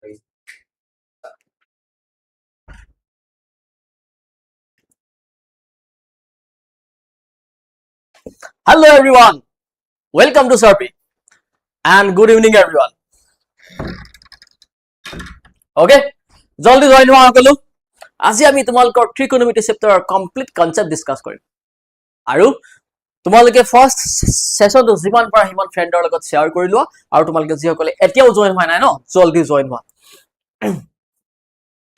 Hello everyone, welcome to Sarpi and good evening everyone. Okay, জলদি join হোৱা সকলো। আজি আমি তোমালোকৰ ট্ৰিকোনোমেট্ৰি চেপ্টাৰৰ কমপ্লিট কনসেপ্ট ডিসকাস কৰিম আৰু তোমালোকে ফাৰ্স্ট সেশনটো যিমান পাৰা হিমান ফ্ৰেণ্ডৰ লগত শেয়াৰ কৰি লোৱা আৰু তোমালোকে যিসকলে এতিয়াও জয়েন হোৱা নাই ন জলদি জয়েন হোৱা।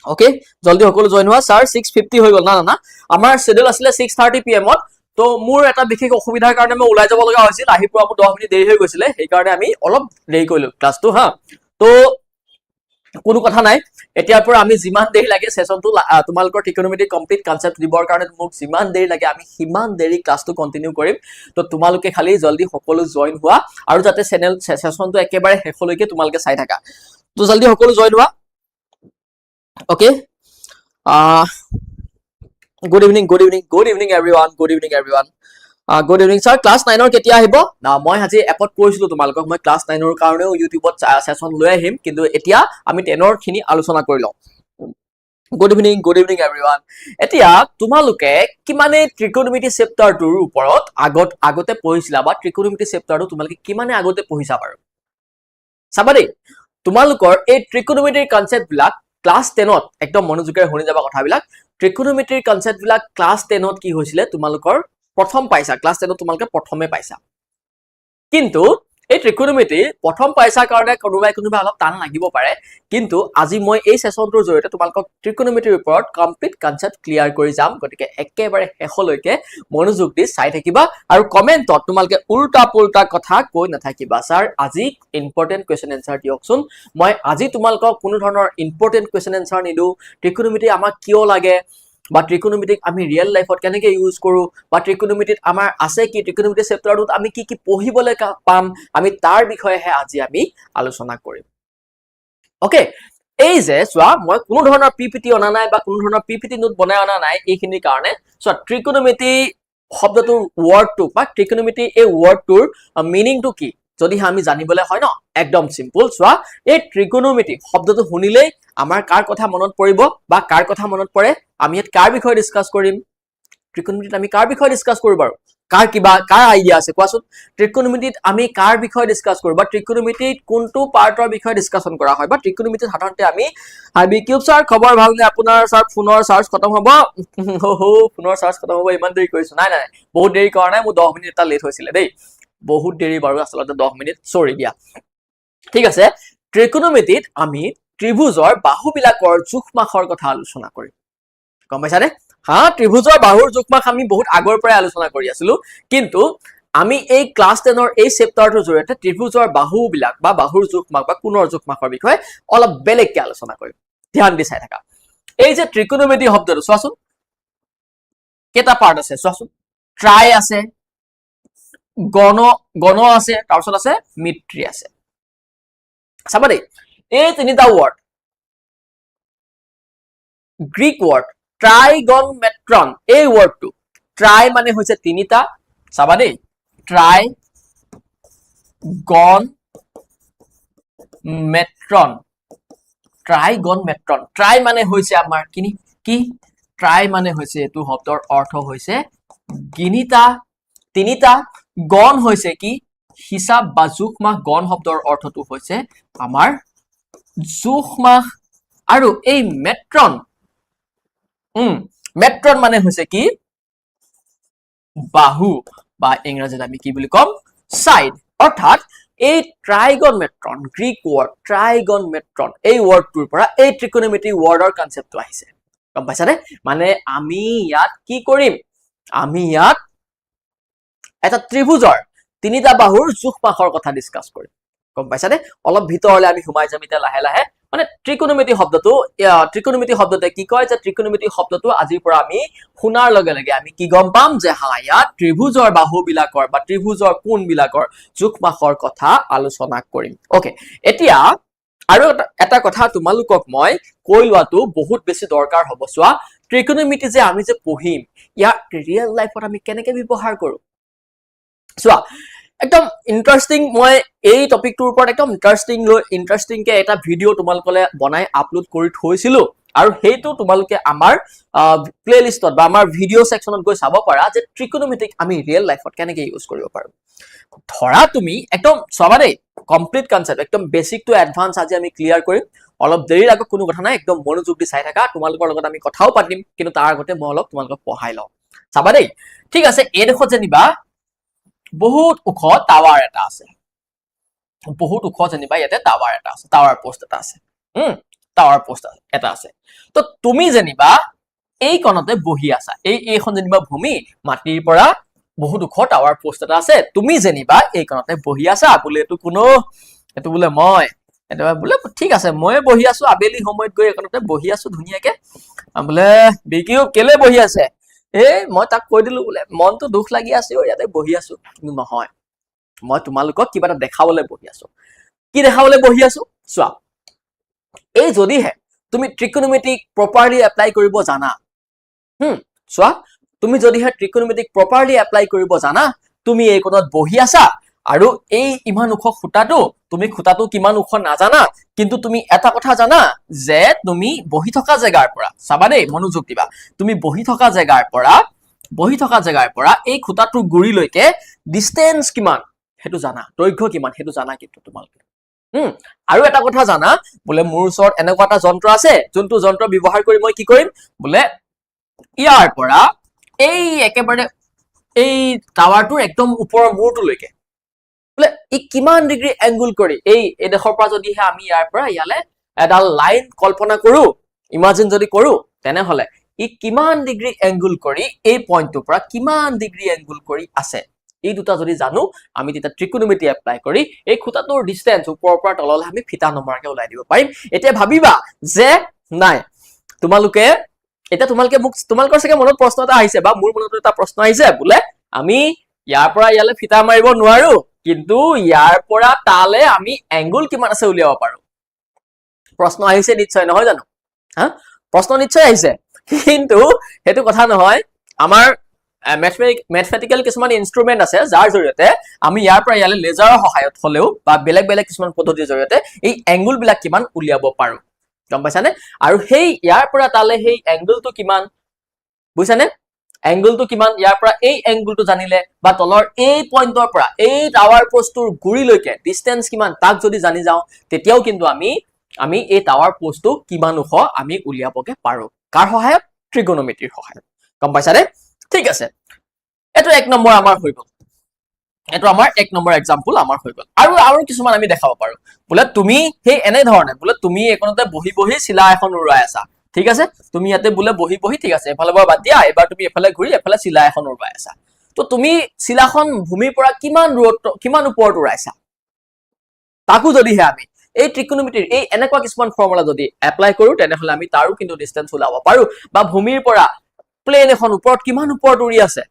ওকে, জলদি সকলো জয়েন হোৱা। স্যাৰ 6:50 হৈ গল না না আমাৰ শিডিউল আছিল 6:30 PM ত। তো মোৰ এটা বিশেষ অসুবিধাৰ কাৰণে মই ওলাই যাব লগা হৈছিল, আহি পৰা মোৰ 10 মিনিট দেৰি হৈ গৈছিল, সেই কাৰণে আমি অলপ দেৰি কৰিলো ক্লাছটো হা। তো কোনো কথা নাই, এতিয়াৰ পৰা আমি যিমান দেৰি লাগে সেশনটো তোমালোকৰ ট্ৰিকোনোমেট্ৰি কমপ্লিট কনসেপ্ট দিবৰ কাৰণে মোক যিমান দেৰি লাগে আমি সিমান দেৰি ক্লাছটো কন্টিনিউ কৰিম। তো তোমালোকে খালি জলদি সকলো জয়েন হোৱা আৰু যাতে চেনেল সেশনটো একেবাৰে শেষলৈকে তোমালোকে চাই থাকা। তো জলদি সকলো জয়েন হোৱা। Okay, good evening everyone, good evening everyone. Good evening sir. Class 9 ৰ কেতিয়া আহিব না? মই আজি এপত কৈছিলো তোমালোকক মই ক্লাছ 9 ৰ কাৰণেও ইউটিউবত সেশন লৈ আহিম, কিন্তু এতিয়া আমি 10 ৰ খিনি আলোচনা কৰি লওঁ। good evening everyone. এতিয়া তোমালোকে কিমানে ট্ৰিকোনোমেট্ৰি চেপ্টাৰটোৰ ওপৰত আগতে পঢ়িছিলা বা ট্ৰিকোনোমেট্ৰি চেপ্টাৰটো তোমালোকে কিমানে আগতে পঢ়িছা বাৰু চাবা দেই। তোমালোকৰ এই ট্ৰিকোনোমেট্ৰিৰ কনসেপ্ট বিলাক ক্লাছ 10 ত একদম মনোযোগেৰে শুনি যাবা কথাবিলাক। ট্ৰিকোনোমেট্ৰিৰ কনসেপ্ট বিলাক ক্লাছ 10 ত কি হৈছিলে তোমালোকৰ প্ৰথম পাইছা, ক্লাছ 10 ত তোমালোকে প্ৰথমে পাইছা। কিন্তু এই ট্ৰিকোনোমেট্ৰি প্ৰথম পাইছা কাৰণে কোনোবাই অলপ টান লাগিব পাৰে, কিন্তু আজি মই এই সেশনটোৰ জৰিয়তে তোমালোকক ট্ৰিকোনোমেট্ৰিৰ ওপৰত কমপ্লিট কনসেপ্ট ক্লিয়াৰ কৰি যাম। গতিকে একেবাৰে শেষলৈকে মনোযোগ দি চাই থাকিবা আৰু কমেন্টত তোমালোকে উল্টা পুল্টা কথা কৈ নাথাকিবা। স্যাৰ আজি ইম্পৰ্টেন্ট কোৱেশ্চন এনসাৰ দিয়কচোন। মই আজি তোমালোকক কোনো ধৰণৰ ইম্পৰ্টেন্ট কোৱেশ্চন এনসাৰ নিদো। ট্ৰিকোনোমেট্ৰি আমাক কিয় লাগে বা ট্ৰিকোনোমেট্ৰিক আমি ৰিয়েল লাইফত কেনেকৈ ইউজ কৰো বা ট্ৰিকোনোমেট্ৰিত আমাৰ আছে কি, ট্ৰিকোনোমেট্ৰি চেপ্টাৰটোত আমি কি কি পঢ়িবলৈ পাম, আমি তাৰ বিষয়েহে আজি আমি আলোচনা কৰিম। ওকে, এই যে চোৱা মই কোনো ধৰণৰ পিপিটি অনা নাই বা কোনো ধৰণৰ পিপিটি নোট বনাই অনা নাই এইখিনিৰ কাৰণে। চোৱা ট্ৰিকোনোমেট্ৰি শব্দটোৰ ৱৰ্ডটো বা ট্ৰিকোনোমেট্ৰি এই ৱৰ্ডটোৰ মিনিংটো কি যদি আমি জানিবলৈ হয় ন, একদম সিম্পল। চোৱা এই ট্ৰিকোনোমেট্ৰি শব্দটো শুনিলেই আমাৰ কাৰ কথা মনত পৰিব বা কাৰ কথা মনত পৰে, আমি ইয়াত কাৰ বিষয়ে ডিসকাস কৰিম। ট্ৰিকোনোমেট্ৰিত আমি কাৰ বিষয়ে ডিসকাস কৰো বাৰু, কাৰ আইডিয়া আছে কোৱাচোন। ট্ৰিকোনোমেট্ৰিত আমি কাৰ বিষয়ে ডিসকাস কৰো বা ট্ৰিকোনোমেট্ৰিত কোনটো পাৰ্টৰ বিষয়ে ডিসকাশন কৰা হয় বা ট্ৰিকোনোমেট্ৰিত সাধাৰণতে আমি বিকিউব স্যাৰ খবৰ ভালনে আপোনাৰ স্যাৰ, ফোনৰ চাৰ্জ খতম হ'ব ফোনৰ চাৰ্জ খতম হ'ব ইমান দেৰি কৰিছো। নাই নাই বহুত দেৰি কৰা নাই, মোৰ 10 মিনিট এটা লেট হৈছিলে দেই, বহুত দেৰি বাৰু আচলতে 10 মিনিট, সৰি দিয়া। ঠিক আছে, ট্ৰিকোনোমেট্ৰিত আমি ত্ৰিভুজৰ বাহুবিলাকৰ জোখমাখৰ কথা আলোচনা কৰিম, গম পাইছানে? হা, ত্ৰিভুজৰ বাহুৰ জোখমাখ আমি বহুত আগৰ পৰাই আলোচনা কৰি আছিলো, কিন্তু আমি এই ক্লাছ 10 ৰ এই চেপ্টাৰটোৰ জৰিয়তে ত্ৰিভুজৰ বাহুবিলাক বা বাহুৰ জোখমাখ বা কোণৰ জোখমাখৰ বিষয়ে অলপ বেলেগকে আলোচনা কৰিম। ধ্যান দি চাই থাকা। এই যে ট্ৰিকোনোমেট্ৰি শব্দটো চোৱাচোন কেইটা পাৰ্ট আছে চোৱাচোন। ট্ৰাই আছে, গণ আছে, তাৰপিছত আছে মিত্ৰি আছে। চাবা দেই, এই তিনিটা ৱৰ্ড গ্ৰীক ৱৰ্ড ট্ৰাইগনমেট্ৰন, এই ৱৰ্ডটো ট্ৰাই মানে হৈছে তিনিটা, চাবা দেই, ট্ৰাই গন মেট্ৰন, ট্ৰাইগনমেট্ৰন। ট্ৰাই মানে হৈছে আমাৰ কি ট্ৰাই মানে হৈছে এইটো শব্দৰ অৰ্থ হৈছে তিনিটা। গণ হৈছে কি হিচাপ বা জোখমাখ, গণ শব্দৰ অৰ্থটো হৈছে আমাৰ জোখমাখ। আৰু এই মেট্ৰন মেট্ৰন মানে হৈছে কি বাহু বা ইংৰাজীত আমি কি বুলি কম সাইড। অৰ্থাৎ এই ট্ৰাইগনমেট্ৰন, গ্ৰীক ৱৰ্ড ট্ৰাইগনমেট্ৰন, এই ৱৰ্ডটোৰ পৰা এই ট্ৰিকোনোমেট্ৰি ৱৰ্ডৰ কনসেপ্টটো আহিছে, গম পাইছানে? মানে আমি ইয়াত কি কৰিম, আমি ইয়াত এটা ত্ৰিভুজৰ তিনিটা বাহুৰ জোখমাখৰ কথা ডিসকাস কৰিম, গম পাইছানে? অলপ ভিতৰলৈ আমি সোমাই যাম এতিয়া লাহে লাহে। মানে ট্ৰিকোনোমেট্ৰি শব্দতে কি কয় যে ট্ৰিকোনোমেট্ৰি শব্দটো আজিৰ পৰা আমি শুনাৰ লগে লগে আমি কি গম পাম যে হা ইয়াত ত্ৰিভুজৰ বাহুবিলাকৰ বা ত্ৰিভুজৰ কোণবিলাকৰ জোখমাখৰ কথা আলোচনা কৰিম। ওকে, এতিয়া আৰু এটা কথা তোমালোকক মই কৈ লোৱাটো বহুত বেছি দৰকাৰ হ'ব। চোৱা ট্ৰিকোনোমেট্ৰি যে আমি যে পঢ়িম ইয়াক ৰিয়েল লাইফত আমি কেনেকৈ ব্যৱহাৰ কৰো। চোৱা একদম ইন্টাৰেষ্টিং মই এই টপিকটোৰ ওপৰত একদম ইন্টাৰেষ্টিং কে এটা ভিডিঅ' তোমালোকলে বনাই আপলোড কৰি থৈছিলো আৰু সেইটো তোমালোকে আমাৰ প্লেলিষ্টত বা আমাৰ ভিডিঅ' সেকশনত গৈ চাব পাৰা যে ট্ৰিকোনোমেট্ৰিক আমি ৰিয়েল লাইফত কেনেকৈ ইউজ কৰিব পাৰো ধৰা তুমি একদম চাবা দেই কমপ্লিট কনসেপ্ট একদম বেসিক টু এডভান্স আজি আমি ক্লিয়াৰ কৰিম অলপ দেৰিৰ আগত কোনো কথা নাই একদম মনোযোগ দি চাই থাকা তোমালোকৰ লগত আমি কথাও পাতিম কিন্তু তাৰ আগতে মই অলপ তোমালোকক পঢ়াই লওঁ চাবা দেই ঠিক আছে এই দেখত যেনিবা বহুত ওখ টাৱাৰ এটা আছে বহুত ওখ যেনিবা ইয়াতে টাৱাৰ এটা আছে টাৱাৰ পোষ্ট এটা আছে টাৱাৰ পোষ্ট এটা আছে তো তুমি যেনিবা এই কোণতে বহি আছা এইখন যেনিবা ভূমি মাটিৰ পৰা বহুত ওখ টাৱাৰ পোষ্ট এটা আছে তুমি যেনিবা এই কোণতে বহি আছা বোলে এটো কোনো এটো বোলে মই এটা বোলে ঠিক আছে মই বহি আছো আবেলি সময়ত গৈ একনতে বহি আছো ধুনিয়াকে বোলে বিকিও কেলে বহি আছে মই তাক কৈ দিলো বোলে মনটো দুখ লাগি আছে ইয়াতে বহি আছো কিন্তু নহয় মই তোমালোকক কিবা এটা দেখাবলৈ বহি আছো কি দেখাবলৈ বহি আছো চোৱা এই যদিহে তুমি ট্ৰিকোনোমেট্ৰিক প্ৰপাৰলি এপ্লাই কৰিব জানা চোৱা তুমি যদিহে ট্ৰিকোনোমেট্ৰিক প্ৰপাৰলি এপ্লাই কৰিব জানা তুমি এই কোণত বহি আছা আৰু এই ইমান ওখ খুঁটাটো তুমি খুঁটাটো কিমান ওখ নাজানা কিন্তু তুমি এটা কথা জানা যে তুমি বহি থকা জায়গাৰ পৰা চাবা দেই মনোযোগ দিবা তুমি বহি থকা জায়গাৰ পৰা এই খুঁটাটোৰ গুৰিলৈকে ডিসটেন্স কিমান হেতু জানা দৈৰ্ঘ্য কিমান হেতু জানা কিন্তু তোমালোকে আৰু এটা কথা জানা বোলে মোৰ ওচৰত এনেকুৱা এটা যন্ত্ৰ আছে যোনটো যন্ত্ৰ ব্যৱহাৰ কৰি মই কি কৰিম বোলে ইয়াৰ পৰা এই একেবাৰে এই টাৱাৰটোৰ একদম ওপৰৰ মূৰটোলৈকে বোলে ই কিমান ডিগ্ৰী এংগল কৰি এই এডখৰ পৰা যদিহে আমি ইয়াৰ পৰা ইয়ালে এডাল লাইন কল্পনা কৰো ইমাজিন যদি কৰো তেনেহলে ই কিমান ডিগ্ৰী এংগল কৰি এই পইণ্টটোৰ পৰা কিমান ডিগ্ৰী এংগল কৰি আছে এই দুটা যদি জানো আমি তেতিয়া ট্ৰিকোনোমেট্ৰি এপ্লাই কৰি এই খুঁটাটোৰ ডিসটেন্স ওপৰৰ পৰা তললৈ আমি ফিটা নমৰাকে ওলাই দিব পাৰিম এতিয়া ভাবিবা যে নাই তোমালোকে মোক তোমালোকৰ সকে মনত প্ৰশ্ন এটা আহিছে বা মোৰ মনত এটা প্ৰশ্ন আহিছে বোলে আমি ইয়াৰ পৰা ইয়ালে ফিটা মাৰিব নোৱাৰো কিন্তু ইয়াৰ পৰা তালে আমি এংগল কিমান আছে উলিয়াব পাৰো প্ৰশ্ন আহিছে নিশ্চয় নহয় জানো প্ৰশ্ন নিশ্চয় আহিছে কিন্তু হেতু কথা নহয় আমাৰ ম্যাথমেটিক্যাল কিছুমান ইনস্ট্ৰুমেন্ট আছে যাৰ জৰিয়তে আমি ইয়াৰ পৰা ইয়ালে লেজাৰৰ সহায়ত হলেও বা বেলেগ কিছুমান পদ্ধতিৰ জৰিয়তে এই এংগল বিলাক কিমান উলিয়াব পাৰো গম পাইছানে আৰু সেই ইয়াৰ পৰা তালে সেই এংগলটো কিমান বুজিছানে এংগলটো কিমান ইয়াৰ পৰা এই এংগলটো জানিলে বা তলৰ এই পইণ্টৰ পৰা এই টাৱাৰ পোষ্টটোৰ গুৰিলৈকে ডিসটেন্স কিমান তাক যদি জানি যাও তেতিয়াও কিন্তু আমি এই টাৱাৰ পোষ্টটো কিমান ওখ আমি উলিয়াবকে পাৰো কাৰ সহায়ত ট্ৰিগোনোমেট্ৰিৰ সহায়ত গম পাইছানে ঠিক আছে এটো এক নম্বৰ আমাৰ হৈ গল এটো আমাৰ এক নম্বৰ এক্সাম্পল আমাৰ হৈ গল আৰু কিছুমান আমি দেখাব পাৰো বোলে তুমি সেই এনে ধৰণে বোলে তুমি একনতে বহি চিলা এখন উৰুৱাই আছা ঠিক আছে তুমি ইয়াতে বোলে বহি ঠিক আছে এফালে বাদ দিয়া এবাৰ তুমি এফালে ঘূৰি এফালে চিলা এখন উৰুৱাই আছা তো তুমি চিলাখন ভূমিৰ পৰা কিমান দূৰত্ব কিমান ওপৰত উৰাইছা তাকো যদিহে আমি এই ট্ৰিকোনোমেট্ৰিৰ এই এনেকুৱা কিছুমান ফৰ্মুলা যদি এপ্লাই কৰো তেনেহলে আমি তাৰো কিন্তু ডিসটেন্স ওলাব পাৰো বা ভূমিৰ পৰা প্লেন এখন ওপৰত কিমান ওপৰত উৰি আছে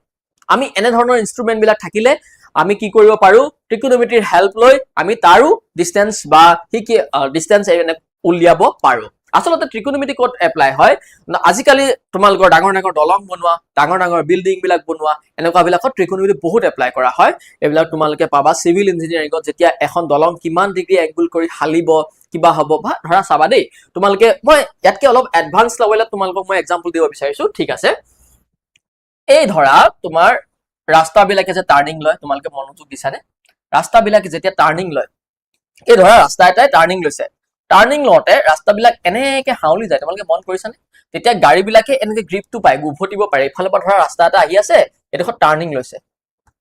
আমি এনে ধৰণৰ ইনস্ট্ৰুমেন্ট বিলাক থাকিলে আমি কি কৰিব পাৰো ট্ৰিকোনোমেট্ৰিৰ হেল্প লৈ আমি তাৰো ডিসটেন্স বা ডিসটেন্স উলিয়াব পাৰো আসলতে ট্ৰিকোনোমেট্ৰি ক'ত এপ্লাই হয় আজিকালি তোমালোকৰ ডাঙৰ দলং বনোৱা ডাঙৰ বিল্ডিং বিলাক বনোৱা এনেকুৱা বিলাকত ট্ৰিকোনোমেট্ৰি বহুত এপ্লাই কৰা হয় এইবিলাক তোমালোকে পাবা সিভিল ইঞ্জিনিয়াৰিংত যেতিয়া এখন দলং কিমান ডিগ্ৰী এংগল কৰি হালিব কিবা হ'ব বা ধৰা চাবা দেই তোমালোকে মই ইয়াতকে অলপ এডভান্স লেভেলত তোমালোকক মই এক্সাম্পল দিব বিচাৰিছো ঠিক আছে এই ধৰা তোমাৰ ৰাস্তা বিলাকে যে টাৰ্নিং লয় তোমালোকে মনোযোগ দিছানে ৰাস্তা বিলাকে যেতিয়া টাৰ্নিং লয় এই ধৰা ৰাস্তা এটাই টাৰ্নিং লৈছে টাৰ্নিং লওঁতে ৰাস্তাবিলাক এনেকে হাউলি যায় তোমালোকে মন কৰিছানে তেতিয়া গাড়ী বিলাকে এনেকে গ্ৰিপটো পায় উভতিব পাৰে ইফালৰ পৰা ধৰা ৰাস্তা এটা আহি আছে এডোখৰ টাৰ্নিং লৈছে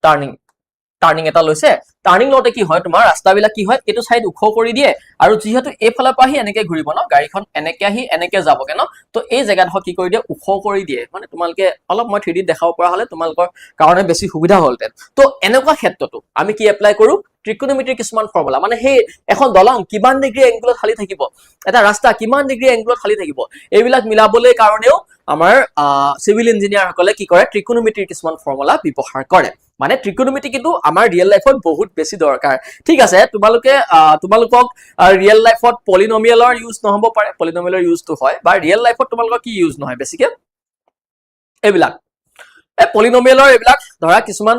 টাৰ্নিং এটা লৈছে টাৰ্নিং লওঁতে কি হয় তোমাৰ ৰাস্তাবিলাক কি হয় এইটো সাইড ওখ কৰি দিয়ে আৰু যিহেতু এইফালৰ পৰা আহি এনেকে ঘূৰিব ন গাড়ীখন এনেকে আহি এনেকে যাবগে ন তো এই জেগাডোখৰ কি কৰি দিয়ে ওখ কৰি দিয়ে মানে তোমালোকে অলপ মই 3D দেখাব পৰা হলে তোমালোকৰ কাৰণে বেছি সুবিধা হ'লতেন তো এনেকুৱা ক্ষেত্ৰতো আমি কি এপ্লাই কৰো ট্ৰিকোনোমেট্ৰিৰ কিছুমান ফৰ্মুলা মানে সেই এখন দলং কিমান ডিগ্ৰী এংগলত হালি থাকিব এটা ৰাস্তা কিমান ডিগ্ৰী এংগলত হালি থাকিব এইবিলাক মিলাবলৈ কাৰণেও আমাৰ সিভিল ইঞ্জিনিয়াৰ সকলে কি কৰে ট্ৰিকোনোমেট্ৰিৰ কিছুমান ফৰ্মুলা ব্যৱহাৰ কৰে মানে ট্ৰিকোনোমেট্ৰি কিন্তু আমাৰ ৰিয়েল লাইফত বহুত বেছি দৰকাৰ ঠিক আছে তোমালোকক ৰিয়েল লাইফত পলিনোমিয়েলৰ ইউজ নহব পাৰে পলিনোমিয়েলৰ ইউজটো হয় বা ৰিয়েল লাইফত তোমালোকৰ কি ইউজ নহয় বেছিকে এইবিলাক এই পলিনমিয়েলৰ এইবিলাক ধৰা কিছুমান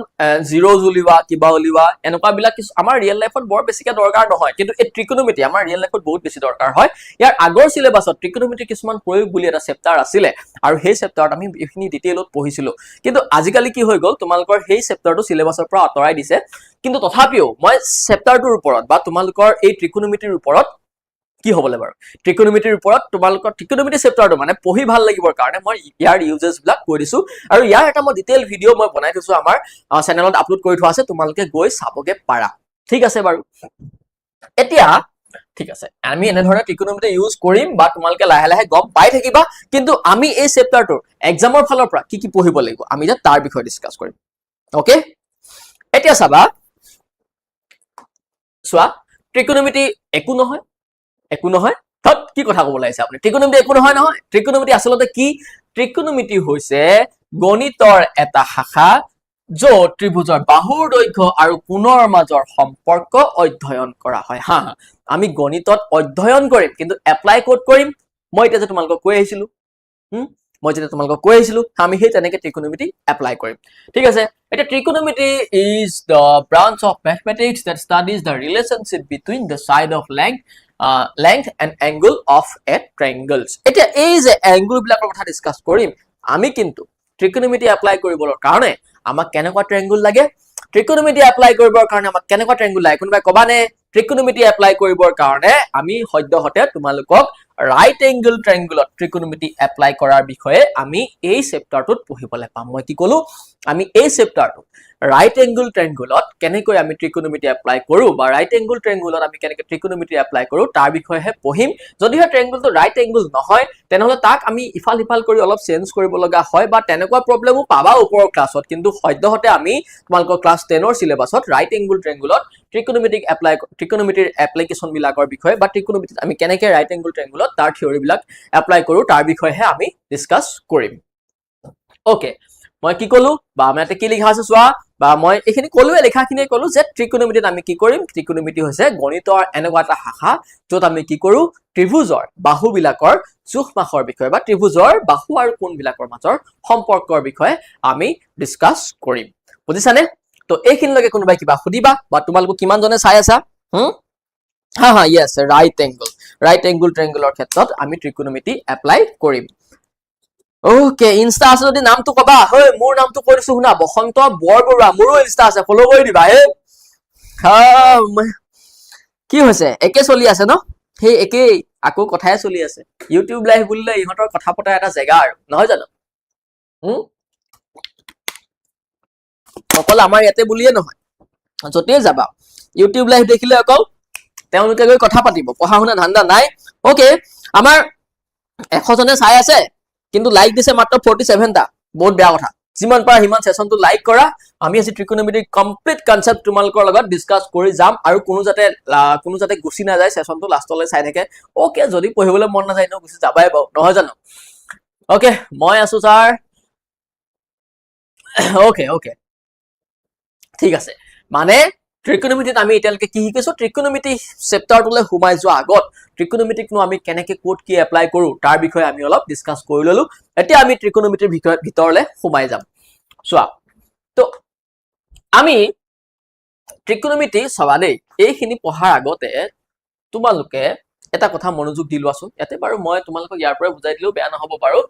জিৰ'জ উলিওৱা কিবা উলিওৱা এনেকুৱাবিলাক আমাৰ ৰিয়েল লাইফত বৰ বেছিকে দৰকাৰ নহয়, কিন্তু এই ট্ৰিকোনোমেট্ৰি আমাৰ ৰিয়েল লাইফত বহুত বেছি দৰকাৰ হয়। ইয়াৰ আগৰ চিলেবাছত ট্ৰিকোনোমেট্ৰি কিছুমান প্ৰয়োগ বুলি এটা চেপ্টাৰ আছিলে আৰু সেই চেপ্টাৰত আমি এইখিনি ডিটেইলত পঢ়িছিলো, কিন্তু আজিকালি কি হৈ গ'ল তোমালোকৰ সেই চেপ্টাৰটো চিলেবাছৰ পৰা আঁতৰাই দিছে। কিন্তু তথাপিও মই চেপ্টাৰটোৰ ওপৰত বা তোমালোকৰ এই ট্ৰিকোনোমেট্ৰিৰ ওপৰত কি হ'বলে বাৰু ট্ৰিকোনোমেট্ৰিৰ ওপৰত তোমালোকৰ ট্ৰিকোনোমেট্ৰি চেপ্টাৰটো মানে পঢ়ি ভাল লাগিবৰ কাৰণে মই ইয়াৰ ইউজেছ বিলাক কৈ দিছো, আৰু ইয়াৰ এটা মই ডিটেইল ভিডিঅ' মই বনাই থৈছো, আমাৰ চেনেলত আপলোড কৰি থোৱা আছে, তোমালোকে গৈ চাবগে পাৰা। ঠিক আছে বাৰু, এতিয়া ঠিক আছে আমি এনেধৰণে ট্ৰিকোনোমেট্ৰি ইউজ কৰিম বা তোমালোকে লাহে লাহে গম পাই থাকিবা, কিন্তু আমি এই চেপ্টাৰটোৰ এক্সামৰ ফালৰ পৰা কি কি পঢ়িব লাগিব আমি যে তাৰ বিষয়ে ডিছকাছ কৰিম। অকে, এতিয়া চাবা, চোৱা ট্ৰিকোনোমেট্ৰি একো নহয় কি কথা ক'ব লাগিছে আপুনি, ট্ৰিকোনোমেট্ৰি একো নহয় নহয়। ট্ৰিকোনোমেট্ৰি আচলতে কি? ট্ৰিকোনোমেট্ৰি হৈছে গণিতৰ এটা শাখা য'ত ত্ৰিভুজৰ বাহুৰ দৈৰ্ঘ্য আৰু কোণৰ মাজৰ সম্পৰ্ক অধ্যয়ন কৰা হয়। হা, আমি গণিতত অধ্যয়ন কৰিম, কিন্তু এপ্লাই ক'ত কৰিম? মই এতিয়া যে তোমালোকক কৈ আহিছিলো, আমি সেই তেনেকে ট্ৰিকোনোমেট্ৰি এপ্লাই কৰিম। ঠিক আছে, এতিয়া trigonometry is the branch of mathematics that studies the relationship between the side of length and angle of a triangles. এতিয়া এই যে এংগুল বিলাকৰ কথা ডিসকাস কৰিম আমি, কিন্তু ট্ৰিকোনোমেট্ৰি এপ্লাই কৰিবৰ কাৰণে আমাক কেনেকুৱা ট্ৰায়াঙ্গল লাগে? ট্ৰিকোনোমেট্ৰি এপ্লাই কৰিবৰ কাৰণে আমাক কেনেকুৱা ট্ৰায়াঙ্গল লাগে কোনোবাই কবানে? ট্ৰিকোনোমেট্ৰি এপ্লাই কৰিবৰ কাৰণে আমি সদ্যহতে তোমালোকক ৰাইট এংগল ট্ৰায়াঙ্গলত ট্ৰিকোনোমেট্ৰি এপ্লাই কৰাৰ বিষয়ে আমি এই চেপ্টাৰটোত পঢ়িবলৈ পাম। মই কি ক'লো? আমি এই চেপ্টাৰটোত ৰাইট এংগল ট্ৰায়াঙ্গলত কেনেকৈ আমি ট্ৰিকোনোমেট্ৰি এপ্লাই কৰো বা ৰাইট এংগল ট্ৰায়াঙ্গলত আমি কেনেকৈ ট্ৰিকোনোমেট্ৰি এপ্লাই কৰো তাৰ বিষয়েহে পঢ়িম। যদিহে ট্ৰায়াঙ্গলটো ৰাইট এংগল নহয় তেনেহলে তাক আমি ইফাল সিফাল কৰি অলপ চেঞ্জ কৰিব লগা হয় বা তেনেকুৱা প্ৰব্লেমো পাবা ওপৰৰ ক্লাছত, কিন্তু সদ্যহতে আমি তোমালোকৰ ক্লাছ 10ৰ সিলেবাছত ৰাইট এংগল ট্ৰায়াঙ্গলত ট্ৰিকোনোমেট্ৰিৰ এপ্লিকেশন বিলাকৰ বিষয়ে বা ট্ৰিকোনোমেট্ৰিত আমি কেনেকৈ ৰাইট এংগল ট্ৰায়াঙ্গলত তাৰ থিওৰি বিলাক এপ্লাই কৰো তাৰ বিষয়েহে আমি ডিসকাস কৰিম। ওকে, মই কি ক'লো বা আমি ইয়াতে কি লিখা আছে চোৱা, বা মই এইখিনি ক'লোৱে, লেখাখিনিয়ে ক'লো যে ট্ৰিকোনোমেট্ৰিত আমি কি কৰিম? ট্ৰিকোনোমেট্ৰি হৈছে গণিতৰ এনেকুৱা এটা শাখা য'ত আমি কি কৰো? ত্ৰিভুজৰ বাহু বিলাকৰ জোখ মাখৰ বিষয়ে বা ত্ৰিভুজৰ বাহু আৰু কোণ বিলাকৰ মাজৰ সম্পৰ্কৰ বিষয়ে আমি ডিসকাস কৰিম। বুজিছানে? তো এইখিনিলৈকে কোনোবাই কিবা সুধিবা বা তোমালোক কিমান জনে চাই আছা? হা ইয়েছ, ৰাইট এংগল ট্ৰায়াঙ্গলৰ ক্ষেত্ৰত আমি ট্ৰিকোনোমেট্ৰি এপ্লাই কৰিম। ওকে, ইনষ্টা আছে যদি নামটো কবা। হয়, মোৰ নামটো কৈ দিছো শুনা, বসন্ত বৰবৰুৱা, মোৰো ইনষ্টা আছে, ফলো কৰি দিবা। কি হৈছে? একে চলি আছে ন? সেই একেই আকৌ কথাই চলি আছে। ইউটিউব লাইভ বুলিলে ইহঁতৰ কথা পতা এটা জেগা আৰু, নহয় জানো? অকল আমাৰ ইয়াতে বুলিয়ে নহয়, যতেই যাবা ইউটিউব লাইভ দেখিলে অকল তেওঁলোকে গৈ কথা পাতিব, পঢ়া শুনা ধান্দা নাই। ওকে, আমাৰ 100 জনে চাই আছে কিন্তু লাইক দিছে মাত্ৰ 47টা, বহুত বেয়া কথা। যিমান পাৰা সিমান সেশনটো লাইক কৰা। আমি আজি ট্ৰিকোনোমেট্ৰি কমপ্লিট কনসেপ্ট তোমালোকৰ লগত ডিসকাস কৰি যাম, আৰু কোনো যাতে গুচি নাযায়, সেশনটো লাষ্টলৈ চাই থাকে। ওকে, যদি পঢ়িবলৈ মন নাযায় ন গুচি যাবাই বাৰু, নহয় জানো? ওকে, মই আছো ছাৰ। ওকে ঠিক আছে, মানে ট্ৰিকোনোমেট্ৰিত আমি এতিয়ালৈকে কি শিকিছো? ট্ৰিকোনোমেট্ৰি চেপ্টাৰটোলৈ সোমাই যোৱা আগত ট্ৰিকোনোমেট্ৰিকনো আমি কেনেকে ক'ত কি এপ্লাই কৰো তাৰ বিষয়ে আমি অলপ ডিসকাস কৰি ললো। এতিয়া আমি ট্ৰিকোনোমেট্ৰিৰ ভিতৰলৈ সোমাই যাম। চোৱা, তো আমি ট্ৰিকোনোমেট্ৰি চাবা দেই, এইখিনি পঢ়াৰ আগতে তোমালোকে এটা কথা মনোযোগ দি লোৱাচোন। ইয়াতে বাৰু মই তোমালোকক ইয়াৰ পৰা বুজাই দিলেও বেয়া নহব বাৰু।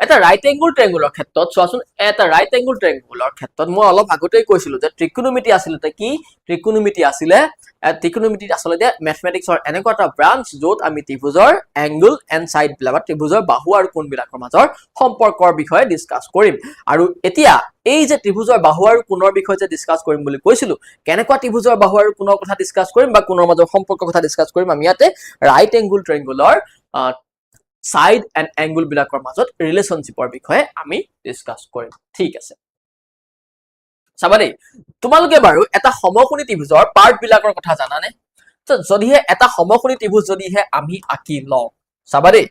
এটা ৰাইট এংগল ট্ৰায়াঙ্গলৰ ক্ষেত্ৰত চোৱাচোন, এটা ৰাইট এংগল ট্ৰায়াঙ্গলৰ ক্ষেত্ৰত মই অলপ আগতেই কৈছিলো যে ট্ৰিকোনোমেট্ৰি আচলতে কি? ট্ৰিকোনোমেট্ৰিত আচলতে মেথমেটিক্সৰ এনেকুৱা এটা ব্ৰাঞ্চ য'ত আমি ত্ৰিভুজৰ এংগল এণ্ড সাইড বিলাক বা ত্ৰিভুজৰ বাহু আৰু কোণ বিলাকৰ মাজৰ সম্পৰ্কৰ বিষয়ে ডিসকাস কৰিম। আৰু এতিয়া এই যে ত্ৰিভুজৰ বাহু আৰু কোণৰ বিষয়ে যে ডিসকাস কৰিম বুলি কৈছিলো, কেনেকুৱা ত্ৰিভুজৰ বাহু আৰু কোণৰ কথা ডিসকাস কৰিম বা কোণৰ মাজৰ সম্পৰ্কৰ কথা ডিসকাস কৰিম, আমি ইয়াতে ৰাইট এংগল ট্ৰায়াঙ্গলৰ সাইড এণ্ড এংগল বিলাকৰ মাজত ৰিলেশনশ্বিপৰ বিষয়ে আমি ডিসকাস কৰিম। ঠিক আছে, চাবা দেই, তোমালোকে বাৰু এটা সমকোণী ত্ৰিভুজৰ পাৰ্ট বিলাকৰ কথা জানানে? যদিহে এটা সমকোণী ত্ৰিভুজ যদিহে আমি আঁকি লওঁ, চাবা দেই,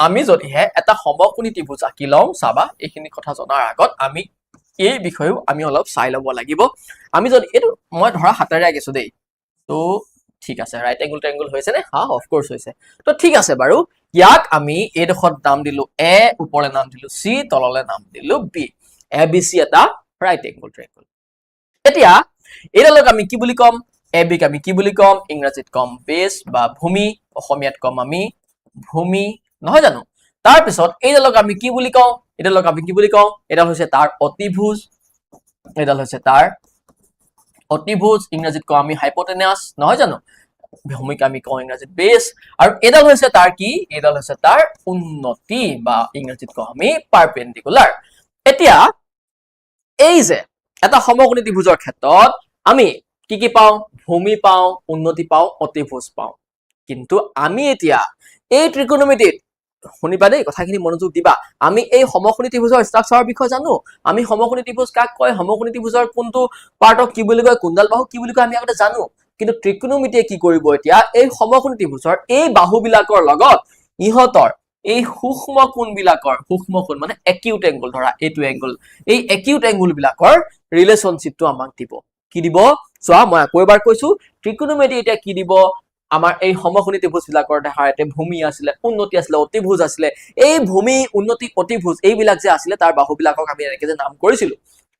আমি যদিহে এটা সমকোণী ত্ৰিভুজ আঁকি লওঁ, চাবা এইখিনি কথা জনাৰ আগত আমি এই বিষয়েও আমি অলপ চাই ল'ব লাগিব। আমি যদি এইটো মই ধৰা হাতেৰে আঁকিছো দেই, তো ঠিক আছে, ৰাইট এংগল ট্ৰায়াঙ্গল হৈছে নে? হা, অফকোৰ্স হৈছে। তো ঠিক আছে বাৰু, ইয়াক আমি এইডোখৰত নাম দিলো এ, ওপৰলে নাম দিলো চি, তললে নাম দিলো বি। ABC এটা right angle triangle এতিয়া এডালক আমি কি বুলি কম AB ক আমি কি বুলি কম ইংৰাজীত কম বেছ বা ভূমি অসমীয়াত কম আমি ভূমি নহয় জানো তাৰ পিছত এইডালক আমি কি বুলি কওঁ এডালক আমি কি বুলি কওঁ এডাল হৈছে তাৰ অতিভুজ এডাল হৈছে তাৰ অতিভুজ ইংৰাজীত কওঁ আমি হাইপোটেনাছ নহয় জানো ভূমিক আমি কওঁ ইংৰাজীত বেছ আৰু এডাল হৈছে তাৰ কি এডাল হৈছে তাৰ উন্নতি বা ইংৰাজীত কওঁ আমি পাৰপেন্ডিকুলাৰ এতিয়া এই যে এটা সমকোণী ত্ৰিভুজৰ ক্ষেত্ৰত আমি কি পাওঁ ভূমি পাওঁ উন্নতি পাওঁ অতিভুজ পাওঁ কিন্তু আমি এতিয়া এই ত্ৰিকোণমিতিত শুনিবা দেই কথাখিনি মনোযোগ দিবা আমি এই সমকোণী ত্ৰিভুজৰ ষ্ট্ৰাকচাৰৰ বিষয়ে জানো আমি সমকোণী ত্ৰিভুজ কাক কয় সমকোণী ত্ৰিভুজৰ কোনটো পাৰ্টক কি বুলি কয় কোনডাল বাহু কি বুলি কয় আমি আগতে জানো কিন্তু ত্ৰিকোণমিতিয়ে কি কৰিব এতিয়া এই সমকোণী ত্ৰিভুজৰ এই বাহুবিলাকৰ লগত ইহতৰ এই সূক্ষ্ম কোণ মানে একিউট এংগল ধৰা এইটো এংগল এই একিউট এংগল বিলাকৰ ৰিলেশনশ্বিপটো আমাক দিব কি দিব চোৱা মই আকৌ এবাৰ কৈছো ত্ৰিকোণমিতি এতিয়া কি দিব আমাৰ এই সমকোণী ত্ৰিভুজ বিলাকৰ দেখাতে ভূমি আছিলে উন্নতি আছিলে অতিভুজ আছিলে এই ভূমি উন্নতি অতিভুজ এইবিলাক যে আছিলে তাৰ বাহুবিলাকক আমি এনেকৈ যে নাম কৰিছিলো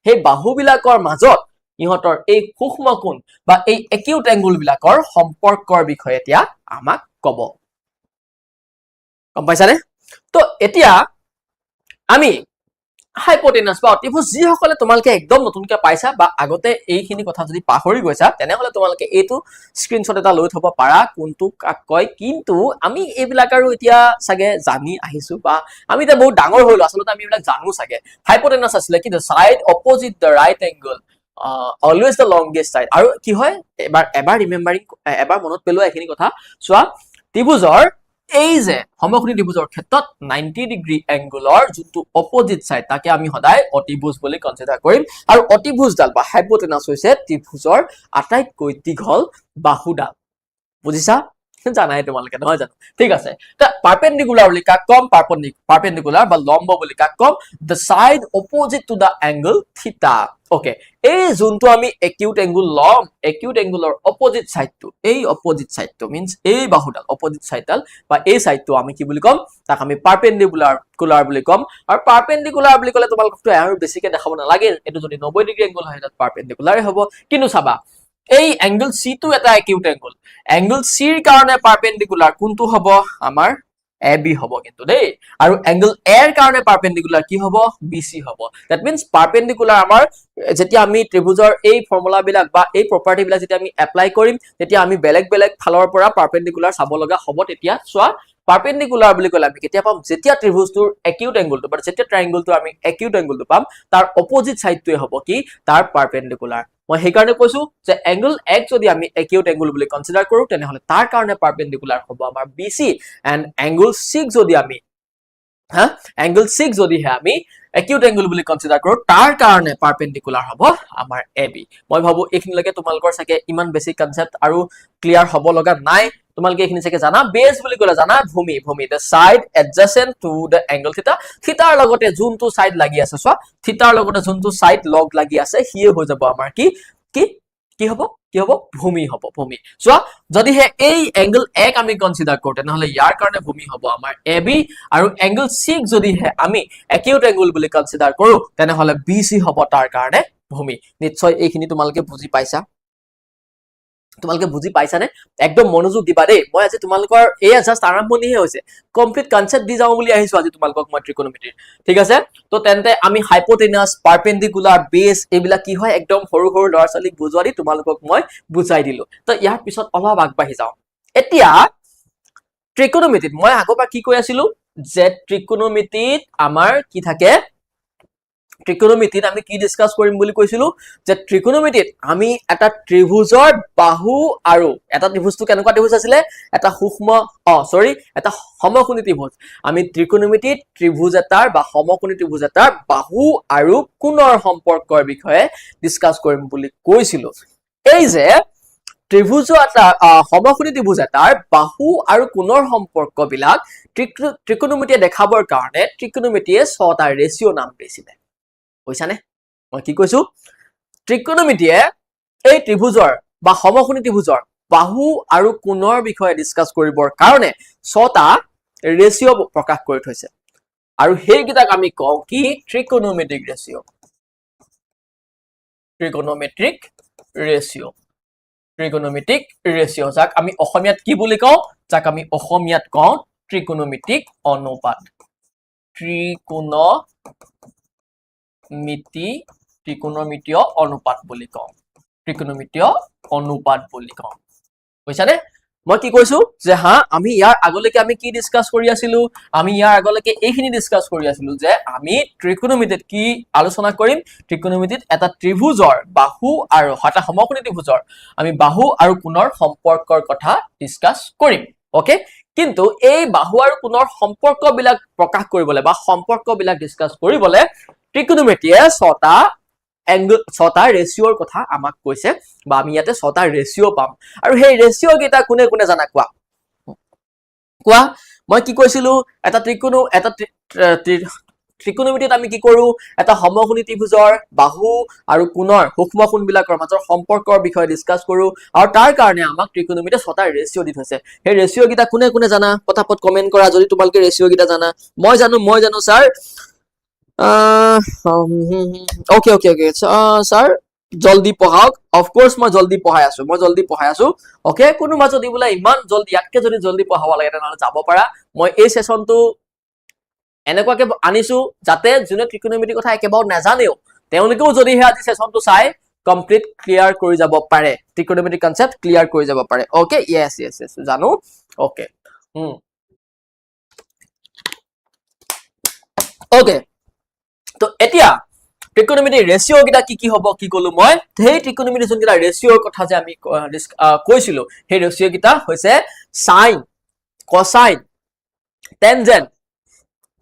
সেই বাহুবিলাকৰ মাজত ইহতৰ এই সূক্ষ্ম কোণ বা এই একিউট এংগল বিলাকৰ সম্পৰ্কৰ বিষয়ে এতিয়া আমাক কব গম পাইছানে তো এতিয়া আমি হাইপোটেনাছ বা অতিভুজ যিসকলে তোমালোকে একদম নতুনকৈ পাইছা বা আগতে এইখিনি কথা যদি পাহৰি গৈছা তেনেহলে তোমালোকে এইটো স্ক্ৰীনশ্বট এটা লৈ থব পাৰা কোনটো কাক কয় কিন্তু আমি এইবিলাক আৰু এতিয়া চাগে জানি আহিছো বা আমি এতিয়া বহুত ডাঙৰ হলো আচলতে আমি এইবিলাক জানো চাগে হাইপোটেনাছ আছিলে কি the side opposite the right angle always the longest side আৰু কি হয় এবাৰ ৰিমেম্বাৰিং এবাৰ মনত পেলোৱা এইখিনি কথা চোৱা ত্ৰিভুজৰ এই যে সমকোণী ত্ৰিভুজৰ ক্ষেত্ৰত 90 ডিগ্ৰী এংগলৰ যোনটো অপোজিট সাইড তাকে আমি সদায় অতিভুজ বুলি কনসিডাৰ কৰিম আৰু অতিভুজডাল বা হাইপোটেনাছ হৈছে ত্ৰিভুজৰ আটাইতকৈ দীঘল বাহুডাল বুজিছা জানাই তোমালোকে নহয় জানো ঠিক আছে তা পারপেন্ডিকুলার বুলি কাক কম পারপেন্ডিকুলার বা লম্ব বুলি কাক কম the side opposite to the angle theta okay এই যোনটো আমি একিউট এংগল লম একিউট এংগলৰ অপোজিট সাইডটো এই অপোজিট সাইডটো মিন্স এই বাহুডাল অপোজিট সাইডডাল বা এই সাইডটো আমি কি বুলি কম তাক আমি পারপেন্ডিকুলার বুলি কম আৰু পাৰপেন্ডিকুলাৰ বুলি কলে তোমালোকটো আৰু বেছিকে দেখাব নালাগে এটো যদি 90 ডিগ্ৰী এংগল হয় তাত পাৰপেন্ডিকুলাৰে হ'ব কিন্তু চাবা এই এংগল সি টো এটা একিউট এংগল সি ৰ কাৰণে পাৰপেন্ডিকুলাৰ কোনটো হ'ব আমাৰ AB হ'ব কিন্তু দেই আৰু এংগল A ৰ কাৰণে পাৰপেন্ডিকুলাৰ কি হ'ব BC হ'ব দ্যাট মিন্স পাৰপেন্ডিকুলাৰ আমাৰ যেতিয়া আমি ত্ৰিভুজৰ এই ফৰ্মুলা বিলাক বা এই প্ৰপাৰ্টি বিলাক যেতিয়া আমি এপ্লাই কৰিম তেতিয়া আমি বেলেগ ফালৰ পৰা পাৰপেন্ডিকুলাৰ চাব লগা হ'ব তেতিয়া চোৱা পাৰপেন্ডিকুলাৰ বুলি কলে আমি কেতিয়া পাম যেতিয়া ত্ৰিভুজটোৰ একিউট এংগলটো বা যেতিয়া ট্ৰায়াঙ্গলটো আমি একিউট এংগলটো পাম তাৰ অপোজিট সাইডটোৱে হ'ব কি তাৰ পাৰপেন্ডিকুলাৰ মই সেই কাৰণে কৈছো যে এংগল এক যদি আমি একিউট এংগল বুলি কনসিডাৰ কৰো তেনেহলে তাৰ কাৰণে পাৰপেন্ডিকুলাৰ হ'ব আমাৰ BC এন্ড এংগল 6 যদি আমি এংগল 6 যদি আমি একিউট এংগল বুলি কনসিডাৰ কৰো তাৰ কাৰণে পাৰপেন্ডিকুলাৰ হ'ব আমাৰ AB মই ভাবো এইখিনিলৈকে তোমালোকৰ চাগে ইমান বেছি কনসেপ্ট আৰু ক্লিয়াৰ হ'ব লগা নাই তোমালোকে এইখিনি চাগে জানা বেছ বুলি কলে জানা ভূমি the side adjacent to the angle theta থিতাৰ লগতে যোনটো সাইড লাগি আছে চোৱা থিতাৰ লগতে যোনটো সাইড লগ লাগি আছে হিয়ে হৈ যাব আমাৰ কি হ'ব ভূমি হ'ব ভূমি চোৱা যদি হে এই এংগল 1 আমি কনসিডাৰ কৰো তেনেহলে ইয়াৰ কাৰণে ভূমি হ'ব আমাৰ AB আৰু এংগল 6 যদি হে আমি একিউট এংগল বুলি কনসিডাৰ কৰো তেনেহলে BC হ'ব তাৰ কাৰণে ভূমি নিশ্চয় এইখিনি তোমালোকে বুজি পাইছানে একদম মনোযোগ দিবা দেই মই আজি তোমালোকৰ এই জাস্ট আৰম্ভণিহে হৈছে কমপ্লিট কনসেপ্ট দি যাও বুলি আহিছো আজি তোমালোকক মই ত্ৰিকোণমিতিৰ ঠিক আছে তো তেন্তে আমি হাইপোটেনাস পাৰপেন্ডিকুলাৰ বেস এইবিলাক কি হয় একদম সৰু ল'ৰা ছোৱালীক বুজোৱা দি তোমালোকক মই বুজাই দিলো তো ইয়াৰ পিছত অলপ আগবাঢ়ি যাও এতিয়া ত্ৰিকোণমিতিত মই আগৰপৰা কি কৈ আছিলো যে ত্ৰিকোণমিতিত আমাৰ কি থাকে ত্ৰিকোণমিতিত আমি কি ডিসকাস কৰিম বুলি কৈছিলো যে ত্ৰিকোণমিতিত আমি এটা ত্ৰিভুজৰ বাহু আৰু এটা ত্ৰিভুজটো কেনেকুৱা ত্ৰিভুজ আছিলে এটা এটা সমকোণী ত্ৰিভুজ আমি ত্ৰিকোণমিতিত ত্ৰিভুজ এটাৰ বা সমকোণী ত্ৰিভুজ এটাৰ বাহু আৰু কোণৰ সম্পৰ্কৰ বিষয়ে ডিসকাস কৰিম বুলি কৈছিলো এই যে ত্ৰিভুজ এটা সমকোণী ত্ৰিভুজ এটাৰ বাহু আৰু কোণৰ সম্পৰ্ক বিলাক ত্ৰিকোণমিতিয়ে দেখাবৰ কাৰণে ত্ৰিকোণমিতিয়ে 6টা ৰেশিও নাম দিছিলে বুজিছানে মই কি কৈছো ত্ৰিকোণমিতিয়ে এই ত্ৰিভুজৰ বা সমকোণী ত্ৰিভুজৰ বাহু আৰু কোণৰ বিষয়ে ডিসকাস কৰিবৰ কাৰণে 6টা ৰেশিও প্ৰকাশ কৰি থৈছে আৰু হেইকিটাক আমি কওঁ কি ত্ৰিকোণমিতিক ৰেশিও ট্ৰিগনোমেট্ৰিক ৰেচিঅ ট্ৰিগনোমেট্ৰিক ৰেচিঅ যাক আমি অসমীয়াত কি বুলি কওঁ যাক আমি অসমীয়াত কওঁ ত্ৰিকোণমিতিক অনুপাত ত্ৰিকোণমিতীয় অনুপাত বুলি কওঁ ত্ৰিকোণমিতীয় অনুপাত বুলি কওঁ বুজিছানে মই কি কৈছো যে হা আমি ইয়াৰ আগলৈকে আমি কি ডিসকাস কৰি আছিলো আমি ইয়াৰ আগলৈকে এইখিনি ডিসকাস কৰি আছিলো যে আমি ত্ৰিকোণমিতিত কি আলোচনা কৰিম ত্ৰিকোণমিতিত এটা ত্ৰিভুজৰ বাহু আৰু এটা সমকোণী ত্ৰিভুজৰ আমি বাহু আৰু কোণৰ সম্পৰ্কৰ কথা ডিসকাস কৰিম ওকে কিন্তু এই বাহু আৰু কোণৰ সম্পৰ্ক বিলাক প্ৰকাশ কৰিবলৈ বা সম্পৰ্ক বিলাক ডিসকাস কৰিবলৈ ত্ৰিকোণমিতিয়ে ছটা ৰেচিঅ'ৰ কথা আমাক কৈছে বা আমি ইয়াতে ছটা ৰেচিঅ' পাম আৰু সেই ৰেচিঅ' কেইটা কোনে কোনে জানা কোৱা মই কি কৈছিলো এটা ত্ৰিকোণমিতিত আমি কি কৰো এটা সমকোণী ত্ৰিভুজৰ বাহু আৰু কোণৰ সূক্ষ্ম কোণবিলাকৰ মাজৰ সম্পৰ্কৰ বিষয়ে ডিসকাস কৰো আৰু তাৰ কাৰণে আমাক ত্ৰিকোণমিতিয়ে ছটা ৰেচিঅ' দি থৈছে সেই ৰেচিঅ' কেইটা কোনে কোনে জানা পটাপট কমেন্ট কৰা যদি তোমালোকে ৰেচিঅ' কেইটা জানা মই জানো স্যাৰ okay sir জলদি পঢ়াওক of course মই জলদি পঢ়াই আছো okay কোনোবা যদি বোলে ইমান জলদি ইয়াতকে যদি জলদি পঢ়াব লাগে তেনেহলে যাব পাৰা মই এই সেশনটো এনেকুৱাকে আনিছো যাতে যোনে ত্ৰিকোণমিতিৰ কথা একেবাৰে নাজানেও তেওঁলোকেও যদি হে আজি সেশনটো চাই কমপ্লিট ক্লিয়াৰ কৰি যাব পাৰে ত্ৰিকোণমিতিৰ কনসেপ্ট ক্লিয়াৰ কৰি যাব পাৰে okay yes জানো okay okay তো এতিয়া ত্ৰিকোণমিতিৰ ৰেচিঅ' কেইটা কি হ'ব কি কলো মই সেই ত্ৰিকোণমিতিৰ যোনকেইটা ৰেচিঅ'ৰ কথা যে আমি কৈছিলো সেই ৰেচিঅ' কেইটা হৈছে সাইন কোসাইন টেনজেন্ট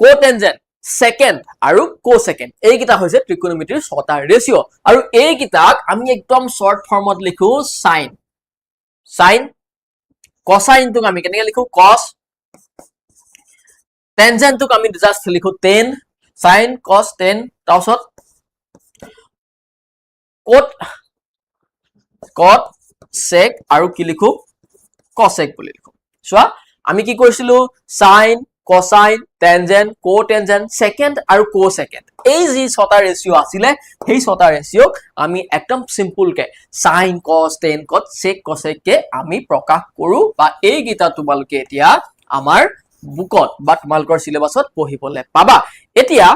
কোটেনজেন্ট সেকেন্ড আৰু কোসেকেন্ড এইকেইটা হৈছে ত্ৰিকোণমিতিৰ ছটা ৰেচিঅ' আৰু এইকেইটাক আমি একদম শৰ্ট ফৰ্মত লিখো সাইন কোসাইনটোক আমি কেনেকৈ লিখো cos টেনজেন্টটোক আমি জাস্ট লিখো tan sin cos tan তাৰপিছত cot sec আৰু কি লিখো cosec বুলি লিখো চোৱা আমি কি কৰিছিলো sin cosine tangent cotangent secant আৰু cosecant এই যি ছটা ৰেচিঅ' আছিল সেই ছটা ৰেচিঅ'ক আমি একদম সিম্পল কে sin cos tan cot sec cosec কে আমি প্ৰকাশ কৰো বা এই গীতা তোমালোকে এতিয়া আমাৰ বুকত বা তোমালোকৰ সিলেবাসত পঢ়িবলৈ পাবা এতিয়া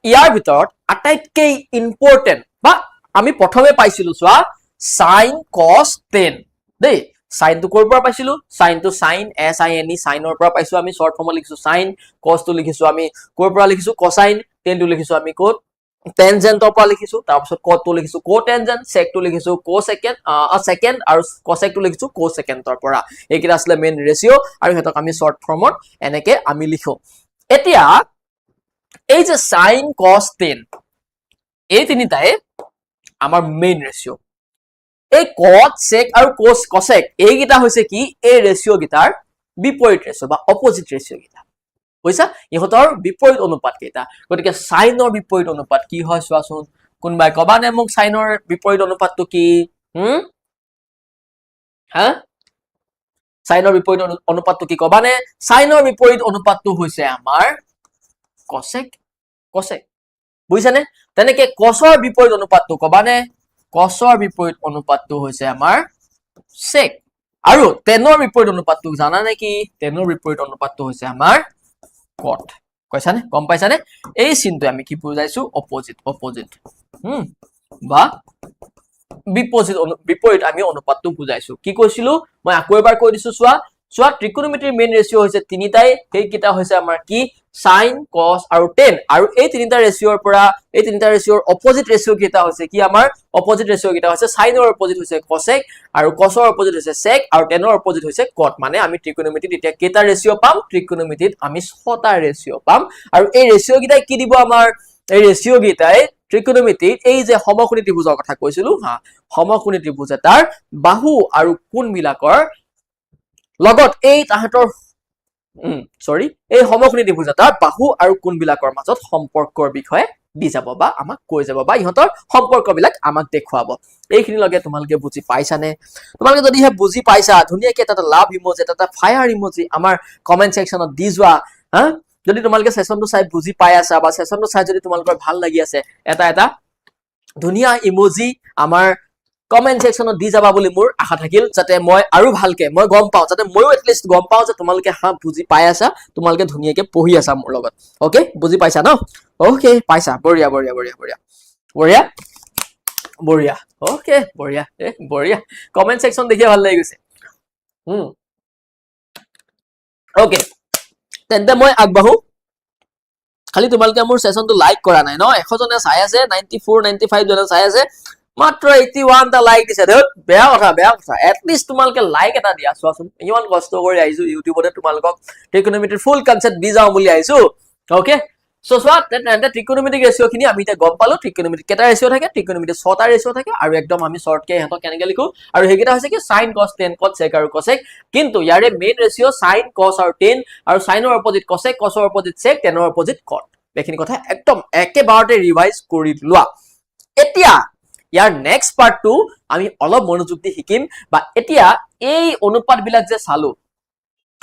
ইয়াৰ ভিতৰত আটাইতকৈ ইম্পৰ্টেন্ট বা আমি প্ৰথমে পাইছিলো চোৱা sin cos tan দেই sin তো কৰ পৰা পাইছিলো sin তো sin s i n e sin ৰ পৰা পাইছো আমি শৰ্ট ফৰ্মত লিখিছো sin cos তো লিখিছো আমি কৰ পৰা লিখিছো cosine tan তো লিখিছো আমি ক'ত tangent ৰ পৰা লিখিছো তাৰ পিছত cot তো লিখিছো cotangent sec তো লিখিছো cosecant secant আৰু cosec তো লিখিছো cosecant ৰ পৰা এইকেইটা আসলে মেইন ৰেচিঅ' আৰু হেতক আমি শৰ্ট ফৰ্মত এনেকে আমি লিখো এতিয়া এই যে sin cos tan এই তিনিটাই আমাৰ মেইন ৰেচিঅ' এই cot sec আৰু cosec এইকেইটা হৈছে কি এই ৰেচিঅ' গিটাৰ বিপৰীত ৰেচিঅ' বা অপোজিট ৰেচিঅ' গিটা বুজিছা ইহঁতৰ বিপৰীত অনুপাত কেইটা গতিকে সাইনৰ বিপৰীত অনুপাত কি হয় চোৱাচোন কোনবাই কবানে মোক সাইনৰ বিপৰীত অনুপাতটো কি হা সাইনৰ বিপৰীত অনুপাতটো কি কবানে সাইনৰ বিপৰীত অনুপাতটো হৈছে আমাৰ cosec বুজিছানে তেনেকে cosৰ বিপৰীত অনুপাতটো কবানে cosৰ বিপৰীত অনুপাতটো হৈছে আমাৰ sec আৰু tanৰ বিপৰীত অনুপাতটো জানা নেকি tanৰ বিপৰীত অনুপাতটো হৈছে আমাৰ cot কৈছানে গম পাইছানে এই চিনটো আমি কি বুজাইছো অপোজিট বা বিপৰীত আমি অনুপাতটো বুজাইছো কি কৈছিলো মই আকৌ এবাৰ কৈ দিছো চোৱা ত্ৰিকোণমিতিৰ মেইন ৰেচিঅ' হৈছে তিনিটাই সেইকেইটা হৈছে আমাৰ কি sin cos আৰু tan আৰু এই তিনিটা ৰেচিঅ'ৰ পৰা এই তিনিটা ৰেচিঅ'ৰ অপোজিট ৰেচিঅ' কেইটা হৈছে কি আমাৰ অপোজিট ৰেচিঅ' কেইটা হৈছে সাইনৰ অপোজিট হৈছে cosec আৰু cosৰ অপোজিট হৈছে sec আৰু tanৰ অপোজিট হৈছে cot মানে আমি ত্ৰিকোণমিতিত এতিয়া কেইটা ৰেচিঅ' পাম ত্ৰিকোণমিতিত আমি ছটা ৰেচিঅ' পাম আৰু এই ৰেচিঅ' কেইটাই কি দিব আমাৰ এই ৰেচিঅ' কেইটাই ত্ৰিকোণমিতিত এই যে সমকোণী ত্ৰিভুজৰ কথা কৈছিলো হা সমকোণী ত্ৰিভুজ এটাৰ বাহু আৰু কোণ বিলাকৰ লগত এই তাহাঁতৰ এই সমকোণী ত্ৰিভুজ এটাৰ বাহু আৰু কোণ বিলাকৰ মাজত সম্পৰ্কৰ বিষয়ে দি যাব বা আমাক কৈ যাব বা ইহঁতৰ সম্পৰ্ক বিলাক আমাক দেখুৱাব এইখিনি লগে তোমালোকে বুজি পাইছানে তোমালোকে যদি হে বুজি পাইছা ধুনীয়াকে এটা লাভ ইমোজি এটা ফায়াৰ ইমোজি আমাৰ কমেন্ট সেকশনত দি যোৱা হা যদি তোমালোকে সেশনটো চাই বুজি পাই আছা বা সেশনটো চাই যদি তোমালোকৰ ভাল লাগি আছে এটা ধুনীয়া ইমোজি আমাৰ কমেন্ট সেকশনত দি যাবা বুলি মোৰ আশা থাকিল যাতে মই আৰু ভালকে মই গম পাওঁ যাতে ময়ো এটলিষ্ট গম পাওঁ যে তোমালোকে বুজি পাই আছা তোমালোকে ধুনীয়াকে পঢ়ি আছা মোৰ লগত ওকে বুজি পাইছা ন ওকে পাইছা বঢ়িয়া বঢ়িয়া বঢ়িয়া বঢ়িয়া বঢ়িয়া বঢ়িয়া ওকে বঢ়িয়া বঢ়িয়া কমেন্ট সেকশন দেখি ভাল লাগি গৈছে ওকে তেন্তে মই আগবাঢ়ো খালি তোমালোকে মোৰ সেশনটো লাইক কৰা নাই ন 100 জনে চাই আছে 94 95 জনে চাই আছে মাত্ৰ 81 টা লাইক দিছে ধত বেয়া কথা এটলিষ্ট তোমালোকে লাইক এটা দিয়া চোৱাচোন ইমান কষ্ট কৰি আহিছো ইউটিউবতে তোমালোকক ট্ৰিকোনোমেট্ৰিৰ ফুল কনসেপ্ট দি যাও বুলি আহিছো ওকে সো সোৱা তেন্তে ট্ৰিকোনোমেট্ৰিক ৰেশিও খিনি আমি এতিয়া গম পালো ট্ৰিকোনোমেট্ৰিক কেটা ৰেশিও থাকে ট্ৰিকোনোমেট্ৰিক 6টা ৰেশিও থাকে আৰু একদম আমি শৰ্টকে হেতক কেনেকৈ লিখো আৰু হেগিটা হৈছে কি sin cos tan cos sec আৰু cosec কিন্তু ইয়াৰে মেইন ৰেশিও sin cos আৰু tan আৰু sin ৰ অপোজিট cosec cos ৰ অপোজিট sec tan ৰ অপোজিট cot এইখিনি কথা একদম একেবাৰতে ৰিভাইজ কৰি লোৱা এতিয়া ইয়াৰ নেক্সট পাৰ্টটো আমি অলপ মনোযোগ দি শিকিম বা এতিয়া এই অনুপাত বিলাক যে চালো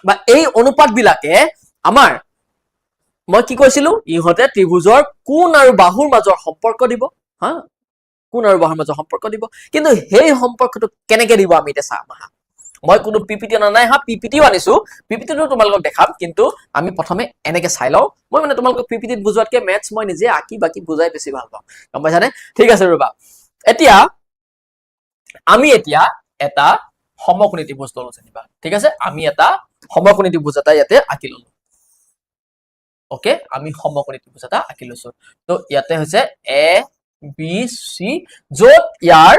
বা এই অনুপাত বিলাকে আমাৰ মই কি কৈছিলো ইহতে ত্ৰিভুজৰ কোণ আৰু বাহুৰ মাজৰ সম্পৰ্ক দিব হা কোণ আৰু বাহুৰ মাজৰ সম্পৰ্ক দিব কিন্তু সেই সম্পৰ্কটো কেনেকৈ দিব আমি এটা চাম হা মই কোনো পিপিটি আনা নাই হা পিপিটিও আনিছো পিপিটিটো তোমালোকক দেখাম কিন্তু আমি প্ৰথমে এনেকে চাই লও মই মানে তোমালোকক পিপিটিত বুজোৱাতকে মেথছ মই নিজে আকি বাকি বুজাই বেছি ভাল পাওঁ গম পাইছানে ঠিক আছে ৰবা এতিয়া আমি এতিয়া এটা সমকোণী ত্ৰিভুজ ললো যেনিবা ঠিক আছে আমি এটা সমকোণী ত্ৰিভুজ এটা ইয়াতে আঁকি ললো ওকে আমি সমকোণী ত্ৰিভুজ এটা আঁকি লৈছো তো ইয়াতে হৈছে এ বি সি যত ইয়াৰ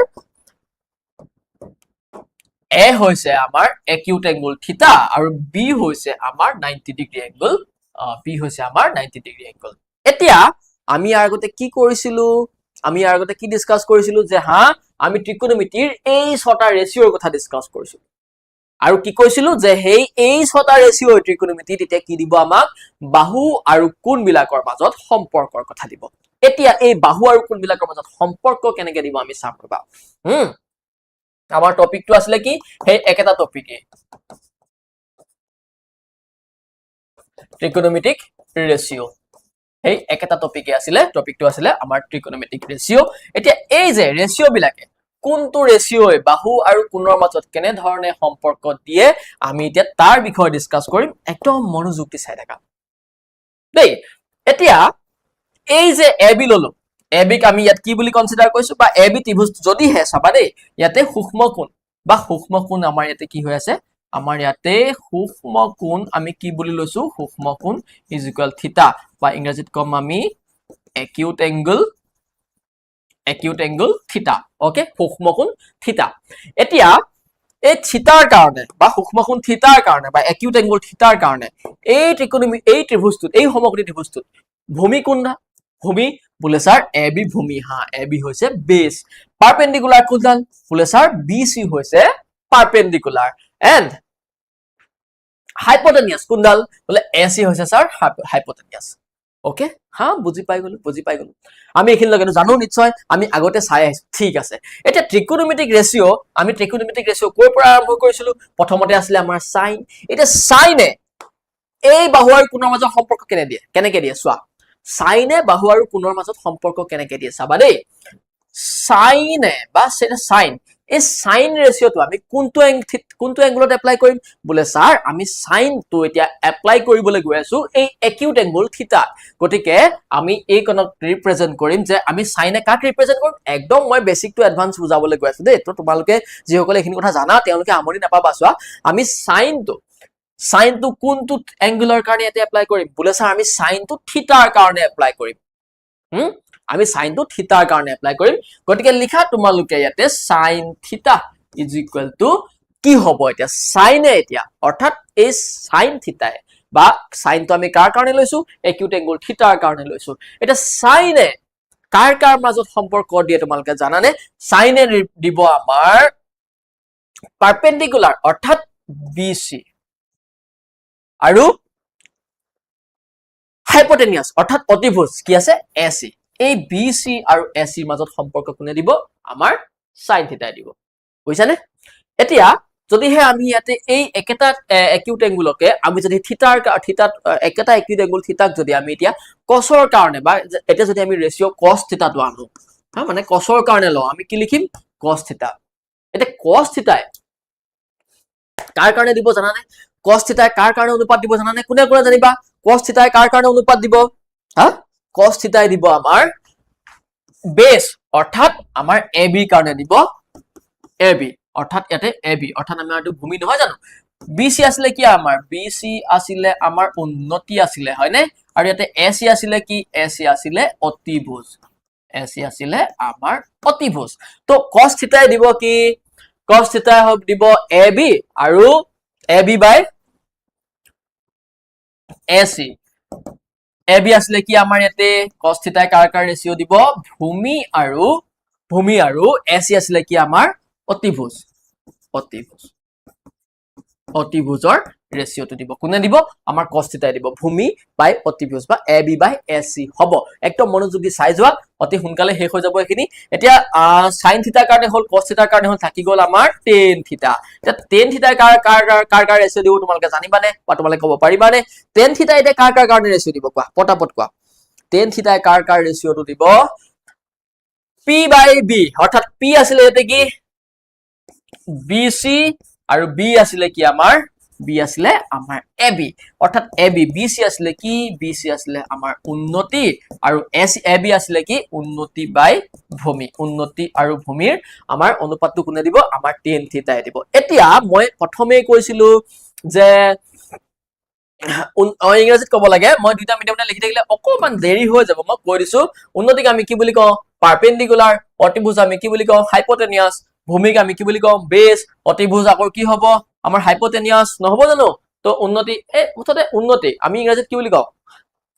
এ হৈছে আমাৰ acute angle থিটা আৰু বি হৈছে আমাৰ 90 ডিগ্ৰী এংগল বি হৈছে আমাৰ 90 ডিগ্ৰী এংগল এতিয়া আমি ইয়াৰ আগতে কি কৰিছিলো আমি ইয়াৰ আগতে কি ডিসকাস কৰিছিলো যে হা আমি ত্ৰিকোণমিতিৰ এই ছটা ৰেশিওৰ কথা ডিসকাস কৰিছিলো আৰু কি কৈছিলো যে হেই এই ছটা ৰেশিও ত্ৰিকোণমিতি তেতিয়া কি দিব আমাক বাহু আৰু কোণ বিলাকৰ মাজত সম্পৰ্কৰ কথা দিব এতিয়া এই বাহু আৰু কোণ বিলাকৰ মাজত সম্পৰ্ক কেনেকৈ দিব আমি চাম ৰবা আমাৰ টপিকটো আসলে কি হেই একেটা টপিকে ট্ৰিকোণমিতিক ৰেশিও হেই একেটা টপিকে আসলে টপিকটো আসলে আমাৰ ট্ৰিকোণমিতিক ৰেশিও এতিয়া এই যে ৰেশিও বিলাকে কোনটো ৰেশিওই বাহু আৰু কোণৰ মাজত কেনে ধৰণে সম্পৰ্ক দিয়ে আমি এতিয়া তাৰ বিষয়ে ডিসকাস কৰিম একদম মনোযোগ দি চাই থাকা দেই এতিয়া এই যে এবি ললো এবিক আমি ইয়াত কি বুলি কনসিডাৰ কৰিছো বা এবি ত্ৰিভুজ যদি হে চাবা দেই ইয়াতে সূক্ষ্ম কোণ আমাৰ ইয়াতে কি হৈ আছে আমাৰ ইয়াতে সূক্ষ্ম কোণ আমি কি বুলি লৈছো সূক্ষ্ম কোণ ইজ ইকুৱেল থিটা বা ইংৰাজীত কম আমি acute angle থিটা ওকে সূক্ষ্ম কোণ থিটা এতিয়া এই থিটাৰ কাৰণে বা সূক্ষ্ম কোণ থিটাৰ কাৰণে বা acute angle থিটাৰ কাৰণে এই ত্ৰিভুজটোত এই সমকোণী ত্ৰিভুজটোত ভূমি কোনটা ভূমি বোলে স্যার এবি ভূমি হা এবি হৈছে বেস পারপেন্ডিকুলার কোনডাল বোলে স্যার বিসি হৈছে পারপেন্ডিকুলার এন্ড হাইপোটেনিয়াস কোনডাল বোলে এসি হৈছে স্যার হাইপোটেনিয়াস ওকে হা বুজি পাই গলো আমি এখিন লগেনো জানো নিশ্চয় আমি আগতে চাই আহিছো ঠিক আছে এটা ট্ৰিকোণমিতিক ৰেশিও আমি ট্ৰিকোণমিতিক ৰেশিও কৰ পৰা আৰম্ভ কৰিছিলো প্ৰথমতে আছিল আমাৰ সাইন এটা সাইনে এই বাহু আৰু কোণৰ মাজৰ সম্পৰ্ক কেনেকৈ দিয়ে চোৱা সাইনে বাহু আৰু কোণৰ মাজত সম্পৰ্ক কেনেকৈ দিয়ে চাবা দেই সাইনে বা সেটা সাইন এই সাইন ৰেশিওটো আমি কোনটো এংগলত এপ্লাই কৰিম বোলে স্যাৰ আমি সাইনটো এতিয়া এপ্লাই কৰিবলৈ গৈ আছো এই acute angle থিটা গটিকে আমি এই কোণক ৰিপ্ৰেজেন্ট কৰিম যে আমি সাইনে কাক ৰিপ্ৰেজেন্ট কৰিম একদম মই বেসিক টু এডভান্স বুজাবলৈ গৈ আছো দেই তো তোমালোকে যিসকলে এইখিনি কথা জানা তেওঁলোকে আমনি নাপাবা চোৱা আমি সাইনটো কোনটো এংগুলাৰ কাৰণে এতে এপ্লাই কৰিম বোলে স্যাৰ আমি সাইনটো থিটাৰ কাৰণে এপ্লাই কৰিম আমি সাইনটো থিটাৰ কাৰণে এপ্লাই কৰিম গটিকে লিখা তোমালোকে ইয়াতে sin থিটা ইজ ইকুৱেল টু কি হ'ব এতিয়া সাইনে এতিয়া অৰ্থাৎ এই sin থিটাই বা সাইনটো আমি কাৰ কাৰণে লৈছো acute angle থিটাৰ কাৰণে লৈছো এটা সাইনে কাৰ মাজত সম্পৰ্ক দিয়ে তোমালোকে জানানে সাইনে দিব আমাৰ পাৰপেন্ডিকুলাৰ অৰ্থাৎ বিসি আৰু হাইপোটেনিয়াস অৰ্থাৎ অতিভুজ কি আছে এসি এই বিসি আৰু এসিৰ মাজত সম্পৰ্ক কোনে দিব আমাৰ sin থিটাই দিব বুজিছানে এতিয়া যদিহে আমি ইয়াতে এই একেটা acute angle-কে আমি যদি থিটাত একেটা acute angle থিটাক যদি আমি এতিয়া cos-ৰ কাৰণে বা এতিয়া যদি আমি ৰেশিও cos থিটাটো আনো হা মানে cosৰ কাৰণে লওঁ আমি কি লিখিম cos থিটা এটা cos থিটাই কাৰ কাৰণে দিব জানা নাই cos থিটাই কাৰ কাৰণে অনুপাত দিব জানা নাই কোনে কোনে জানিবা cos থিটাই কাৰ কাৰণে অনুপাত দিব হা cos থিটাই দিব আমাৰ বেস অৰ্থাৎ আমাৰ ab কাৰণে দিব ab অৰ্থাৎ ইয়াতে ab অৰ্থাৎ আমাৰ এইটো ভূমি নহয় জানো BC আসলে কি আমাৰ BC আসলে আমাৰ উন্নতি আসলে হয় নে আৰু ইয়াতে AC আসলে কি AC আসলে অতিভুজ AC আসলে আমাৰ অতিভুজ তো cos থিটাই দিব কি cos থিটাই দিব AB আৰু AB by AC AB আসলে কি আমাৰ ইয়াতে cos থিটাই কাৰ কাৰ ৰেশিও দিব ভূমি আৰু AC আসলে কি আমাৰ অতিভুজ অতিভুজৰ ৰেশিওটো দিব কোনে দিব আমাৰ cos থিটাই দিব ভূমি বাই অতিভুজ বা AB বাই AC হ'ব একদম মনোযোগী চাই যোৱা অতি সোনকালে শেষ হৈ যাব এখিনি এতিয়া sin থিটাৰ কাৰণে হল cos থিটাৰ কাৰণে হল থাকি গল আমাৰ tan থিটা এতিয়া tan থিটাৰ কাৰ ৰেশিও দিব তোমালোকে জানিবানে বা তোমালোকে ক'ব পাৰিবানে tan থিটা এটা কাৰ কাৰণে ৰেশিও দিব কোৱা পটাপট কোৱা tan থিটাই কাৰ ৰেশিওটো দিব p বাই b অৰ্থাৎ p আছিল এতে কি BC আৰু B আসলে কি আমাৰ B আসলে আমাৰ AB অৰ্থাৎ AB BC আসলে কি BC আসলে আমাৰ উন্নতি আৰু AB আসলে কি উন্নতি বাই ভূমি উন্নতি আৰু ভূমিৰ আমাৰ অনুপাতটো কোনে দিব আমাৰ tan থিটাই দিব এতিয়া মই প্ৰথমে কৈছিলো যে ইংৰাজীত ক'ব লাগে মই দুটা মিডিয়ামে লিখি থাকিলে অকমান দেৰি হৈ যাব মই কৈ দিছো উন্নতিক আমি কি বুলি কওঁ পাৰপেন্ডিকুলাৰ অতিভুজ আমি কি বুলি কওঁ হাইপোটেনিয়াস ভূমিক আমি কি বুলি কওঁ বেস অতিভুজ আকৌ কি হ'ব আমাৰ হাইপোটেনিয়াস নহব জানো তো উন্নতি মুঠতে উন্নতি আমি ইংৰাজীত কি বুলি কওঁ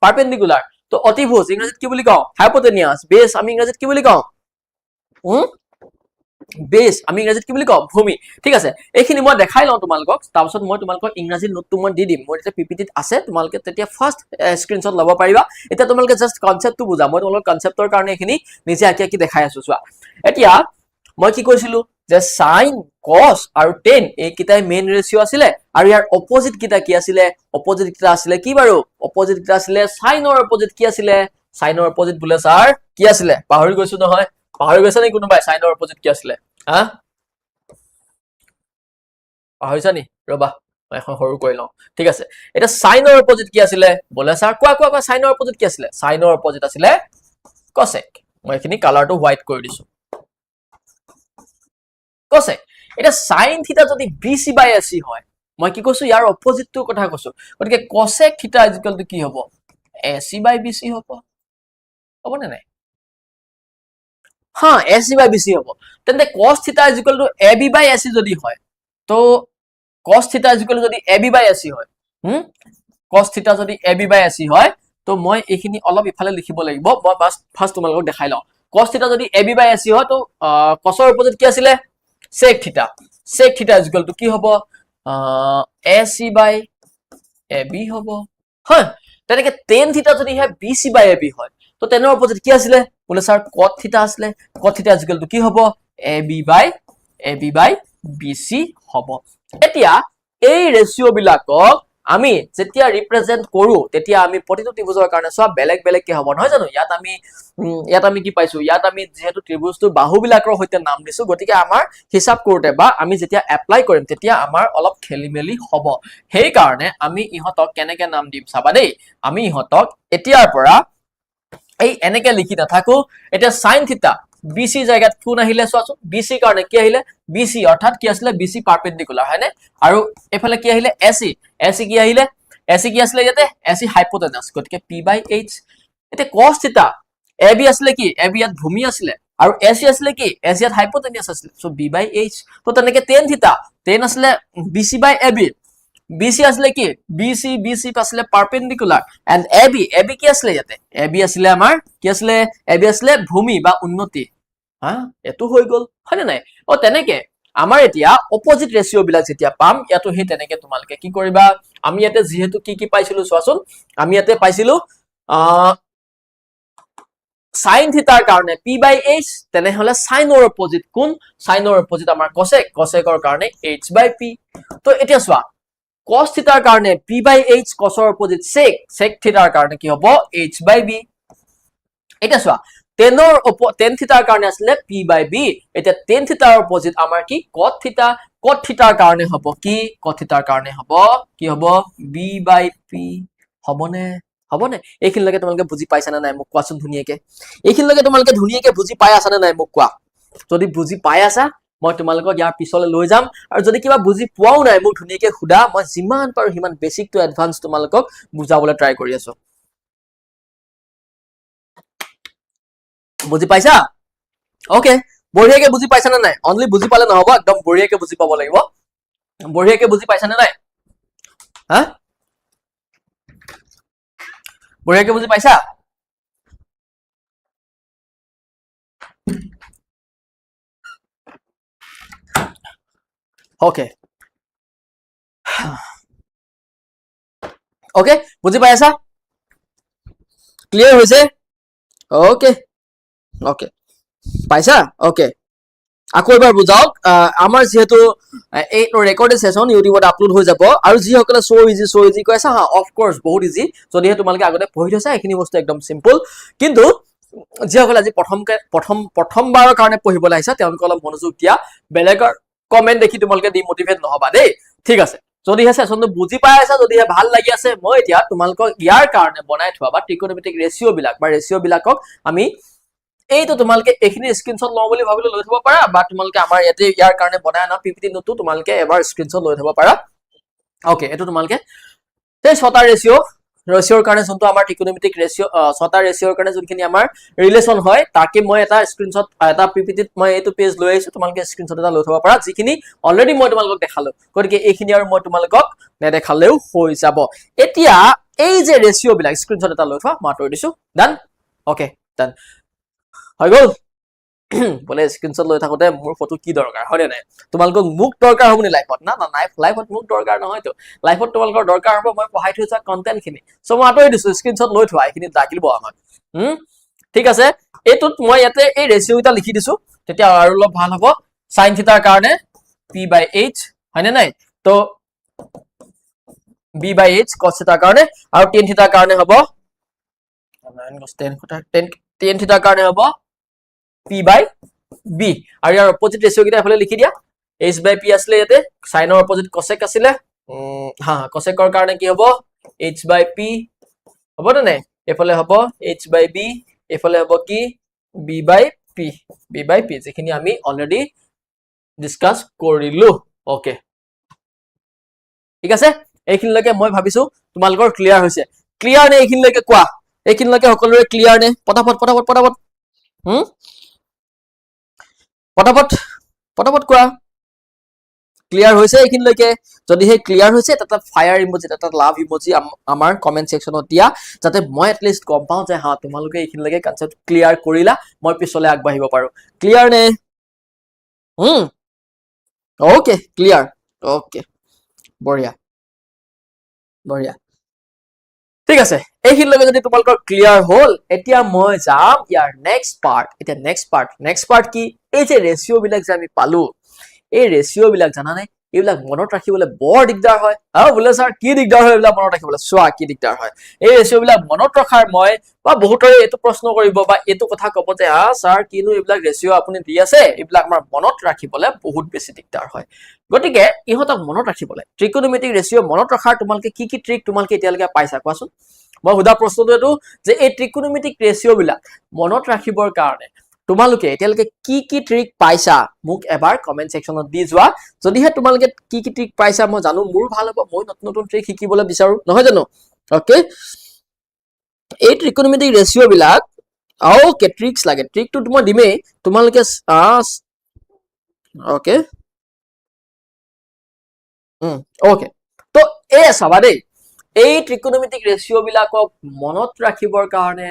পাৰপেন্ডিকুলাৰ তো অতিভুজ ইংৰাজীত কি বুলি কওঁ হাইপোটেনিয়াস বেস আমি ইংৰাজীত কি বুলি কওঁ বেস আমি ইংৰাজীত কি বুলি কওঁ ভূমি ঠিক আছে এইখিনি মই দেখাই লওঁ তোমালোকক তাৰপিছত মই তোমালোকক ইংৰাজী নোটটো মই দি দিম মোৰ এটা পিপিটিত আছে তোমালোকে তেতিয়া ফাৰ্স্ট স্ক্ৰিনশ্বট ল'ব পাৰিবা এটা তোমালোকে জাস্ট কনসেপ্টটো বুজা মই তোমালোকক কনসেপ্টৰ কাৰণে এখিনি নিজে আকি দেখাই আছো চোৱা এতিয়া মই কি কৈছিলো যে sin cos আৰু tan এই কিটাই মেইন ৰেশিও আছিল আৰু ইয়াৰ অপোজিট কিটা কি আছিল অপোজিট কিটা আছিল কি বাৰু অপোজিট কিটা আছিল সাইনৰ অপোজিট কি আছিল সাইনৰ অপোজিট বুলে স্যাৰ কি আছিল পাহৰি গৈছো নহয় পাহৰি গৈছা নি কোনোবাই সাইনৰ অপোজিট কি আছিল হা পাহৰিছা নি ৰবা মই এখন সৰু কৈ লওঁ ঠিক আছে এটা সাইনৰ অপোজিট কি আছিল বলে স্যাৰ কোৱা সাইনৰ অপোজিট কি আছিল সাইনৰ অপোজিট আছিল cosec মই এখিনি কালাৰটো হোৱাইট কৰি দিছো cosec এটা sin থিটা যদি BC বাই AC হয় মই কি কৈছো ইয়াৰ অপোজিটটো কথা কৈছো গতিকে cosec থিটা ইকুৱেল টু কি হ'ব AC বাই BC হ'ব নে নাই হ্যাঁ AC বাই BC হ'ব তেন্তে cos theta equal to AB by AC যদি হয় তো cos থিটা ইকুৱেল যদি AB বাই AC হয় cos থিটা যদি AB বাই AC হয় তো মই এইখিনি অলপ ইফালে লিখিব লাগিব মই ফাৰ্স্ট তোমালোকক দেখাই লওঁ cos থিটা যদি AB বাই AC হয় তো cosৰ অপোজিট কি আছিল sec theta is equal to কি হ'ব AC by AB হ'ব হয় তেনেকে tan theta যদি হয় BC by AB হয় তো তেনৰ অপোজিট কি আছিল বলে স্যাৰ cot theta আছিল cot theta is equal to কি হ'ব AB by BC হ'ব এতিয়া এই ৰেশিও বিলাকক আমি যেতিয়া ৰিপ্ৰেজেন্ট কৰো তেতিয়া আমি প্ৰতিটো ত্ৰিভুজৰ কাৰণে সব বেলেগ কি হ'ব নহয় জানো ইয়াত আমি কি পাইছো ইয়াত আমি যেহেতু ত্ৰিভুজটো বাহু বিলাকৰ সৈতে নাম দিছো গতিকে আমাৰ হিসাব কৰোতে বা আমি যেতিয়া এপ্লাই কৰিম তেতিয়া আমাৰ অলপ খেলিমেলি হ'ব সেই কাৰণে আমি ইহতক কেনেকে নাম দিম চাবা দেই আমি ইহতক এতিয়াৰ পৰা এই এনেকে লিখি নাথাকো এটা sin থিটা BC জায়গাত কোন আহিলে চোৱাচোন BC কাৰণে কি আহিলে BC অৰ্থাৎ কি আছিল BC পাৰপেন্ডিকুলাৰ হয়নে আৰু এফালে কি আহিলে AC কি আহিলে AC কি আছিল ইয়াতে AC হাইপোটেনাস গতিকে P by H এটা cos থিটা AB আছিল কি AB ইয়াত ভূমি আছিল আৰু AC আছিল কি AC ইয়াত হাইপোটেনাস আছিল সো B by H তো তেনেকে tan থিটা tan আছিল BC by AB BC আসলে কি BC আসলে পারপেন্ডিকুলার এন্ড AB কি আসলে ইয়াতে AB আসলে আমাৰ কি আসলে AB আসলে ভূমি বা উন্নতি হা এটো হৈ গল হয় নাই ও তেনেকে আমাৰ এতিয়া অপোজিট ৰেশিও বিলাক যেতিয়া পাম ইয়াতো হে তেনেকে তোমালকে কি কৰিবা আমি ইয়াতে যেহেতু কি পাইছিলো চোৱাচোন আমি ইয়াতে পাইছিলো sin থিটাৰ কাৰণে P by H তেনে হলে সাইনৰ অপোজিট কোন সাইনৰ অপোজিট আমাৰ cosecৰ কাৰণে H by P তো এতিয়া চোৱা cos থিটাৰ কাৰণে P by H cosৰ অপোজিট sec থিটাৰ কাৰণে কি হ'ব H by B এটা চোৱা tan থিটাৰ কাৰণে আছিলে p/b এতিয়া tan থিটাৰ অপজিট আমাৰ কি cot থিটাৰ কাৰণে হ'ব কি cot থিটাৰ কাৰণে হ'ব কি হ'ব b/p হ'বনে এইখিনিলৈকে তোমালোকে বুজি পাইছা নে নাই মোক কোৱাচোন ধুনীয়াকে এইখিনিলৈকে তোমালোকে ধুনীয়াকে বুজি পাই আছা নে নাই মোক কোৱা যদি বুজি পাই আছা মই তোমালোকক ইয়াৰ পিছলৈ লৈ যাম আৰু যদি কিবা বুজি পোৱাও নাই মোক ধুনীয়াকে খুদা মই যিমান পাৰো সিমান বেসিক টু এডভান্স তোমালোকক বুজাবলৈ ট্ৰাই কৰি আছো বুজি পাইছা ওকে বঢ়িয়াকে বুজি পাইছা নে নাই অনলি বুজি পালে নহব একদম বঢ়িয়াকে বুজি পাব লাগিব বঢ়িয়াকে বুজি পাইছা নে নাই হা বঢ়িয়াকে বুজি পাইছা ওকে ওকে বুজি পাই আছা ক্লিয়াৰ হৈছে ওকে ওকে পাইছা ওকে আকৌ এবাৰ বুজাওক আমাৰ যেহেতু এই ৰেকৰ্ডেড সেশন ইউটিউবত আপলোড হৈ যাব আৰু যিসকলে সো ইজি কৈ আছে হা অফ কোৰ্স বহুত ইজি যদিহে তোমালোকে আগতে পঢ়ি থৈছা এইখিনি বস্তু একদম সিম্পল কিন্তু যিসকলে আজি প্ৰথমবাৰৰ কাৰণে পঢ়িবলৈ আহিছা তেওঁলোকে অলপ মনোযোগ দিয়া বেলেগৰ কমেন্ট দেখি তোমালোকে ডিমোটিভেট নহবা দেই ঠিক আছে যদিহে সেশনটো বুজি পাই আছা যদিহে ভাল লাগি আছে মই এতিয়া তোমালোকক ইয়াৰ কাৰণে বনাই থোৱা বা ট্ৰিকোনোমেট্ৰিক ৰেচিঅ বিলাকক আমি এইটো তোমালোকে এইখিনি স্ক্ৰিনশ্বট লওঁ বুলি ভাবিলে লৈ থব পাৰা বা তোমালোকে আমাৰ ইয়াতে ইয়াৰ কাৰণে বনাই আনা পিপিটি নোটটো তোমালোকে এবাৰ স্ক্ৰিনশ্বট লৈ থব পাৰা ওকে এটো তোমালোকে এই ছটা ৰেচিঅ'ৰ কাৰণে যোনটো আমাৰ ট্ৰিকোনোমেট্ৰিক ৰেচিঅ ছটা ৰেচিঅ'ৰ কাৰণে যোনখিনি আমাৰ ৰিলেচন হয় তাকে মই এটা স্ক্ৰিনশ্বট এটা পিপিটিত মই এইটো পেজ লৈ আহিছো তোমালোকে স্ক্ৰিনশ্বট এটা লৈ থব পাৰা যিখিনি অলৰেডি মই তোমালোকক দেখালো গতিকে এইখিনি আৰু মই তোমালোকক নেদেখালেও হৈ যাব এতিয়া এই যে ৰেচিঅ' বিলাক স্ক্ৰিনশ্বট এটা লৈ থোৱা মই আঁতৰি দিছো ডান ওকে ডান হৈ গ'ল বলে স্ক্ৰিনশ্বট লৈ থাকোতে মোৰ ফটো কি দৰকাৰ হয় নাই তোমালোকক মুক দৰকাৰ হ'ব নি লাইফত না লাইফত মুক দৰকাৰ নহয়তো লাইফত তোমালোকৰ দৰকাৰ হ'ব মই পঢ়াই থৈছা কন্টেন্ট খিনি সো মই আঁতৰি দিছো স্ক্ৰিনশ্বট লৈ থোৱা এইখিনি দাকিলব আমাক ঠিক আছে এটোত মই ইয়াতে এই ৰেচিঅ' এটা লিখি দিছো তেতিয়া আৰু অলপ ভাল হ'ব sin থিটাৰ কাৰণে p/h হয়নে নাই তো b/h cos থিটাৰ কাৰণে আৰু tan থিটাৰ কাৰণে হ'ব tan থিটাৰ কাৰণে হ'ব p/b আৰু ইয়াৰ অপজিট ৰেচিঅ' কিটা এফালে লিখি দিয়া h/p আসলে ইয়াতে সাইনৰ অপজিট cosec আছিলে হা cosecৰ কাৰণে কি হ'ব h/p হ'ব নে এফালে হ'ব h/b এফালে হ'ব কি b/p যেখিনি আমি অলৰেডি ডিসকাস কৰিলো ওকে ঠিক আছে এইখিনিলৈকে মই ভাবিছো তোমালোকৰ ক্লিয়াৰ হৈছে ক্লিয়াৰ নে এইখিনিলৈকে কোৱা এইখিনিলৈকে সকলোৰে ক্লিয়াৰ নে পটাপট কোৱা ক্লিয়াৰ হৈছে এইখিনিলৈকে যদি হে ক্লিয়াৰ হৈছে এটা ফায়াৰ ইমোজি এটা লাভ ইমোজি আমাৰ কমেন্ট সেকশনত দিয়া যাতে মই এট লিষ্ট গম পাও যে হা তোমালোকে এইখিনিলৈকে কনসেপ্ট ক্লিয়াৰ কৰিলা মই পিছলৈ আগবাঢ়িব পাৰো ক্লিয়াৰ নে ওকে ক্লিয়াৰ ওকে বঢ়িয়া ঠিক আছে এইখিনিলৈকে যদি তোমালোকৰ ক্লিয়াৰ হ'ল এতিয়া মই যাম ইয়াৰ নেক্সট পাৰ্ট কি এই যে ৰেচিঅ' বিলাক যে আমি পালো এই ৰেচিঅ' বিলাক জানানে এইবিলাক মনত ৰাখিবলৈ বৰ দিগদাৰ হয় বোলে স্যাৰ কি দিগদাৰ হয় এইবিলাক মনত ৰাখিবলৈ চোৱা কি দিগদাৰ হয় এই ৰেচিঅ' বিলাক মনত ৰখাৰ মই বা বহুতৰে এইটো প্ৰশ্ন কৰিব বা এইটো কথা ক'ব যে স্যাৰ কিনো এইবিলাক ৰেচিঅ' আপুনি দি আছে এইবিলাক আমাৰ মনত ৰাখিবলৈ বহুত বেছি দিগদাৰ হয় গতিকে ইহঁতক মনত ৰাখিবলৈ ট্ৰিকোনোমেট্ৰিক ৰেচিঅ' মনত ৰখাৰ তোমালোকে কি ট্ৰিক তোমালোকে এতিয়ালৈকে পাইছা কোৱাচোন মই সোধা প্ৰশ্নটো এইটো যে এই ট্ৰিকোনোমেট্ৰিক ৰেচিঅ' বিলাক মনত ৰাখিবৰ কাৰণে তোমালোকে এতিয়ালৈকে কি ট্ৰিক পাইছা মোক এবাৰ কমেন্ট সেকশনত দি যোৱা যদিহে তোমালোকে কি ট্ৰিক পাইছা মই জানো মোৰ ভাল হ'ব মই নতুন ট্ৰিক শিকিবলৈ বিচাৰো নহয় জানো ওকে এই ট্ৰিকোনোমেট্ৰিক ৰেচিঅ' বিলাক ওকে ট্ৰিক্স লাগে ট্ৰিকটো মই দিমেই তোমালোকে ওকে ওকে তো এই চাবা দেই এই ট্ৰিকোনোমেট্ৰিক ৰেচিঅ' বিলাকক মনত ৰাখিবৰ কাৰণে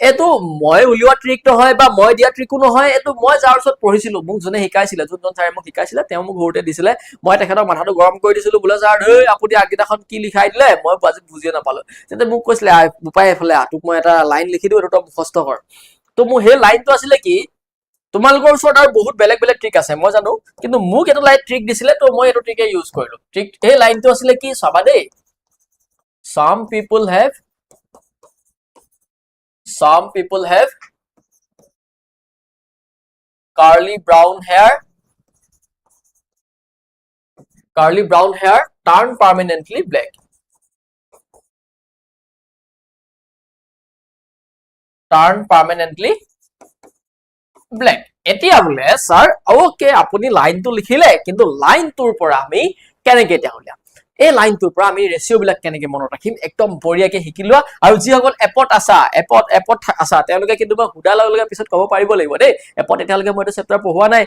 এটো মই উলিওৱা ট্ৰিক নহয় বা মই দিয়া ট্ৰিকো নহয় এটো মই যাৰ ওচৰত পঢ়িছিলো মোক জনে শিকাইছিলে যোনজন ছাৰে মোক শিকাইছিলে তেওঁ মোক ঘৰতে দিছিলে মই তেখেতৰ মাথাটো গৰম কৰি দিছিলো বোলে ছাৰ এই আপুনি আগদিনাখন কি লিখাই দিলে মই আজি বুজিয়ে নাপালো তেন্তে মোক কৈছিলে উপায় এফালে তোক মই এটা লাইন লিখি দিও এটো মুখস্থ কৰ তো মোৰ সেই লাইনটো আছিলে কি তোমালোকৰ ওচৰত আৰু বহুত বেলেগ ট্ৰিক আছে মই জানো কিন্তু মোক এটো লাইন ট্ৰিক দিছিলে তো মই এটো ট্ৰিকে ইউজ কৰিলো ট্ৰিক এই লাইনটো আছিলে কি চাবা দেই some people have curly brown hair turn permanently black. Turn permanently black. এতিয়া বোলে স্যাৰ ওকে আপুনি লাইনটো লিখিলে কিন্তু লাইনটোৰ পৰা আমি কেনেকৈ এতিয়া উলিয়াম এই লাইনটোৰ পৰা আমি ৰেশিও বিলাক কেনেকৈ মনত ৰাখিম একদম বঢ়িয়াকে শিকি লোৱা আৰু যিসকল এপত আছা তেওঁলোকে কিন্তু মই হুদা লগা পিছত ক'ব পাৰিব লাগিব দেই এপত এতিয়ালৈকে মই এইটো চেপ্টাৰ পঢ়োৱা নাই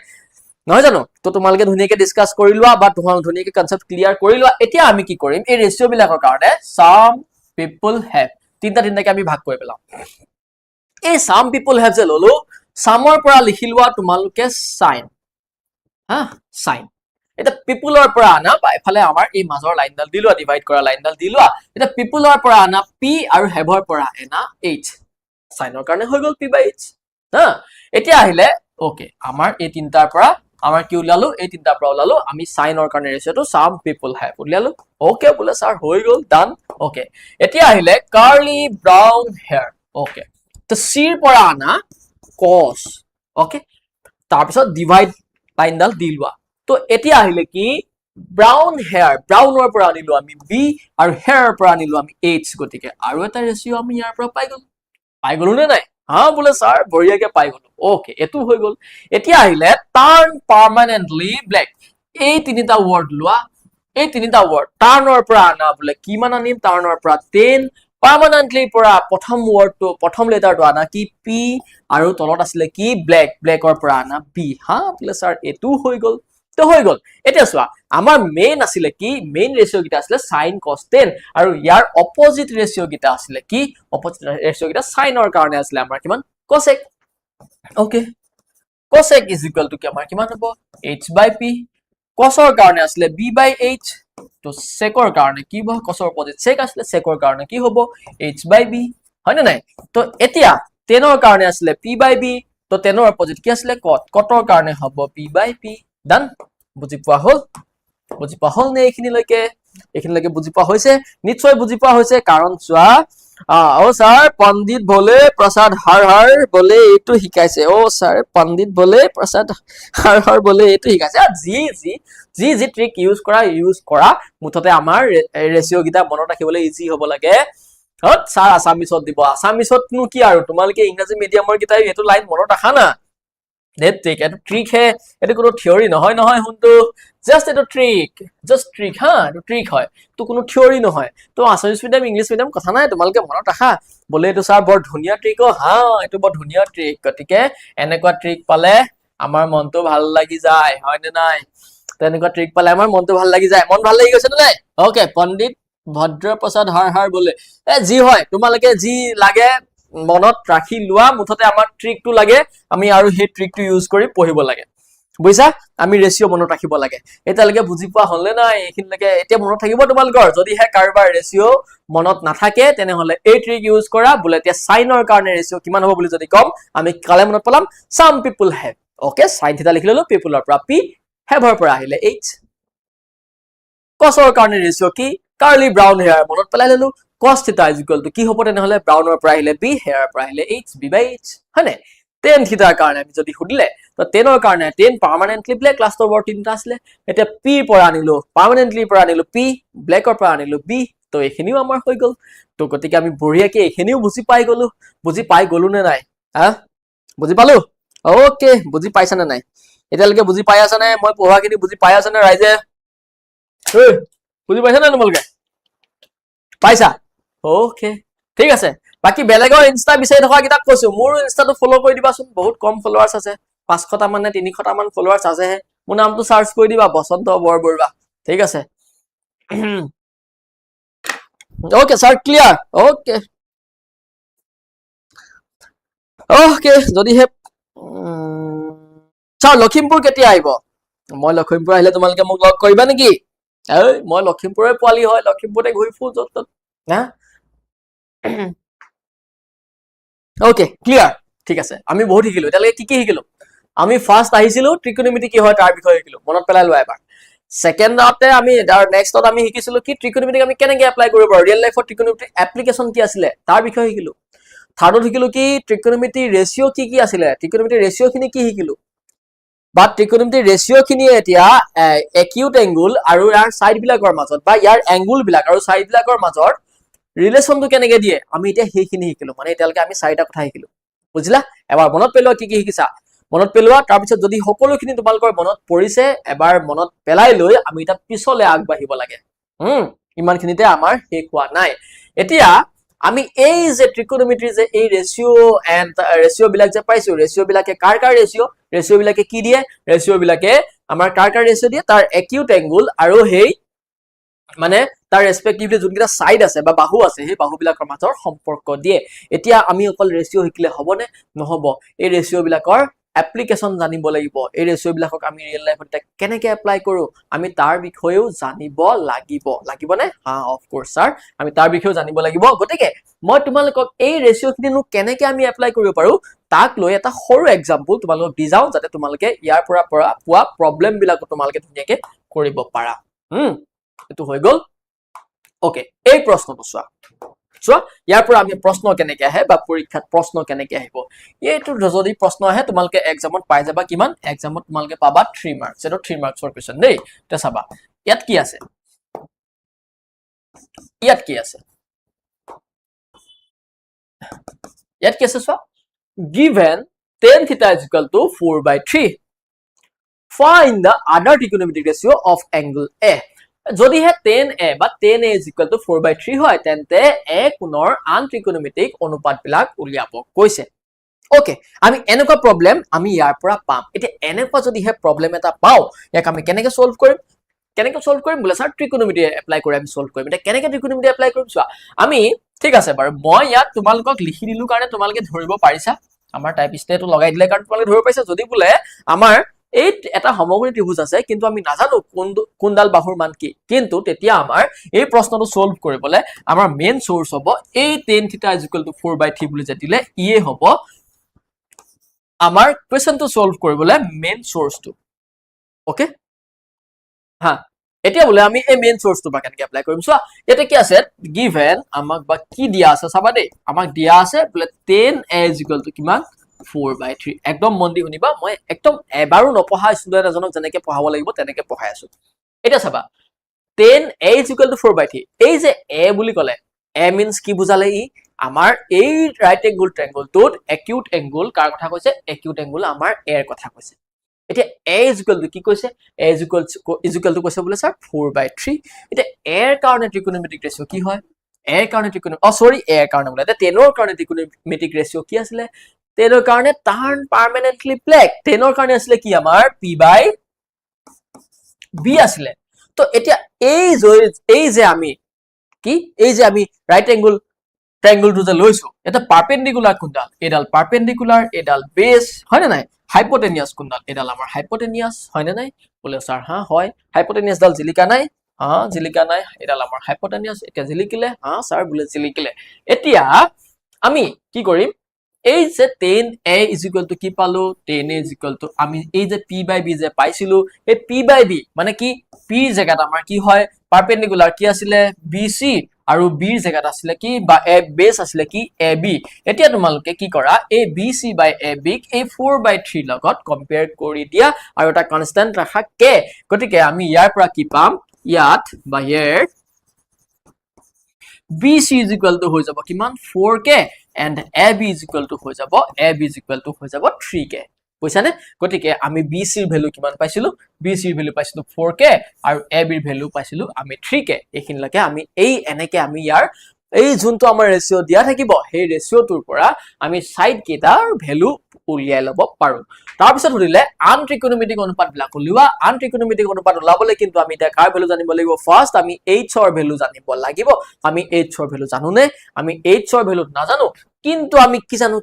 নহয় জানো তো তোমালোকে ধুনীয়াকে ডিসকাস কৰি লোৱা বা তোমালোকে ধুনীয়াকে কনসেপ্ট ক্লিয়াৰ কৰি লোৱা এতিয়া আমি কি কৰিম এই ৰেশিও বিলাকৰ কাৰণে some people have তিনটাকে আমি ভাগ কৰি পেলাম এই some people have যে ললো সামৰ পৰা লিখি লোৱা তোমালোকে সাইন হা সাইন এটা পিপলৰ পৰা আনা বা এফালে আমাৰ এই মাজৰ লাইনডাল দি লোৱা ডিভাইড কৰা লাইনডাল দি লোৱা এটা পিপলৰ পৰা আনা পি আৰু হেভৰ পৰা আনা এইচ সাইনৰ কাৰণে হৈ গল পি বাই এইচ হা এতিয়া আহিলে ওকে আমাৰ এই তিনটাৰ পৰা আমাৰ কি উলালো এই তিনটাৰ পৰা উলালো আমি সাইনৰ কাৰণে ৰেশিওটো সাম পিপল হ্যাভ উলালো ওকে বোলে স্যাৰ হৈ গল ডান ওকে এতিয়া আহিলে কাৰ্লি ব্ৰাউন হেয়াৰ ওকে তো সিৰ পৰা আনা cos okay তাৰপিছত ডিভাইড লাইনডাল দি লোৱা তো এতিয়া আহিলে কি ব্ৰাউন হেয়াৰ ব্ৰাউনৰ পৰা আনিলো আমি বি আৰু হেয়াৰৰ পৰা আনিলো আমি এইচ গতিকে আৰু এটা ৰেশিও আমি ইয়াৰ পৰা পাই গলো নে নাই হা বোলে স্যাৰ বঢ়িয়াকে পাই গলো ওকে এটো হৈ গল এতিয়া আহিলে টাৰ্ন পাৰ্মানেন্টলি ব্ল্যাক এই তিনিটা ওয়াৰ্ড লোৱা এই তিনিটা ওয়াৰ্ড টাৰ্নৰ পৰা আনা বোলে কিমান আনিম টাৰ্নৰ পৰা 10 permanently পৰা প্ৰথম ওয়াৰ্ডটো প্ৰথম লেটাৰটো আনা কি পি আৰু তলত আছিল কি ব্ল্যাকৰ পৰা আনা বি হা বোলে স্যাৰ এটো হৈ গল তো হৈ গল এতিয়া চোৱা আমাৰ মেইন আছিল কি মেইন ৰেশিও গিটা আছিল sin cos 10 আৰু ইয়াৰ অপোজিট ৰেশিও গিটা আছিল কি অপোজিট ৰেশিও গিটা সাইনৰ কাৰণে আছিল আমাৰ কিমান cosec okay cosec is equal to কি আমাৰ কিমান হ'ব h by p cosৰ কাৰণে আছিল b by h তো secৰ কাৰণে কি হ'ব cosৰ অপোজিট sec আছিল secৰ কাৰণে কি হ'ব h by b হয় না নাই তো এতিয়া 10ৰ কাৰণে আছিল p by b তো 10ৰ অপোজিট কি আছিল cot cotৰ কাৰণে হ'ব p by p ডান বুজি পোৱা হল নে এইখিনিলৈকে বুজি পোৱা হৈছে নিশ্চয় বুজি পোৱা হৈছে কাৰণ চোৱা ও স্যার পণ্ডিত বলে প্রসাদ হর হর বলে এইটো শিকাইছে ও স্যার পণ্ডিত বলে প্রসাদ হর হর বলে এইটো শিকাইছে জি ট্ৰিক ইউজ কৰা মুঠতে আমাৰ ৰেশিও গিটা মনত ৰাখিবলৈ ইজি হ'ব লাগে হত স্যাৰ আসামিছত দিব আসামিছতনো কি আৰু তোমালোকে ইংৰাজী মিডিয়ামৰ গিটা এটো লাইন মনত ৰাখা না That trick, a trick है, এটা কোনো থিওরি নহয় হুনটো জাস্ট এটা ট্রিক হ্যাঁ এটা ট্রিক হয় তো কোনো থিওরি নহয় তো আসামিজ মিডিয়াম ইংলিশ মিডিয়াম কথা নাই তোমালকে মনত ৰাখা বলে এটো স্যাৰ বৰ ধুনিয়া ট্ৰিক হ্যাঁ এটো বৰ ধুনিয়া ট্ৰিক গতিকে এনেকুৱা ট্ৰিক পালে আমাৰ মনটো ভাল লাগি যায় হয় নে নাই তো এনেকুৱা ট্ৰিক পালে আমাৰ মনটো ভাল লাগি যায় মন ভাল লাগি গৈছে নে নাই ওকে পণ্ডিত ভদ্ৰ প্ৰসাদ হৰ হৰ বলে এ জি হয় তোমালকে জি লাগে মনত ৰাখি লোৱা মুঠতে আমাৰ ট্ৰিকটো লাগে আমি আৰু হে ট্ৰিকটো ইউজ কৰি পঢ়িব লাগে বুইছা আমি ৰেশিও মনত ৰাখিব লাগে এটালৈকে বুজি পোৱা হলে নাই এইখিনলৈকে এতিয়া মনত থাকিব তোমালকৰ যদি হে কাৰবাৰ ৰেশিও মনত নাথাকে তেনে হলে এই ট্ৰিক ইউজ কৰা বুলে এতিয়া সাইনৰ কাৰণে ৰেশিও কিমান হ'ব বুলি যদি কম আমি কালে মনত পলাম some people have okay sine theta লিখি ললো পিপলৰ পৰা পি হেভৰ পৰা আহিলে h cosৰ কাৰণে ৰেশিও কি কাৰ্লি ব্ৰাউন হেয়াৰ মনত পেলাই ললো cos theta is equal to কি হ'ব তেনে হলে ব্ৰাউনৰ পৰা আহিলে b হেয়াৰ পৰা আহিলে h b by h হয়নে tan theta কাৰণে আমি যদি খুদিলে তো 10ৰ কাৰণে 10 পাৰ্মানেন্টলি ব্ল্যাক ক্লাছৰ বৰ তিনটা আছিল এটা p পৰা আনিলো পাৰ্মানেন্টলি পৰা আনিলো p ব্ল্যাকৰ পৰা আনিলো b তো এখিনিও আমাৰ হৈ গল তো গতিকে আমি বঢ়িয়াকে এখিনিও বুজি পাই গলো নে নাই হা বুজি পালো ওকে বুজি পাইছা নে নাই এতিয়ালৈকে বুজি পাই আছা নে মই পঢ়াখিনি বুজি পাই আছা নে ৰাইজে বুজি পাইছা নে তোমালোকে পাইছা ওকে ঠিক আছে বাকি বেলেগৰ ইনষ্টা বিচাৰি থকা কিটা কৈছো মোৰ ইনষ্টাটো ফলো কৰি দিবাচোন বহুত কম ফলোৱাৰ্স আছে 500 টা মানে 300 টা মান ফলোৱাৰ্স আছে মোৰ নামটো সাৰ্চ কৰি দিবা বসন্ত বৰবৰুৱা ঠিক আছে ওকে স্যাৰ ক্লিয়াৰ ওকে যদি হে স্যাৰ লখিমপুৰ কেতিয়া আহিব মই লখিমপুৰ আহিলে তোমালোকে মোক লগ কৰিবা নেকি এই মই লখিমপুৰৰে পোৱালি হয় লখিমপুৰতে ঘূৰি ফুৰ যত না ওকে ক্লিয়ার ঠিক আছে আমি বহুত শিকিলো এটালৈকে কি শিকিলো আমি ফার্স্ট আহিছিলো ট্রিকোনোমেট্রি কি হয় তাৰ বিষয়ে শিকিলো মনত পেলাই লোৱা এবাৰ সেকেন্ড আতে আমি নেক্সট আমি শিকিছিলো কি ট্ৰিকোনোমেট্ৰি আমি কেনেকৈ এপ্লাই কৰিব পাৰো ৰিয়েল লাইফৰ ট্ৰিকোনোমেট্ৰি এপ্লিকেশন কি আছিল তাৰ বিষয়ে শিকিলো থাৰ্ডত শিকিলো কি ট্ৰিকোনোমেট্ৰি ৰেশিও কি আছিল ট্ৰিকোনোমেট্ৰি ৰেশিও খিনি কি শিকিলো বা ত্ৰিকোণমিতিৰ ৰেচিঅ খিনি এতিয়া একিউট এংগুল আৰু ইয়াৰ সাইড বিলাকৰ মাজত বা ইয়াৰ এংগুল বিলাক আৰু সাইড বিলাকৰ মাজত ৰিলেশনটো কেনেকে দিয়ে আমি এতিয়া সেইখিনি শিকিলো মানে এতিয়ালৈকে আমি চাৰিটা কথা শিকিলো বুজিলা এবাৰ মনত পেলোৱা কি শিকিছা মনত পেলোৱা তাৰ পিছত যদি সকলোখিনি তোমালোকৰ মনত পৰিছে এবাৰ মনত পেলাই লৈ আমি এটা পিছলে আগবাঢ়িব লাগে ইমানখিনিতে আমাৰ শেষ হোৱা নাই এতিয়া আমি এই যে ত্ৰিকোণমিতিৰ যে এই ৰেচিঅ বিলাক যে পাইছো ৰেচিঅ বিলাকে কাৰ ৰেচিঅ বিলাকে কি দিয়ে ৰেচিঅ বিলাকে আমাৰ কাৰ ৰেচিঅ দিয়ে তাৰ একিউট এংগুল আৰু সেই মানে তাৰ ৰেসপেক্টিভলি যোনকেইটা সাইড আছে বা বাহু আছে সেই বাহু বিলাকৰ মাজৰ সম্পৰ্ক দিয়ে এতিয়া আমি অকল ৰেচিঅ শিকিলে হবনে নহব এই ৰেচিঅ বিলাকৰ এপ্লিকেশন জানিব লাগিব এই ৰেচিঅ বিলাকক আমি ৰিয়েল লাইফত কেনেকৈ এপ্লাই কৰো আমি তাৰ বিষয়েও জানিব লাগিবনে অফ কোৰ্স স্যাৰ আমি তাৰ বিষয়েও জানিব লাগিব গতিকে মই তোমালোকক এই ৰেচিঅ খিনিনো কেনেকৈ আমি এপ্লাই কৰিব পাৰো তাক লৈ এটা সৰু এক্সাম্পল তোমালোকক দি যাও যাতে তোমালোকে ইয়াৰ পৰা পোৱা প্ৰবলেম বিলাক তোমালোকে ধুনীয়াকৈ কৰিব পাৰা এটো হৈ গল ওকে এই প্ৰশ্নটো চোৱা ইয়াৰ পৰা আমি প্ৰশ্ন কেনেকৈ আহে বা পৰীক্ষাত প্ৰশ্ন কেনেকৈ আহিব এইটো যদি প্ৰশ্ন আহে তোমালোকে এক্সামত পাই যাবা কিমান এক্সামত তোমালোকে পাবা 3 মাৰ্কস এটো 3 মাৰ্কসৰ কোৱেশ্চন দেই তে চাবা ইয়াত কি আছে ইয়াত কি আছে চোৱা given tan theta is equal to 4/3 find the other trigonometric ratio of angle A যদিহে tan A বা tan A is equal to 4/3 হয় তেন্তে A কোণৰ আন ত্ৰিকোণমিতিক অনুপাত বিলাক উলিয়াব কৈছে ওকে আমি এনেকুৱা প্ৰবলেম আমি ইয়াৰ পৰা পাম এতিয়া এনেকুৱা যদিহে প্ৰবলেম এটা পাও ইয়াক আমি কেনেকৈ সলভ কৰিম বোলে স্যাৰ ত্ৰিকোণমিতি এপ্লাই কৰি আমি সলভ কৰিম এটা কেনেকৈ ত্ৰিকোণমিতি এপ্লাই কৰিম চোৱা আমি ঠিক আছে বাৰু মই ইয়াত তোমালোকক লিখি দিলো কাৰণে তোমালোকে ধৰিব পাৰিছা আমাৰ টাইপ ষ্টেটো লগাই দিলে কাৰণ তোমালোকে ধৰিব পাৰিছা যদি বোলে আমাৰ এই এটা সমকোণী ত্ৰিভুজ আছে কিন্তু আমি নাজানো কোনডাল বাহুৰ মান কি কিন্তু তেতিয়া আমাৰ এই প্ৰশ্নটো সলভ কৰিবলৈ আমাৰ মেইন সোৰ্স হ'ব এই tan θ = 4/3 বুলি যে দিলে ইয়ে হ'ব আমাৰ কোৱেশ্চনটো সলভ কৰিবলৈ মেইন সোৰ্সটো ওকে এতিয়া বোলে আমি এই মেইন সোৰ্সটো বা কেনেকৈ এপ্লাই কৰিম চোৱা এটা কি আছে গিভেন আমাক বা কি দিয়া আছে চাবা দেই আমাক দিয়া আছে বোলে tan A = কিমান 4/3 একদম মন দি শুনিবা মই একদম এবাৰো নপঢ়া ষ্টুডেন্ট এজনক যেনেকৈ পঢ়াব লাগিব তেনেকৈ পঢ়াই আছো এটা চাবা tan A = 4/3 এই যে A বুলি ক'লে A means কি বুজালে ই আমাৰ এই ৰাইট এংগুল ট্ৰায়াঙ্গলটোত একিউট এংগুল কাৰ কথা কৈছে একিউট এংগুল আমাৰ A ৰ কথা কৈছে এতিয়া A = কি কৈছে A = কৈছে বোলে স্যাৰ 4/3 এতিয়া A ৰ কাৰণে ত্ৰিকোণমিতিক ৰেচিঅ কি হয় A ৰ কাৰণে A ৰ কাৰণে বোলে এতিয়া 10 ৰ কাৰণে ত্ৰিকোণমিতিক ৰেচিঅ কি আছিল 10 ৰ কাৰণে টাৰ্ন পাৰ্মানেন্টলি ব্লেক 10 ৰ কাৰণে আছিল কি আমাৰ P/B আছিল তো এতিয়া এই যে আমি ৰাইট এংগুল ট্ৰায়াঙ্গলটো যে লৈছো এটা পাৰপেন্ডিকুলাৰ কোনডাল এডাল পাৰপেন্ডিকুলাৰ এডাল বেস হয় না নাই হাইপোটেনিয়াস কোনডাল এডাল আমাৰ হাইপোটেনিয়াস হয় না নাই বলে স্যাৰ হয় হাইপোটেনিয়াস ডাল জিলিকা নাই জিলিকা নাই এডাল আমাৰ হাইপোটেনিয়াস এটা জিলিকিলে স্যাৰ বলে জিলিকিলে এতিয়া আমি কি কৰিম এই যে tan A = কি পালো tan A = আমি এই যে P/B যে পাইছিলো এই P/B মানে কি P জায়গাত আমাৰ কি হয় পাৰপেন্ডিকুলাৰ কি আছিল BC আৰু B ৰ জায়গাত আছিল কি বা A বেস আছিল কি AB এতিয়া তোমালোকে কি কৰা এই BC/AB ক এই 4/3 লগত কম্পেয়াৰ কৰি দিয়া আৰু এটা কনস্ট্যান্ট ৰাখা k গতিকে আমি ইয়াৰ পৰা কি পাম ইয়াত বা ইয়াৰ BC = হৈ যাব কিমান 4k and AB = হৈ যাব 3k বুঝছানে গতিকে আমি BC ৰ ভ্যালু কিমান পাইছিলো BC ৰ ভ্যালু পাইছিলো 4k আৰু AB ৰ ভ্যালু পাইছিলো আমি 3k এইখিনিলৈকে আমি এই এনেকে আমি ইয়াৰ এই যোনটো আমাৰ ৰেচিঅ দিয়া থাকিব সেই ৰেচিঅটোৰ পৰা আমি সাইড কেটাৰ ভ্যালু উলিয়াই লব পাৰো তাৰ পিছত হলিলে আন ত্ৰিকোণমিতিক অনুপাত বিলাক উলিওৱা আন ত্ৰিকোণমিতিক অনুপাত উলাবলৈ কিন্তু আমি এটা কাৰ ভ্যালু জানিব লাগিব ফাৰ্স্ট আমি h ৰ ভ্যালু জানিব লাগিব আমি h ৰ ভ্যালু জানোনে আমি h ৰ ভ্যালু নাজানো কিন্তু আমি কি জানো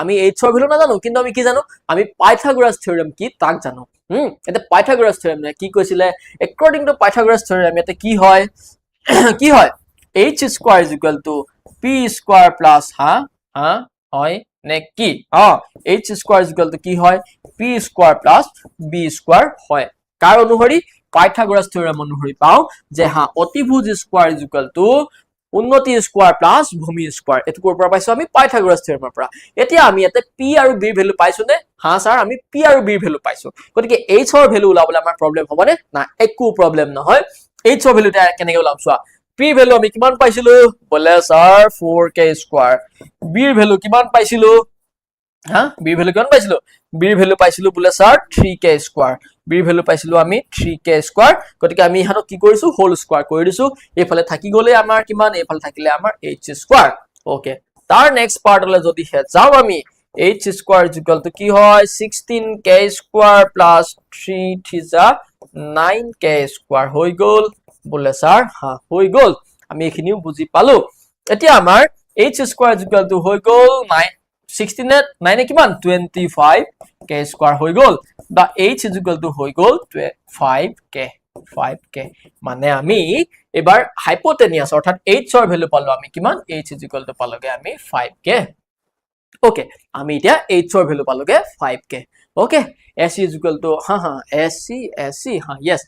আমি h ৰ ভ্যালু নাজানো কিন্তু আমি কি জানো আমি পাইথাগোৰাছ থিওৰেম কি তাক জানো এটা পাইথাগোৰাছ থিওৰেম কি কৈছিলে একৰ্ডিং টু পাইথাগোৰাছ থিওৰেম এটা কি হয় h² = p² প্লাস হয় নে কি h² কি হয় p² প্লাস b² হয় কাৰ অনুসৰি পাইথাগোৰাছ থিওৰেম অনুসৰি পাও যে অতিভুজ স্কয়াৰ = উন্নতি স্কোয়াৰ প্লাছ ভূমি স্কোয়াৰ এটো কৰ পৰা পাইছো আমি পাইথাগোৰাছ থিওৰেমৰ পৰা এতিয়া আমি ইয়াতে p আৰু b ভ্যালু পাইছো নে হা স্যাৰ আমি p আৰু b ভ্যালু পাইছো গতিকে h ৰ ভ্যালু উলাবলৈ আমাৰ প্ৰবলেম হবনে না একো প্ৰবলেম নহয় h ৰ ভ্যালুটা কেনেকৈ উলাম চোৱা p ভ্যালু আমি কিমান পাইছিলো বলে স্যাৰ 4k স্কোয়াৰ b ৰ ভ্যালু কিমান পাইছিলো হা b ৰ ভ্যালু কিমান পাইছিলো b ৰ ভ্যালু পাইছিলো বলে স্যাৰ 3k স্কোয়াৰ b ৰ ভ্যালু পাইছিলো আমি 3k স্কোয়াৰ গতিকে আমি ইহাতক কি কৰিছো হোল স্কোয়াৰ কৰি দিছো এফালে থাকি গলে আমাৰ কিমান এফালে থাকিলে আমাৰ h স্কোয়াৰ ওকে তাৰ নেক্সট পাৰ্টলে যদি হে যাও আমি h স্কোয়াৰ ইকুয়াল টু কি হয় 16k square plus 3 থিজা 9k square হৈ গল বলে স্যাৰ হা হৈ গল আমি এখিনিও বুজি পালো এতিয়া আমাৰ h স্কোয়াৰ ইকুয়াল টু হৈ গল 16 9 কিমান 25k স্কোয়াৰ হৈ গল বা h ইকুয়াল টু হৈ গল 5k মানে আমি এবাৰ হাইপোটেনিয়াস অৰ্থাৎ h ৰ ভ্যালু পালো আমি কিমান h ইকুয়াল টু পালোগে আমি 5k ওকে আমি এতিয়া h ৰ ভ্যালু পালোগে 5k okay s equal to s yes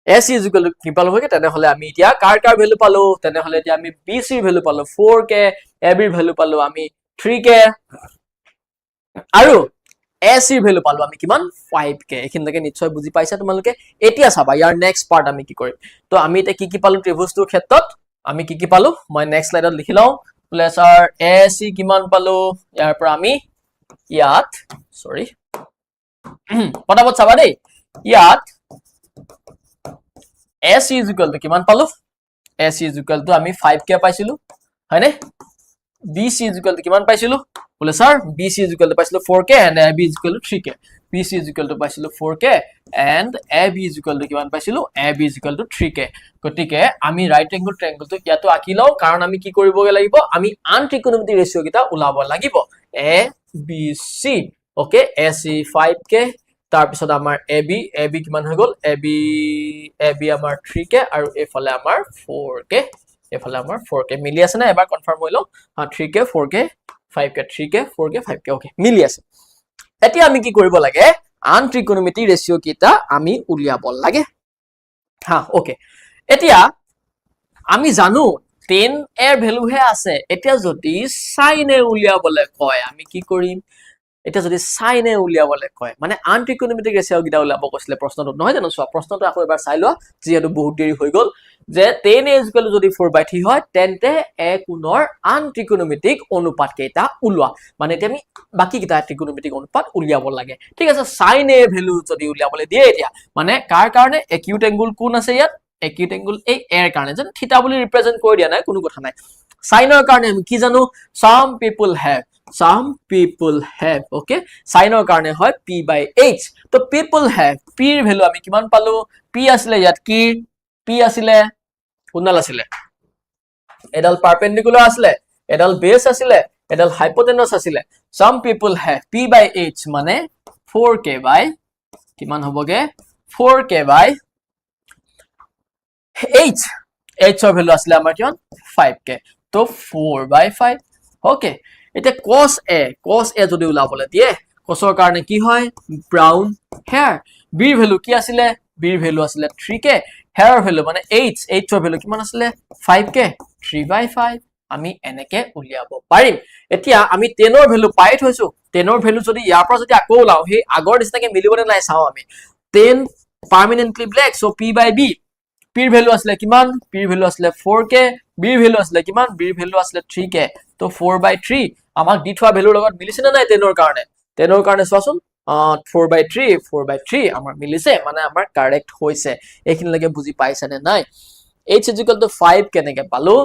s equal to কি পালো হয় তেনে হলে আমি এতিয়া কাৰ ভ্যালু পালো তেনে হলে এতিয়া আমি bc ৰ ভ্যালু পালো 4k ab ৰ ভ্যালু পালো আমি 3k আৰু s ৰ ভ্যালু পালো আমি কিমান 5k এখিনলৈকে নিশ্চয় বুজি পাইছা তোমালোকে এতিয়া চাবা ইয়াৰ নেক্সট পাৰ্ট আমি কি কৰিম তো আমি এতিয়া কি পালো ত্ৰিভুজটোৰ ক্ষেত্ৰত আমি কি পালো মই নেক্সট স্লাইডত লিখি লও প্লাস r s কিমান পালো ইয়াৰ পৰা আমি ইয়াত সৰি পটাপট চাবা দেই ইয়াত s is equal to কিমান পালো s is equal to আমি 5k পাইছিলো হয়নে bc is equal to কিমান পাইছিলো বলে sir bc is equal to পাইছিলো 4k and ab is equal to 3k bc is equal to পাইছিলো 4k and ab is equal to কিমান পাইছিলো ab is equal to 3k গটিকে আমি right angle ট্রায়াঙ্গলটো ইয়াতো আঁকি লও কাৰণ আমি কি কৰিবগে লাগিব আমি আন ত্ৰিকোণমিতি ৰেশিও কিটা উলাব লাগিব a b c okay ac 5k তাৰ পিছত আমাৰ ab কিমান হৈ গল ab আমাৰ 3k আৰু এফালে আমাৰ 4k এফালে আমাৰ 4k মিলি আছে না এবাৰ কনফার্ম হইলো 3k 4k 5k 3k 4k 5k okay মিলি আছে এতিয়া আমি কি কৰিব লাগে আন ত্ৰিকোণমিতি ৰেশিও কিটা আমি উলিয়াব লাগে ওকে এতিয়া আমি জানো 10 এর ভ্যালু হে আছে এতিয়া যদি sin এ উলিয়াবলে কয় আমি কি কৰিম এটা যদি sin এ উলিয়াবলে কয় মানে আন ত্ৰিকোণমিতিক ৰেশিও কিটা উলিয়াব কৈছিলে প্ৰশ্নটো নহয় জানো সব প্ৰশ্নটো আকৌ এবাৰ চাই লোৱা যেহেতু বহুত দেৰি হৈ গল যে 10 is equal to যদি 4/3 হয় তেন্তে a কোণৰ আন ত্ৰিকোণমিতিক অনুপাত কেইটা উলোৱা মানে এতিয়া আমি বাকি কিটা ত্ৰিকোণমিতিক অনুপাত উলিয়াব লাগে ঠিক আছে sin এ ভ্যালু যদি উলিয়াবলে দিয়ে এতিয়া মানে কাৰ কাৰণে acute angle কোন আছে ইয়াত acute angle এই a ৰ কাৰণে যেন থিতা বুলি ৰিপ্ৰেজেন্ট কৰি দিয়া নাই কোনো কথা নাই sin ৰ কাৰণে আমি কি জানো some people have okay sin ৰ কাৰণে হয় p/h তো people have p ৰ ভ্যালু আমি কিমান পালো p আছিল ইয়াত কি p আছিল কোনডাল আছিল এডাল পারপেন্ডিকুলার আছিল এডাল বেস আছিল এডাল হাইপোটেনাস আছিল some people have p/h মানে 4k বাই কিমান হবগে 4k বাই h h ৰ ভ্যালু আছিল আমাৰ কিমান 5k তো 4/5 ওকে এটা cos a যদি উলাবলে দিয়ে cos ৰ কাৰণে কি হয় ব্ৰাউন হেয়াৰ b ৰ ভ্যালু কি আছিল b ৰ ভ্যালু আছিল 3k হেয়াৰ ভ্যালু মানে h ৰ ভ্যালু কিমান আছিল 5k 3/5 আমি এনেকে উলিয়াব পাৰিম এতিয়া আমি 10 ৰ ভ্যালু পাই থৈছো 10 ৰ ভ্যালু যদি ইয়াৰ পৰা যদি আকৌ উলাও হে আগৰ নিচিনাকে মিলিবনে নাই চাও আমি 10 পাৰ্মানেন্টলি ব্ল্যাক সো p/b p ৰ ভ্যালু আছিল কিমান p ৰ ভ্যালু আছিল 4k b ৰ ভ্যালু আছিল কিমান b ৰ ভ্যালু আছিল 3k তো 4/3 আমাক দি থোৱা ভ্যালুৰ লগত মিলিছে না নাই 10 ৰ কাৰণে চোৱাচোন 4/3 আমাৰ মিলিছে মানে আমাৰ কারেক্ট হৈছে এখিনলৈকে বুজি পাইছা নে নাই h = 5 কেনেকে পালো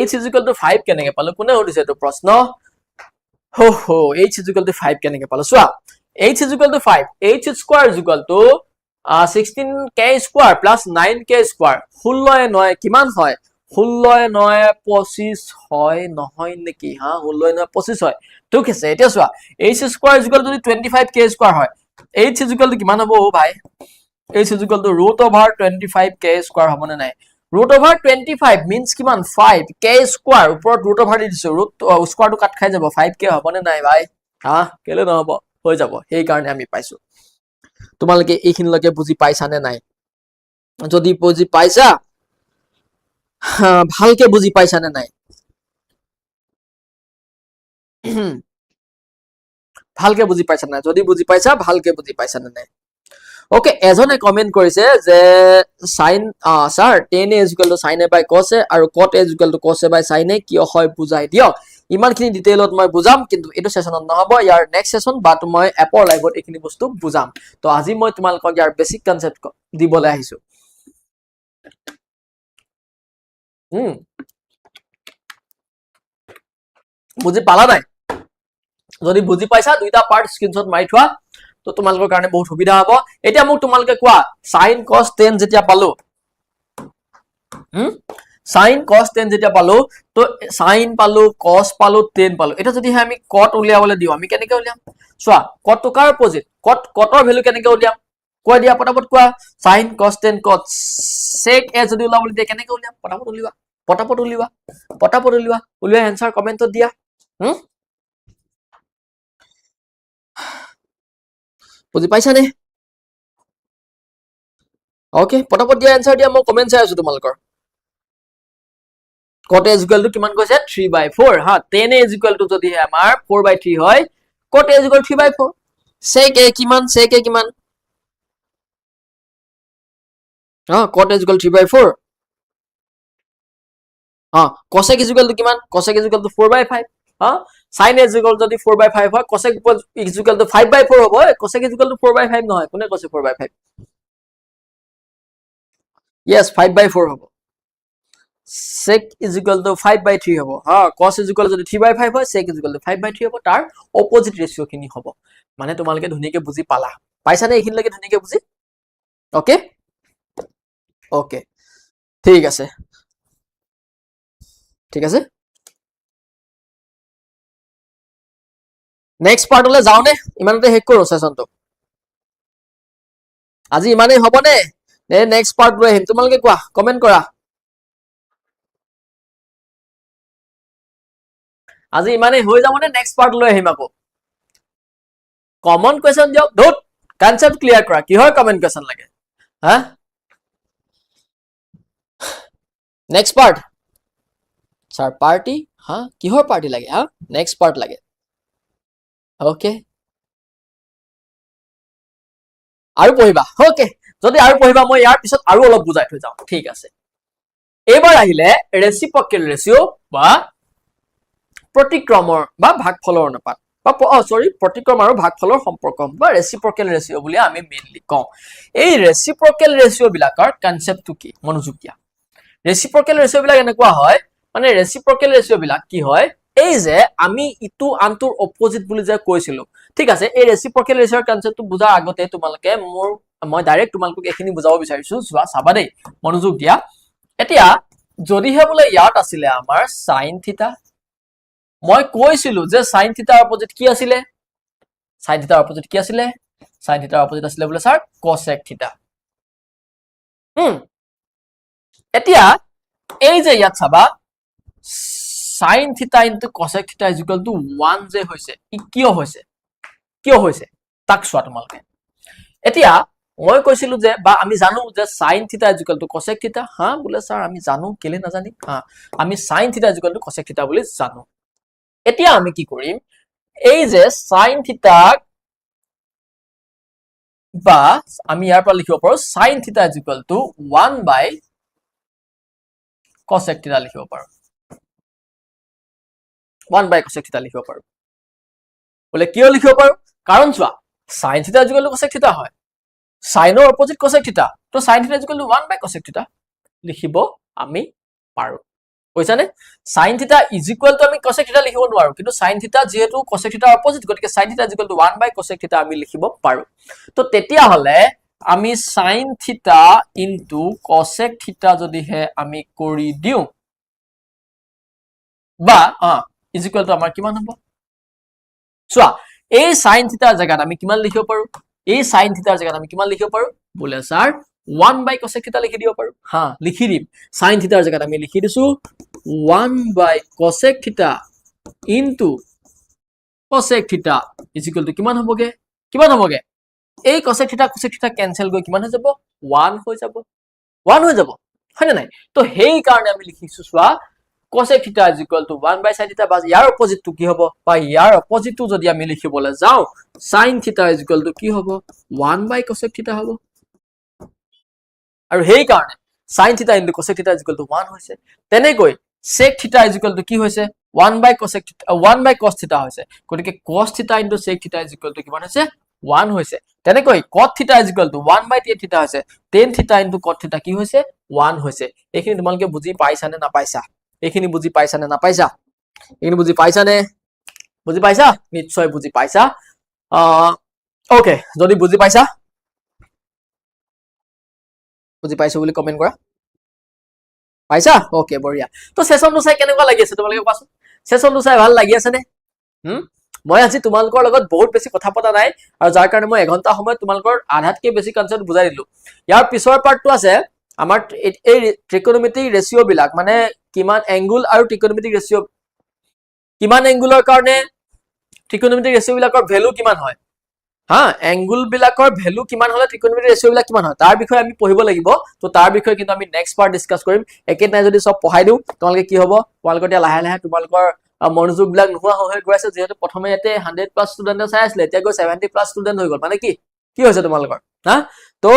h = 5 কেনেকে পালো কোনে সুধিছে তো প্ৰশ্ন h = 5 কেনেকে পালো চোৱা h = 5 h square = 16k square plus 9k square 16 9 কিমান হয় 16 9 25 হয় নহয় নেকি 16 9 25 হয় ঠিক আছে এতিয়া চোৱা h স্কয়ার = যদি 25k স্কয়ার হয় h = কিমান হ'ব ভাই h = √25k স্কয়ার হ'ব না নাই √25 means কিমান 5k স্কয়ার ওপৰত √over দি দিছো ৰুট স্কয়ারটো কাট খাই যাব 5k হ'ব না নাই ভাই কেলে নহব হৈ যাব সেই কাৰণে আমি পাইছো তোমালোকে এইখিনলৈকে বুজি পাইছা নে নাই যদি বুজি পাইছা ভালকে বুজি পাইছা নে নাই ভালকে বুজি পাইছা নাই যদি বুজি পাইছা ভালকে বুজি পাইছা নে নাই ওকে এজনে কমেন্ট কৰিছে যে sin sir tan a = sin a by cos a আৰু cot a = cos a by sin a কিয় হয় বুজাই দিয়ক ইমানখিনি ডিটেইলত মই বুজাম কিন্তু এটো সেশনত নহব ইয়াৰ নেক্সট সেশন বাট মই এপৰ লাইভত এইখিনি বস্তু বুজাম তো আজি মই তোমালোকক ইয়াৰ বেসিক কনসেপ্ট দিবলৈ আহিছো বুজি পালা নাই যদি বুজি পাইছা দুইটা পাৰ্ট স্ক্ৰিনশ্বট মাৰি থোৱা তো তোমালোকৰ কাৰণে বহুত সুবিধা হ'ব এতিয়া মোক তোমালোকে কোৱা sin cos tan যেতিয়া পালো sin cos tan যেতিয়া পালো তো sin পালো cos পালো tan পালো এটা যদি আমি cot উলিয়াবলৈ দিও আমি কেনেকৈ উলিয়াম চোৱা cot টো কাৰ অপোজিট cotৰ ভ্যালু কেনেকৈ উলিয়াম কৈ দিয়া পটাপট কোৱা sin cos tan cot sec a যদি উলাবলৈ দিয়ে কেনেকৈ উলিয়াম পটাপট উলিওৱা উলিয়াই আনসাৰ কমেন্টত দিয়া বুজি পাইছা নে ওকে পটাপট দিয়া আনসাৰ দিয়া মই কমেন্ট চাই আছো তোমালোকৰ cot a = কিমান কৈছে 3/4 হা tan a = যদি আমাৰ 4/3 হয় cot a = 3/4 sec a কিমান cot a = 3/4 cosec = কিমান cosec = 4/5 sin a যদি 4/5 হয় cosec = 5/4 হ'ব cosec = 4/5 নহয় কোনে কৈছে 4/5 yes 5/4 হ'ব sec = 5/3 হ'ব cos যদি 3/5 হয় sec = 5/3 হ'ব তাৰ অপোজিট ৰেশিও খিনি হ'ব মানে তোমালোকে ধুনীয়াকৈ বুজি পাইছা নে এইখিনিলৈকে ধুনীয়াকৈ বুজি ওকে ঠিক আছে নেক্সট পাৰ্টলৈ যাও নে ইমানতে শেষ কৰো সেশনটো আজি ইমানেই হ'ব নে নেক্সট পাৰ্ট লৈ আহিম তোমালোকে কোৱা কমেন্ট কৰা আজি ইমানেই হৈ যাব নে নেক্সট পাৰ্ট লৈ আহিম আকৌ কমন কোৱেশ্চন দিয়ক ডট কনসেপ্ট ক্লিয়াৰ কৰা কিহৰ কমন কোৱেশ্চন লাগে নেক্সট পাৰ্ট স্যাৰ পাৰ্টি কিহৰ পাৰ্টি লাগে নেক্সট পাৰ্ট লাগে ওকে আৰু পঢ়িবা ওকে যদি আৰু পঢ়িবা মই ইয়াৰ পিছত আৰু অলপ বুজাই থৈ যাম ঠিক আছে এবাৰ আহিলে ৰেচিপ্ৰকেল ৰেশিও বা প্ৰতিক্ৰমৰ বা ভাগফলৰ অনুপাত বা প্ৰতিক্ৰম আৰু ভাগফলৰ সম্পৰ্ক বা ৰেচিপ্ৰকেল ৰেশিও বুলি আমি মেইনলি কওঁ এই ৰেচিপ্ৰকেল ৰেশিও বিলাকৰ কনসেপ্টটো কি মনোযোগ দিয়া ৰেচিপ্ৰকেল ৰেশিও বিলাক এনেকুৱা হয় মানে ৰেচিপ্ৰকেল ৰেশিও বিলাক কি হয় এই যে আমি ইটো আনটোৰ অপোজিট বুলি যে কৈছিলো ঠিক আছে এই ৰেচিপ্ৰকেল ৰেশিওৰ কনসেপ্টটো বুজাৰ আগতে তোমালোকে মই ডাইৰেক্ট তোমালোকক এখিনি বুজাব বিচাৰিছো চোৱা চাবা দেই মনোযোগ দিয়া এতিয়া যদিহে বোলে ইয়াত আছিলে আমাৰ sin থিটা মই কৈছিলো যে sin থিটাৰ অপোজিট কি আছিলে sin থিটাৰ অপোজিট কি আছিলে sin থিটাৰ অপোজিট আছিলে বোলে স্যার cosec থিটা এতিয়া এই যে ইয়াত চাবা sin থিটা into cosec থিটা is equal to 1 যে হৈছে ই কিয় হৈছে তাক চোৱা তোমালোকে এতিয়া মই কৈছিলো যে বা আমি জানো যে sin থিটা is equal to cosec থিটা বোলে স্যার আমি জানো কেলে নাজানি আমি sin থিটা is equal to cosec থিটা বুলি জানো এতিয়া আমি কি কৰিম এই যে sin থিটা বা আমি ইয়াৰ পৰা লিখিব পাৰো sin থিটা is equal to 1/cosec থিটা লিখিব পাৰো 1/cosec থিটা লিখিব পাৰো বলে কিয় লিখিব পাৰো কাৰণ চোৱা sin থিটা is equal to cosec থিটা হয় sin ৰ অপোজিট cosec থিটা তো sin থিটা is equal to 1/cosec থিটা লিখিব আমি পাৰো বুজিছানে sin থিটা is equal to আমি cosec থিটা লিখিব নোৱাৰো কিন্তু sin থিটা যেহেতু cosec থিটাৰ অপোজিট গতিকে sin থিটা is equal to 1/cosec থিটা আমি লিখিব পাৰো তো তেতিয়া হলে আমি sin থিটা into cosec থিটা যদি হে আমি কৰি দিও বা is equal to আমাৰ কিমান হ'ব চোৱা এই sin থিটাৰ জায়গাত আমি কিমান লিখিব পাৰো এই sin থিটাৰ জায়গাত আমি কিমান লিখিব পাৰো বলে স্যাৰ 1/cosec থিটা লিখি দিব পাৰো লিখি দিম sin থিটাৰ জায়গাত আমি লিখি দিছো 1/cosec থিটা into cosec থিটা is equal to কিমান হ'বগে এই cosec থিটা ক্যান্সেল গৈ কিমান হৈ যাব 1 হৈ যাব হয় নাই তো সেই কাৰণে আমি লিখিছো চোৱা cosec theta is equal to 1 by sin theta বা ইয়াৰ অপজিট টু কি হ'ব বা ইয়াৰ অপজিট টু যদি আমি লিখিবলৈ যাও sin theta is equal to কি হ'ব 1 by cosec theta হ'ব আৰু সেই কাৰণে sin theta into cosec theta is equal to 1 হৈছে তেনেকৈ sec theta is equal to কি হৈছে 1 by cosec theta 1 by cos theta হৈছে গতিকে cos theta into sec theta is equal to কিমান হৈছে 1 হৈছে তেনেকৈ cot theta is equal to 1 by tan theta হৈছে tan theta into cot theta কি হৈছে 1 হৈছে এইখিনি তোমালোকে বুজি পাইছা নে নাপাইছা এইখিনি বুজি পাইছা নে নাপাইছা এইখিনি বুজি পাইছা নে বুজি পাইছা নিশ্চয় বুজি পাইছা ওকে যদি বুজি পাইছা বুজি পাইছো বুলি কমেন্ট কৰা পাইছা ওকে বঢ়িয়া তো সেশনটো চাই কেনেকুৱা লাগি আছে তোমালোকে কোৱাচোন সেশনটো চাই ভাল লাগি আছে নে মই আজি তোমালোকৰ লগত বহুত বেছি কথা পতা নাই আৰু যাৰ কাৰণে মই 1 ঘণ্টা সময় তোমালোকৰ আধাতকৈ বেছি কনসেপ্ট বুজাই দিলো ইয়াৰ পিছৰ পাৰ্টটো আছে আমাৰ এই ট্ৰিকোনোমেট্ৰিক ৰেশিও বিলাক মানে কিমান এংগুল আৰু ট্ৰিকোনোমেট্ৰিক ৰেশিও কিমান এংগুলৰ কাৰণে ট্ৰিকোনোমেট্ৰিক ৰেশিও বিলাকৰ ভ্যালু কিমান হয় হা এংগুল বিলাকৰ ভ্যালু কিমান হলে ট্ৰিকোনোমেট্ৰিক ৰেশিও বিলাক কিমান হয় তাৰ বিষয়ে আমি পঢ়িব লাগিব তো তাৰ বিষয়ে কিন্তু আমি নেক্সট পাৰ্ট ডিসকাস কৰিম একেটাই যদি সব পঢ়াই দিও তোমালোকে কি হ'ব তোমালোকৰ এতিয়া লাহে লাহে তোমালোকৰ মনোযোগ বিলাক নোহোৱা হৈ গৈ আছে যেহেতু প্ৰথমে ইয়াতে 100 প্লাস ষ্টুডেন্ট চাই আছিল এতিয়া গৈ 70 প্লাস ষ্টুডেন্ট হৈ গল মানে কি হৈছে তোমালোকৰ হা তো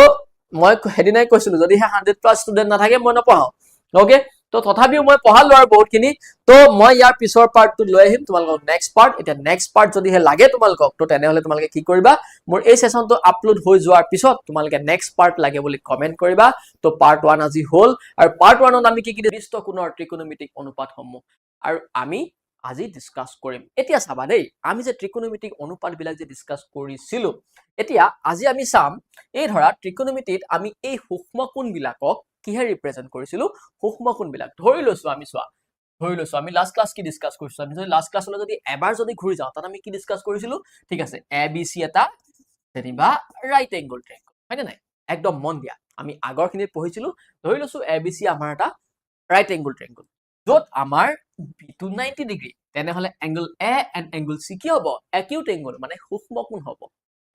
মই হেদিনাই কৈছিলো যদি 100 প্লাস ষ্টুডেন্ট নাথাকে মই নপঢ়াও ওকে তো তথাপিও মই পঢ়ালো আৰু বহুতখিনি তো মই ইয়াৰ পিছৰ পাৰ্টটো লৈ আহিম তোমালোকক নেক্সট পাৰ্ট এটা নেক্সট পাৰ্ট যদি হে লাগে তোমালোকক তো তেনেহলে তোমালোকে কি কৰিবা মোৰ এই সেশনটো আপলোড হৈ যোৱাৰ পিছত তোমালোকে নেক্সট পাৰ্ট লাগে বুলি কমেন্ট কৰিবা তো পাৰ্ট 1 আজি হ'ল আৰু পাৰ্ট 1 ত আমি কি নিৰ্দিষ্ট কোণৰ ত্ৰিকোণমিতিক অনুপাতসমূহ আৰু আমি আজি ডিসকাস কৰিম এতিয়া চাবা দেই আমি যে ত্ৰিকোণমিতিক অনুপাত বিলাক যে ডিসকাস কৰিছিলো এতিয়া আজি আমি চাম এই ধৰা ত্ৰিকোণমিতিত আমি এই সূক্ষ্ম কোণ বিলাকক কিহে ৰিপ্ৰেজেন্ট কৰিছিলো সূক্ষ্ম কোণ বিলাক ধৰি লৈছো আমি লাষ্ট ক্লাস কি ডিসকাস কৰিছো আমি যদি লাষ্ট ক্লাসলৈ যদি এবাৰ যদি ঘূৰি যাও তাত আমি কি ডিসকাস কৰিছিলো ঠিক আছে এ বি সি এটা যেনিবা ৰাইট এংগল ট্ৰায়াঙ্গল হয়নে নাই একদম মন দিয়া আমি আগৰখিনিত পঢ়িছিলো ধৰি লৈছো এ বি সি আমাৰ এটা ৰাইট এংগল ট্ৰায়াঙ্গল যত আমাৰ b to 90 ডিগ্ৰী তেনেহলে এংগল এ এণ্ড এংগল সি কি হ'ব একিউট এংগল মানে সূক্ষ্ম কোণ হ'ব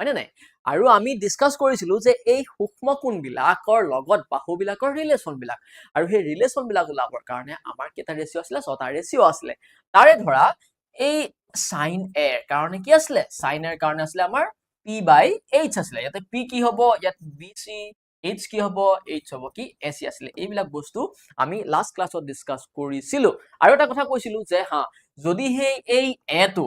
হয়নে নাই আৰু আমি ডিসকাস কৰিছিলো যে এই সূক্ষ্ম কোণ বিলাকৰ লগত বাহু বিলাকৰ ৰিলেচন বিলাক আৰু সেই ৰিলেচন বিলাক ওলাবৰ কাৰণে আমাৰ কেটা ৰেশিও আছিল 6টা ৰেশিও আছিল তাৰে ধৰা এই sin a ৰ কাৰণে কি আছিল sin a ৰ কাৰণে আছিল আমাৰ p/h আছিল ইয়াতে p কি হ'ব ইয়াত bc h কি হ'ব h হ'ব কি ac আছিল এইবিলাক বস্তু আমি লাষ্ট ক্লাছত ডিসকাস কৰিছিলো আৰু এটা কথা কৈছিলো যে হা যদি এই a টো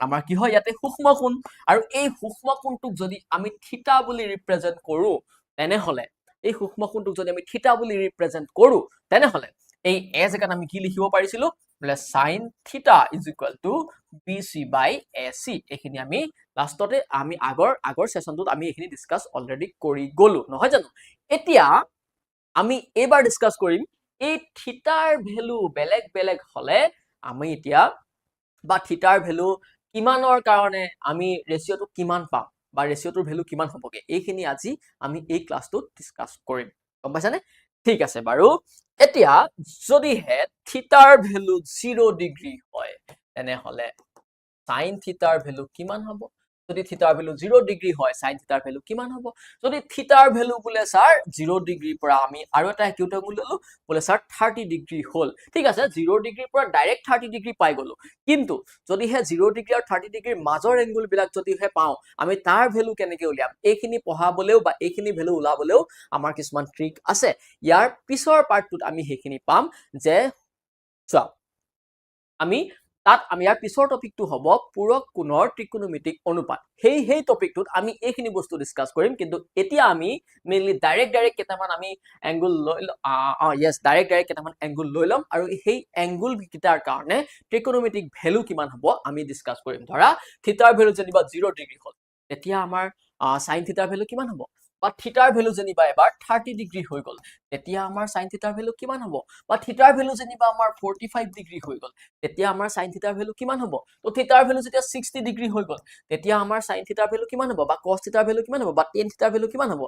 আমাৰ কি হয় ইয়াতে সূক্ষ্ম কোণ আৰু এই সূক্ষ্ম কোণটোক যদি আমি থিতা বুলি ৰিপ্ৰেজেন্ট কৰো তেনেহলে এই সূক্ষ্ম কোণটোক যদি আমি থিতা বুলি ৰিপ্ৰেজেন্ট কৰো তেনেহলে এই a জাগাত আমি কি লিখিব পাৰিছিলো বলে sin theta is equal to bc by ac এখিনি আমি লাষ্টতে আমি আগৰ সেশনটোত আমি এখিনি ডিসকাস অলৰেডি কৰি গলো নহয় জানো এতিয়া আমি এবাৰ ডিসকাস কৰিম এই থিতাৰ ভ্যালু বেলেগ বেলেগ হলে আমি এতিয়া বা থিতাৰ ভ্যালু কিমানৰ কাৰণে আমি ৰেশিওটো কিমান পাম বা ৰেশিওটোৰ ভ্যালু কিমান হ'বগে এইখিনি আজি আমি এই ক্লাসটোত ডিসকাস কৰিম গম পাইছানে ঠিক আছে বাৰু এতিয়া যদি হে থিতাৰ ভ্যালু 0 ডিগ্ৰী হয় তেনেহলে sin থিতাৰ ভ্যালু কিমান হ'ব যদি থিতাৰ ভ্যালু 0 ডিগ্ৰী হয় sin থিতাৰ ভ্যালু কিমান হ'ব যদি থিতাৰ ভ্যালু বুলে স্যাৰ 0 ডিগ্ৰীৰ পৰা আমি আৰু এটা একিউট এংগল ললো বুলে স্যাৰ 30 ডিগ্ৰী হ'ল ঠিক আছে 0 ডিগ্ৰীৰ পৰা ডাইৰেক্ট 30 ডিগ্ৰী পাই গলো কিন্তু যদি হে 0 ডিগ্ৰী আৰু 30 ডিগ্ৰীৰ মাজৰ এংগল বিলাক যদি হে পাও আমি তাৰ ভ্যালু কেনেকৈ উলিয়াম এইখিনি পঢ়াবলেও বা এইখিনি ভ্যালু উলাবলেও আমাৰ কিছুমান ট্ৰিক আছে ইয়াৰ পিছৰ পাৰ্টটোত আমি হেখিনি পাম যে চোৱা আমি তাত আমি ইয়াৰ পিছৰ টপিকটো হ'ব পূৰক কোণৰ ত্ৰিকোণমিতিক অনুপাত সেই টপিকটোত আমি এইখিনি বস্তু ডিসকাস কৰিম কিন্তু এতিয়া আমি মেইনলি ডাইৰেক্ট কেটামান আমি এংগল লৈ ডাইৰেক্ট কেটামান এংগল লৈ লম আৰু সেই এংগল কিটাৰ কাৰণে ত্ৰিকোণমিতিক ভ্যালু কিমান হ'ব আমি ডিসকাস কৰিম ধৰা থিতাৰ ভ্যালু যেনিবা 0 ডিগ্ৰী হ'ল তেতিয়া আমাৰ sin থিতাৰ ভ্যালু কিমান হ'ব বা থিতাৰ ভ্যালু যেনিবা এবাৰ 30 ডিগ্ৰী হৈ গল তেতিয়া আমাৰ sin থিতাৰ ভ্যালু কিমান হ'ব বা থিতাৰ ভ্যালু যেনিবা আমাৰ 45 ডিগ্ৰী হৈ গল তেতিয়া আমাৰ sin থিতাৰ ভ্যালু কিমান হ'ব তো থিতাৰ ভ্যালু যেতিয়া 60 ডিগ্ৰী হৈ গল তেতিয়া আমাৰ sin থিতাৰ ভ্যালু কিমান হ'ব বা cos থিতাৰ ভ্যালু কিমান হ'ব বা tan থিতাৰ ভ্যালু কিমান হ'ব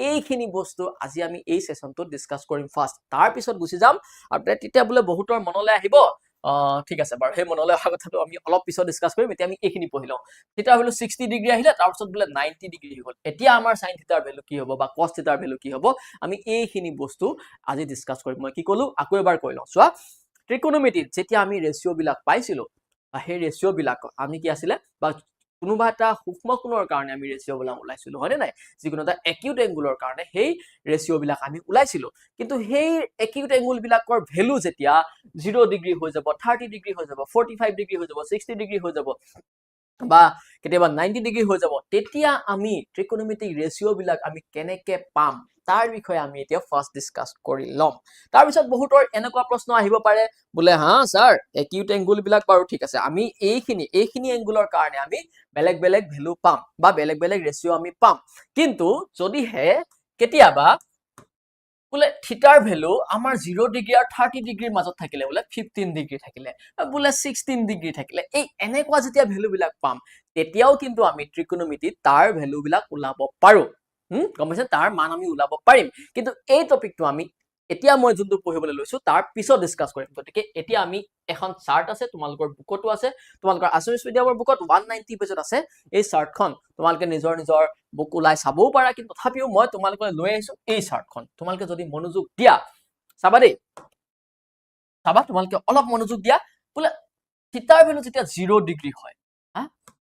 এইখিনি বস্তু আজি আমি এই সেশনটোত ডিসকাস কৰিম ফাৰ্স্ট তাৰ পিছত গুছি যাম আৰু তেতিয়া বুলে বহুতৰ মনলৈ আহিব ঠিক আছে বাৰু সেই মনলৈ অহা কথাটো আমি অলপ পিছত ডিসকাস কৰিম এতিয়া আমি এইখিনি পঢ়ি লওঁ থিটা ভ্যালু 60 ডিগ্ৰী আহিলে তাৰ পিছত বোলে 90 ডিগ্ৰী হৈ গ'ল এতিয়া আমাৰ sin থিটাৰ ভ্যালু কি হ'ব বা cos থিটাৰ ভ্যালু কি হ'ব আমি এইখিনি বস্তু আজি ডিসকাস কৰিম মই কি ক'লো আকৌ এবাৰ কৈ লওঁ চোৱা ত্ৰিকোণমিতিত যেতিয়া আমি ৰেশিও বিলাক পাইছিলো বা সেই ৰেশিও বিলাক আমি কি আছিলে বা কোনোবা এটা সূক্ষ্ম কোণৰ কাৰণে আমি ৰেশিও বিলাক ওলাইছিলো হয়নে নাই যিকোনো এটা একিউট এংগুলৰ কাৰণে সেই ৰেশিও বিলাক আমি ওলাইছিলো কিন্তু সেই একিউট এংগুল বিলাকৰ ভ্যালু যেতিয়া 0 ডিগ্ৰী হৈ যাব 30 ডিগ্ৰী হৈ যাব 45 ডিগ্ৰী হৈ যাব 60 ডিগ্ৰী হৈ যাব বা কেতিয়াবা 90 ডিগ্ৰী হৈ যাব তেতিয়া আমি ত্ৰিকোণমিতিক ৰেশিও বিলাক আমি কেনেকে পাম তাৰ বিষয়ে আমি এতিয়া ফাৰ্স্ট ডিসকাস কৰি লম তাৰ পিছত বহুতৰ এনেকুৱা প্ৰশ্ন আহিব পাৰে বোলে হা স্যাৰ একিউট এংগুল বিলাক বাৰু ঠিক আছে আমি এইখিনি এংগুলৰ কাৰণে আমি বেলেগ বেলেগ ভ্যালু পাম বা বেলেগ বেলেগ ৰেশিও আমি পাম কিন্তু যদিহে কেতিয়াবা বোলে থিটাৰ ভ্যালু আমাৰ 0 ডিগ্ৰী আৰু 30 ডিগ্ৰীৰ মাজত থাকিলে বোলে 15 ডিগ্ৰী থাকিলে বোলে 16 ডিগ্ৰী থাকিলে এই এনেকুৱা যেতিয়া ভ্যালু বিলাক পাম তেতিয়াও কিন্তু আমি ত্ৰিকোণমিতিত তাৰ ভ্যালু বিলাক ওলাব পাৰো গম পাইছে তাৰ মান আমি ওলাব পাৰিম কিন্তু এই টপিকটো আমি এতিয়া মই যোনটো পঢ়িবলৈ লৈছো তাৰ পিছত ডিসকাস কৰিম গতিকে এতিয়া আমি এখন চাৰ্ট আছে তোমালোকৰ বুকতো আছে তোমালোকৰ আছমিছ মিডিয়ামৰ বুকত 190 পেজত আছে এই চাৰ্টখন তোমালোকে নিজৰ নিজৰ বুক ওলাই চাবও পাৰা কিন্তু তথাপিও মই তোমালোকলৈ লৈ আহিছো এই চাৰ্টখন তোমালোকে যদি মনোযোগ দিয়া চাবা দেই চাবা তোমালোকে অলপ মনোযোগ দিয়া বোলে থিটাৰ ভ্যালু যেতিয়া 0 ডিগ্ৰী হয় হা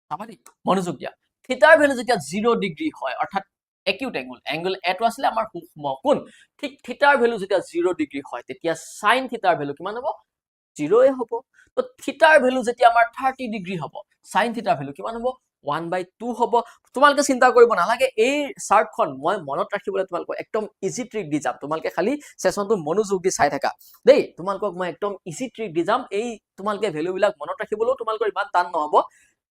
চাবা দেই মনোযোগ দিয়া থিটাৰ ভ্যালু যেতিয়া 0 ডিগ্ৰী হয় অৰ্থাৎ একিউট এংগুল এটো আসলে আমাৰ সূক্ষ্ম কোণ ঠিক থিটাৰ ভ্যালু যেতিয়া 0 ডিগ্ৰী হয় তেতিয়া sin থিটাৰ ভ্যালু কিমান হ'ব 0 এ হ'ব তো থিটাৰ ভ্যালু যেতিয়া আমাৰ 30 ডিগ্ৰী হ'ব sin থিটাৰ ভ্যালু কিমান হ'ব 1/2 হ'ব তোমালোকে চিন্তা কৰিব নালাগে এই চাৰ্টখন মই মনত ৰাখিবলৈ তোমালোকক একদম ইজি ট্ৰিক দি যাম তোমালোকে খালি সেশনটো মনোযোগ দি চাই থাকা দেই তোমালোকক মই একদম ইজি ট্ৰিক দি যাম এই তোমালোকে ভ্যালু বিলাক মনত ৰাখিবলৈও তোমালোকৰ ইমান টান নহব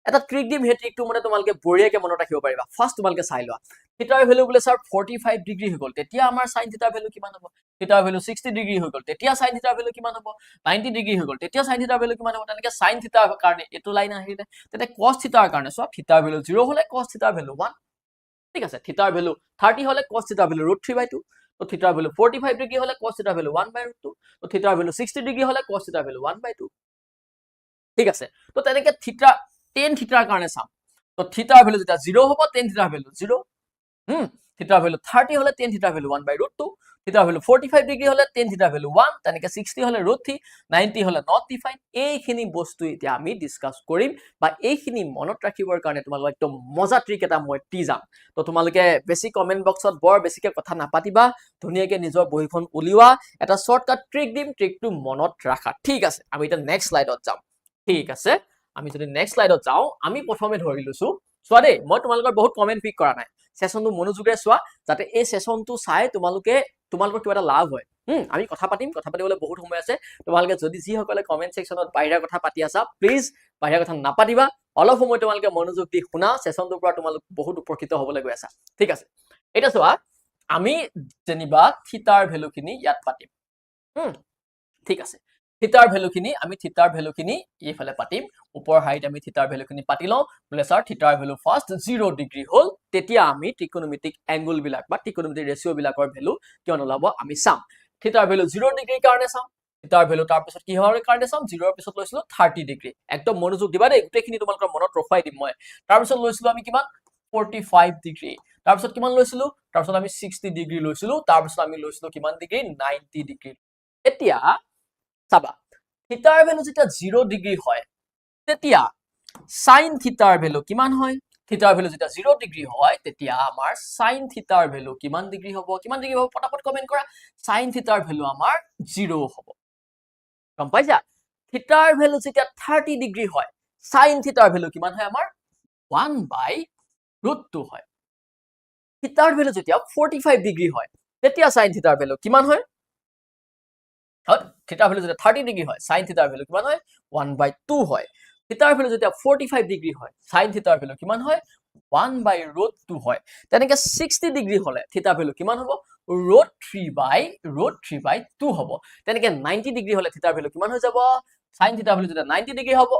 এটা ট্ৰিক দিম হে ট্ৰিকটো মানে তোমালোকে বঢ়িয়াকে মনত ৰাখিব পাৰিবা ফাৰ্স্ট তোমালোকে চাই লোৱা থিটাৰ ভ্যালু বোলে স্যাৰ 45 ডিগ্ৰী হৈ গ'ল তেতিয়া আমাৰ sin থিটাৰ ভ্যালু কিমান হ'ব থিটাৰ ভ্যালু 60 ডিগ্ৰী হৈ গ'ল তেতিয়া sin থিটাৰ ভ্যালু কিমান হ'ব 90 ডিগ্ৰী হৈ গ'ল তেতিয়া sin থিটাৰ ভ্যালু কিমান হ'ব তেনেকে sin থিটাৰ কাৰণে এটো লাইন আহিলে তেতিয়া cos থিটাৰ কাৰণে সব থিটাৰ ভ্যালু 0 হলে cos থিটাৰ ভ্যালু 1 ঠিক আছে থিটাৰ ভ্যালু 30 হলে cos থিটাৰ ভ্যালু √3/2 তো থিটাৰ ভ্যালু 45 ডিগ্ৰী হলে cos থিটাৰ ভ্যালু 1/2 তো থিটাৰ ভ্যালু 60 ডিগ্ৰী হলে cos থিটাৰ ভ্যালু 1/2 ঠিক আছে তো তেনেকে থিটা tan থিটাৰ কাৰণে চাম তো থিটাৰ ভ্যালু যেতিয়া 0 হ'ব tan থিটাৰ ভ্যালু 0 থিটাৰ ভ্যালু 30 হলে tan থিটাৰ ভ্যালু 1/2 থিটাৰ ভ্যালু 45 ডিগ্ৰী হলে tan থিটাৰ ভ্যালু 1 তেনেকে 60 হলে √3 90 হলে not defined এইখিনি বস্তু এতিয়া আমি ডিসকাস কৰিম বা এইখিনি মনত ৰাখিবৰ কাৰণে তোমালোকক একদম মজা ট্ৰিক এটা মই দি যাম তো তোমালোকে বেছি কমেন্ট বক্সত বৰ বেছিকে কথা নাপাতিবা ধুনীয়াকে নিজৰ বহিখন উলিওৱা এটা শৰ্টকাট ট্ৰিক দিম ট্ৰিকটো মনত ৰাখা ঠিক আছে আমি এটা নেক্সট স্লাইডত যাম ঠিক আছে আমি যদি নেক্সট স্লাইডত যাও আমি প্ৰথমে ধৰি লৈছো চোৱা দেই মই তোমালোকৰ বহুত কমেন্ট পিক কৰা নাই সেশনটো মনোযোগেৰে চোৱা যাতে এই সেশনটো চাই তোমালোকৰ কিবা এটা লাভ হয় আমি কথা পাতিবলৈ বহুত সময় আছে তোমালোকে যদি যি সকলে কমেন্ট সেকশনত বাহিৰা কথা পাতি আছা প্লিজ বাহিৰা কথা নাপাতিবা অলপ সময় তোমালোকে মনোযোগ দি শুনা সেশনটোৰ পৰা তোমালোক বহুত উপকৃত হ'বলৈ গৈ আছা ঠিক আছে এটা চোৱা আমি যেনিবা থিটাৰ ভ্যালুখিনি ইয়াত পাতিম ঠিক আছে থিটাৰ ভ্যালুখিনি এইফালে পাতিম ওপৰ হাইট আমি থিটাৰ ভ্যালুখিনি পাতি লওঁ বোলে স্যাৰ থিটাৰ ভ্যালু ফাৰ্স্ট 0 ডিগ্ৰী হ'ল তেতিয়া আমি ত্ৰিকোণমিতিক এংগুল বিলাক বা ত্ৰিকোণমিতিক ৰেশিও বিলাকৰ ভ্যালু কিমান ওলাব আমি চাম থিটাৰ ভ্যালু 0 ডিগ্ৰীৰ কাৰণে চাম থিটাৰ ভ্যালু তাৰ পিছত কি হোৱাৰ কাৰণে চাম 0 ৰ পিছত লৈছিলো 30 ডিগ্ৰী একদম মনোযোগ দিবা দেই গোটেইখিনি তোমালোকৰ মনত ৰখাই দিম মই তাৰ পিছত লৈছিলো আমি কিমান 45 ডিগ্ৰী তাৰ পিছত কিমান লৈছিলো তাৰ পিছত আমি 60 ডিগ্ৰী লৈছিলো তাৰ পিছত আমি লৈছিলো কিমান ডিগ্ৰী 90 ডিগ্ৰী এতিয়া চাবা থিটাৰ ভ্যালু যেতিয়া 0 ডিগ্ৰী হয় তেতিয়া sin থিটাৰ ভ্যালু কিমান হয় থিটাৰ ভ্যালু যেতিয়া 0 ডিগ্ৰী হয় তেতিয়া আমাৰ sin থিটাৰ ভ্যালু কিমান ডিগ্ৰী হ'ব পটাপট কমেন্ট কৰা sin থিটাৰ ভ্যালু আমাৰ 0 হ'ব গম পাইছা থিটাৰ ভ্যালু যেতিয়া 30 ডিগ্ৰী হয় sin থিটাৰ ভ্যালু কিমান হয় আমাৰ 1/√2 হয় থিটাৰ ভ্যালু যেতিয়া 45 ডিগ্ৰী হয় তেতিয়া sin থিটাৰ ভ্যালু কিমান হয় থিটাৰ ভ্যালু যেতিয়া 30 ডিগ্ৰী হয় sin থিটাৰ ভ্যালু কিমান হয় 1/2 হয় থিটাৰ ভ্যালু যেতিয়া 45 ডিগ্ৰী হয় sin থিটাৰ ভ্যালু কিমান হয় 1/√2 হয় তেনেকে 60 ডিগ্ৰী হলে থিটাৰ ভ্যালু কিমান হ'ব √3/2 হ'ব তেনেকে 90 ডিগ্ৰী হলে থিটাৰ ভ্যালু কিমান হৈ যাব sin থিটাৰ ভ্যালু যেতিয়া 90 ডিগ্ৰী হ'ব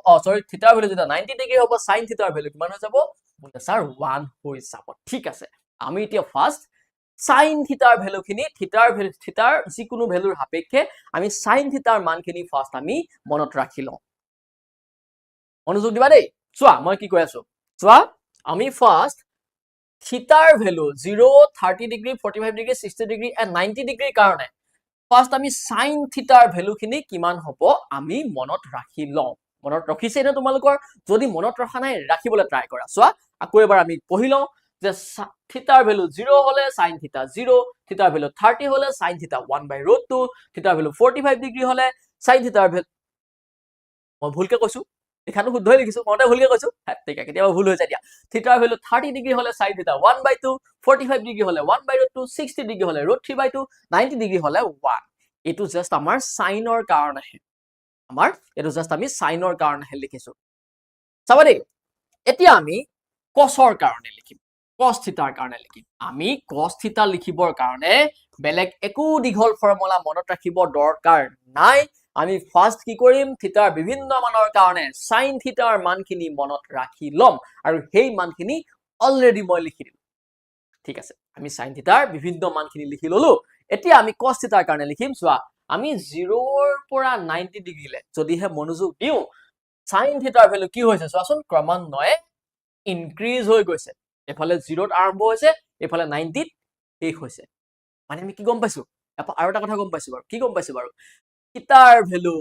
থিটাৰ ভ্যালু যেতিয়া 90 ডিগ্ৰী হ'ব sin থিটাৰ ভ্যালু কিমান হৈ যাব স্যাৰ 1 হৈ যাব ঠিক আছে আমি এতিয়া ফাৰ্স্ট সাইন থিটাৰ ভ্যালুখিনি থিটাৰ যিকোনো ভ্যালুৰ সাপেক্ষে আমি সাইন থিটাৰ মানখিনি ফাৰ্স্ট আমি মনত ৰাখি লওঁ মনোযোগ দিবা দেই চোৱা মই কি কৈ আছো চোৱা আমি ফাৰ্স্ট থিটাৰ value 0 30 degree 45 degree 60 degree and 90 ডিগ্ৰীৰ কাৰণে ফাৰ্স্ট আমি সাইন থিটাৰ ভ্যালুখিনি কিমান হ'ব আমি মনত ৰাখি লওঁ মনত ৰাখিছে নে তোমালোকৰ যদি মনত ৰখা নাই ৰাখিবলৈ ট্ৰাই কৰা চোৱা আকৌ এবাৰ আমি পঢ়ি লওঁ যে থিটাৰ ভ্যালু 0 হলে সাইন থিটা 0 থিটাৰ ভ্যালু 30 হলে সাইন থিটা 1/√2 থিটাৰ ভ্যালু 45 ডিগ্ৰী হলে সাইন থিটাৰ ভ্যালু মই ভুলকে কৈছো এখানে শুদ্ধই লিখিছো মতে ভুলকে কৈছো ঠিক আছে কেতিয়াবা ভুল হৈ যায় দিয়া থিটাৰ ভ্যালু 30 ডিগ্ৰী হলে সাইন থিটা 1/2 45 ডিগ্ৰী হলে 1/√2 60 ডিগ্ৰী হলে √3/2 90 ডিগ্ৰী হলে 1 এটো জাস্ট আমাৰ সাইনৰ কাৰণে আমাৰ এটো জাস্ট আমি সাইনৰ কাৰণে লিখিছো চাবা দেই এতিয়া আমি কসৰ কাৰণে লিখিম cos থিটাৰ কাৰণে লিখিম আমি cos থিটা লিখিবৰ কাৰণে বেলেগ একো দীঘল ফৰ্মুলা মনত ৰাখিব দৰকাৰ নাই আমি ফাৰ্স্ট কি কৰিম থিটাৰ বিভিন্ন মানৰ কাৰণে sin থিটাৰ মানখিনি মনত ৰাখি লম আৰু সেই মানখিনি অলৰেডি মই লিখি দিম ঠিক আছে আমি sin থিটাৰ বিভিন্ন মানখিনি লিখি ললো এতিয়া আমি cos থিটাৰ কাৰণে লিখিম চোৱা আমি 0 ৰ পৰা 90 ডিগ্ৰীলে যদিহে মনোযোগ দিও sin থিটাৰ ভ্যালু কি হৈছে চোৱাচোন ক্ৰমান্বয়ে ইনক্ৰিজ হৈ গৈছে এফালে 0 ত আৰম্ভ হৈছে এফালে 90 ত শেষ হৈছে মানে আমি কি গম পাইছো আৰু এটা কথা গম পাইছো বাৰু কি গম পাইছো বাৰু থিটাৰ ভ্যালু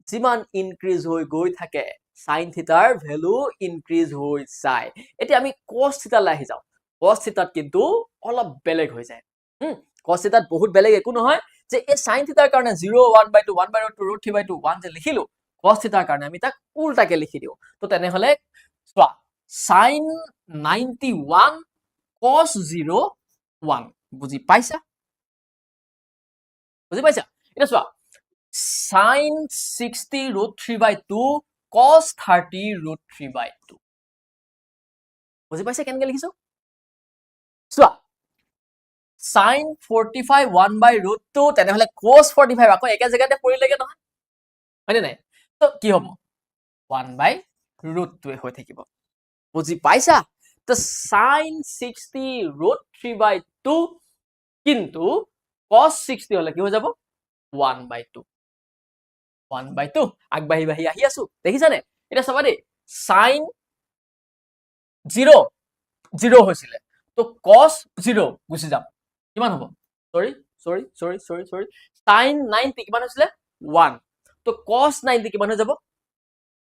যিমান ইনক্ৰিজ হৈ গৈ থাকে sin থিটাৰ ভ্যালু ইনক্ৰিজ হৈ যায় এতিয়া আমি cos থিটালৈ আহি যাও cos থিটাত কিন্তু অলপ বেলেগ হৈ যায় cos থিটাত বহুত বেলেগ একো নহয় যে এই sin থিটাৰ কাৰণে 0 1/2 1/2 √3/2 1 যে লিখিলো cos থিটাৰ কাৰণে আমি তাক উল্টাকে লিখি দিও তো তেনেহলে চোৱা sin 91 cos 0 1 বুজি পাইছা এটা চোৱা sin 60 √3/2 cos 30 √3/2 বুজি পাইছা কেনেকৈ লিখিছো চোৱা sin 45 1/√2 তেনেহলে cos 45 আকৌ একে জায়গাতে পৰিলেগে নহয় হয়নে নাই তো কি হ'ব 1/√2 হৈ থাকিব বুজি পাইছা তো sin 60 √3/2 কিন্তু cos 60 হলে কি হৈ যাব 1/2 আগবাঢ়ি বাঢ়ি আহি আছো দেখিছানে এটা চাবা দেই sin 0 0 হৈছিলে তো cos 0 গুছি যাম কিমান হ'ব সৰি sin 90 কিমান হৈছিলে 1 তো cos 90 কিমান হৈ যাব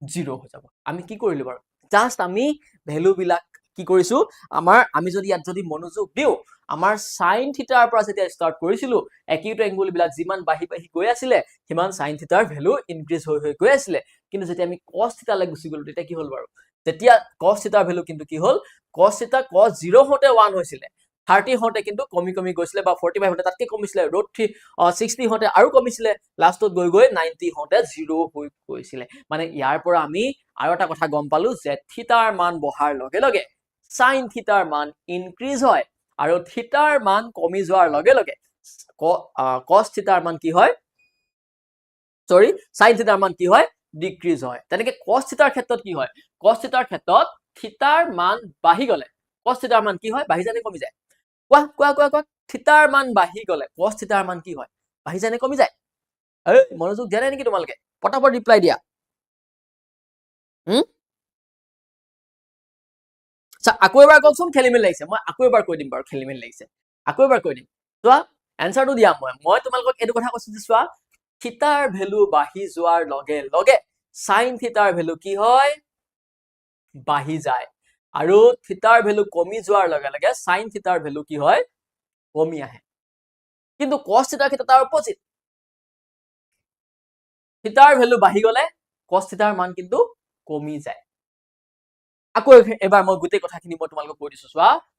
0 হৈ যাব আমি কি কৰিলো বাৰু জাস্ট আমি ভ্যালু বিলাক কি কৰিছো আমি যদি ইয়াত যদি মনোযোগ দিও আমাৰ sin থিটাৰ পৰা যেতিয়া স্টাৰ্ট কৰিছিলো একিউট এংগুল বিলাক যিমান বাঢ়ি বাঢ়ি গৈ আছিল সিমান sin থিটাৰ ভ্যালু ইনক্ৰিজ হৈ গৈ আছিল কিন্তু যেতিয়া আমি cos থিটালৈ গুছি গলো তেতিয়া কি হ'ল বাৰু যেতিয়া cos থিটাৰ ভ্যালু কিন্তু কি হ'ল cos থিটা cos 0 হতে 1 হৈছিল 30 হতে কিন্তু কমি গৈছিল বা 45 হতে তাতকে কমিছিল √3 60 হতে আৰু কমিছিল লাষ্টত গৈ 90 হতে 0 হৈ গৈছিল মানে ইয়াৰ পৰা আমি আৰু এটা কথা গম পালো যে থিটাৰ মান বহাৰ লগে লগে sin থিটাৰ মান ইনক্ৰিজ হয় আৰু থিটাৰ মান কমি যোৱাৰ লগে লগে cos থিটাৰ মান কি হয় sin থিটাৰ মান কি হয় ডিক্ৰিজ হয় তেনেকে cos থিটাৰ ক্ষেত্ৰত কি হয় cos থিটাৰ ক্ষেত্ৰত থিটাৰ মান বাঢ়ি গলে cos থিটাৰ মান কি হয় বাঢ়ি যায় নে কমি যায় কোৱা থিটাৰ মান বাঢ়ি গলে cos থিটাৰ মান কি হয় বাঢ়ি যায় নে কমি যায় এই মনোযোগ দিয়া নাই নেকি তোমালোকে পটাপট ৰিপ্লাই দিয়া আকৌ এবাৰ কওকচোন খেলিমেলি লাগিছে মই আকৌ এবাৰ কৈ দিম বাৰু খেলিমেলি লাগিছে আকৌ এবাৰ কৈ দিম চোৱা এনসাৰটো দিয়া মই তোমালোকক এইটো কথা কৈছো যে চোৱা থিটাৰ ভ্যালু বাঢ়ি যোৱাৰ লগে লগে sin থিটাৰ ভ্যালু কি হয় বাঢ়ি যায় আৰু থিটাৰ ভ্যালু কমি যোৱাৰ লগে লগে sin থিটাৰ ভ্যালু কি হয় কমি আহে কিন্তু cos থিটাৰ ক্ষেত্ৰত তাৰ অপজিট থিটাৰ ভ্যালু বাঢ়ি গলে cos থিটাৰ মান কিন্তু কমি যায় আকৌ এবাৰ মই গোটেই কথাখিনি মই তোমালোকক কৈ দিছো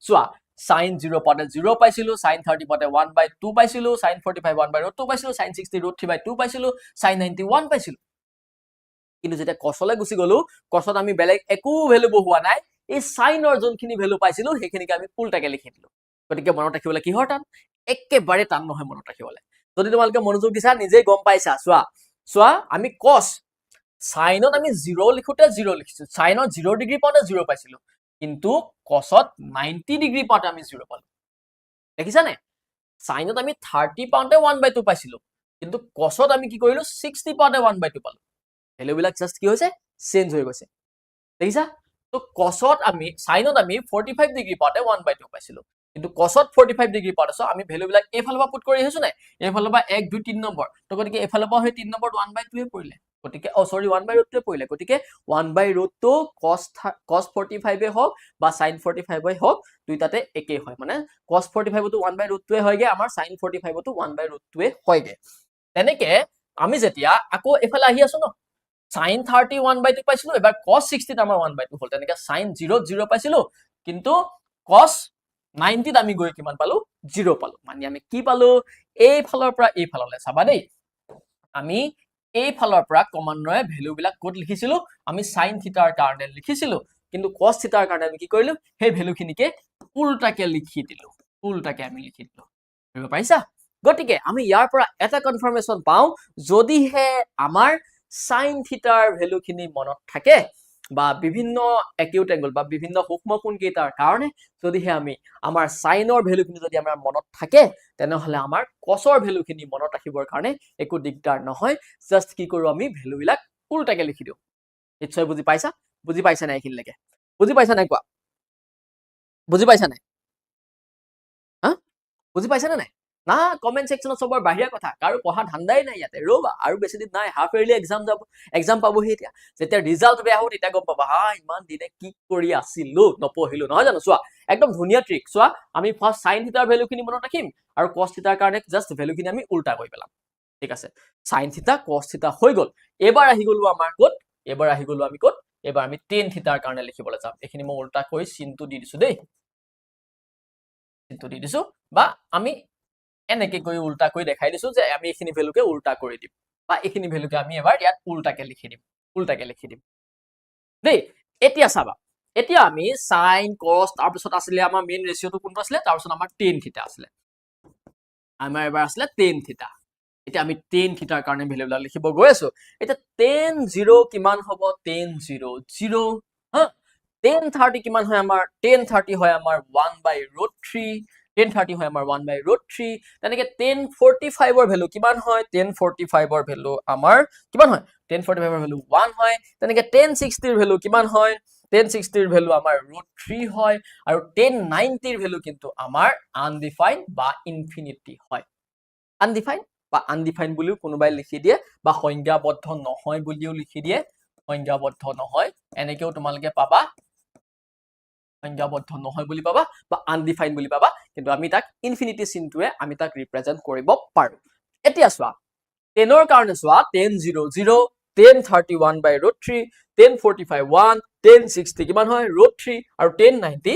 চোৱা sin 0 পাতে 0 পাইছিলো sin 30 পাতে 1/2 পাইছিলো sin 45 1/2 পাইছিলো sin 60 √3/2 পাইছিলো sin 90 1 পাইছিলো কিন্তু যেতিয়া cosলৈ গুছি গলো cosত আমি বেলেগ একো ভ্যালু বহোৱা নাই এই সাইনৰ যোনখিনি ভ্যালু পাইছিলো সেইখিনিকে আমি উল্টাকে লিখি দিলো গতিকে মনত ৰাখিবলৈ কিহৰ টান একেবাৰে টান নহয় মনত ৰাখিবলৈ যদি তোমালোকে মনোযোগ দিছা নিজেই গম পাইছা চোৱা আমি cos সাইনত আমি 0 লিখোতে 0 লিখিছো সাইনত 0 ডিগ্ৰী পাওঁতে 0 পাইছিলো কিন্তু cosত 90 ডিগ্ৰী পাওঁতে আমি 0 পালো দেখিছানে সাইনত আমি 30 পাওঁতে 1/2 পাইছিলো কিন্তু কসত আমি কি কৰিলো 60 পাওঁতে 1/2 পালো ভ্যালু বিলাক জাস্ট কি হৈছে চেঞ্জ হৈ গৈছে দেখিছা তো কসত আমি সাইনত আমি 45 ডিগ্ৰী পাওঁতে 1/2 পাইছিলো কিন্তু কসত 45 ডিগ্ৰী পাওঁতে সো আমি ভ্যালু বিলাক এফালৰ পৰা পুট কৰি আহিছো নাই এফালৰ পৰা 1 2 3 নম্বৰ তো গতিকে এফালৰ পৰা হৈ 3 নম্বৰ 1/2 এ পৰিলে গতিকে সৰি 1/√2 এ পৰিলে গতিকে 1/√2 cos 45 এ হওক বা sin 45 এ হওক দুইটাতে একেই হয় মানে cos 45 তো 1/√2 এ হয়গে আমাৰ sin 45 তো 1/√2 এ হয়গে তেনেকে আমি যেতিয়া আকৌ এফালে আহি আছো ন sin 30 1/2 পাইছিলো এবাৰ cos 60 ত আমাৰ 1/2 হল তেনেকে sin 0 0 পাইছিলো কিন্তু cos 90 ত আমি গৈ কিমান পালো 0 পালো মানে আমি কি পালো এই ফালৰ পৰা এই ফাললৈ চাবা দেই আমি এই ফালৰ পৰা ক্ৰমান্বয়ে ভ্যালু বিলাক ক'ত লিখিছিলো আমি sin থিটাৰ কাৰণে লিখিছিলো কিন্তু cos থিটাৰ কাৰণে আমি কি কৰিলো সেই ভ্যালু খিনিকে উল্টাকে লিখি দিলো উল্টাকে আমি লিখি দিলো বুজিব পাইছা গতিকে আমি ইয়াৰ পৰা এটা কনফাৰ্মেশন পাও যদিহে আমাৰ sin থিটাৰ ভ্যালু খিনি মনত থাকে বা বিভিন্ন একিউট এংগল বা বিভিন্ন সূক্ষ্ম কোণ কেইটাৰ কাৰণে যদিহে আমি আমাৰ সাইনৰ ভ্যালু খিনি যদি আমাৰ মনত থাকে তেনেহলে আমাৰ কসৰ ভ্যালু খিনি মনত ৰাখিবৰ কাৰণে একো দিগদাৰ নহয় জাস্ট কি কৰো আমি ভ্যালু বিলাক উল্টাকে লিখি দিও নিশ্চয় বুজি পাইছা নাই এইখিনিলৈকে বুজি পাইছা নাই কোৱা বুজি পাইছা নাই হা বুজি পাইছা নাই না কমেন্ট সেকশনত সবৰ বাহিৰা কথা কাৰো পঢ়া ধান্দাই নাই ইয়াতে ৰবা আৰু বেছি দিন নাই হাফ ইয়াৰলি এক্সাম পাবহি এতিয়া যেতিয়া ৰিজাল্ট বেয়া হ'ব তেতিয়া গম পাবা হা ইমান দিনে কি কৰি আছিলো নপঢ়িলো নহয় জানো চোৱা একদম ধুনীয়া ট্ৰিক চোৱা আমি ফাৰ্স্ট sin থিটাৰ ভ্যালু খিনি মনত ৰাখিম আৰু cos থিটাৰ কাৰণে জাস্ট ভ্যালু খিনি আমি উল্টা কৰি পেলাম ঠিক আছে sin থিটা cos থিটা হৈ গল এবাৰ আহি গলো আমাৰ ক'ত এবাৰ আহি গলো আমি ক'ত এবাৰ আমি tan থিটাৰ কাৰণে লিখিবলৈ যাম এখিনি মই উল্টা কৰি চিনটো দি দিছো দেই চিনটো দি দিছো বা আমি এনেকে কৰি উল্টা কৰি দেখাই দিছো যে আমি এখিনি ভ্যালুকে উল্টা কৰি দিম বা এখিনি ভ্যালুকে আমি এবাৰ ইয়াত উল্টাকে লিখি দিম দেই এতিয়া চাবা এতিয়া আমি sin cos তাৰ পিছত আছিলে আমাৰ মেইন ৰেশিওটো কোনটো আছিলে তাৰ পিছত আমাৰ tan থিটা আছিলে আমাৰ এবাৰ আছিলে tan থিটা এতিয়া আমি tan থিটাৰ কাৰণে ভ্যালুবিলাক লিখিব গৈ আছো এতিয়া tan 0 কিমান হ'ব tan 0 0 হা tan 30 কিমান হয় আমাৰ tan 30 হয় আমাৰ 1/√3 tan 30 হয় আমাৰ 1/√3 তেনেকে tan 45 ৰ ভ্যালু কিমান হয় tan 45 ৰ ভ্যালু আমাৰ কিমান হয় tan 45 ৰ ভ্যালু 1 হয় তেনেকে tan 60 ৰ ভ্যালু কিমান হয় tan 60 ৰ ভ্যালু আমাৰ √3 হয় আৰু tan 90 ৰ ভ্যালু কিন্তু আমাৰ আনডিফাইন্ড বা ইনফিনিটি হয় আনডিফাইন্ড বা আনডিফাইন্ড বুলিও কোনোবাই লিখি দিয়ে বা সংজ্ঞাবদ্ধ নহয় বুলিও লিখি দিয়ে সংজ্ঞাবদ্ধ নহয় এনেকেও তোমালোকে পাবা সংজ্ঞাবদ্ধ নহয় বুলি পাবা বা আনডিফাইন্ড বুলি পাবা কিন্তু আমি তাক ইনফিনিটি চিনটোৱে আমি তাক ৰিপ্ৰেজেন্ট কৰিব পাৰো এতিয়া চোৱা 10 ৰ কাৰণে চোৱা tan 0 0 tan 30 1/√3 tan 45 1 tan 60 কিমান হয় √3 আৰু tan 90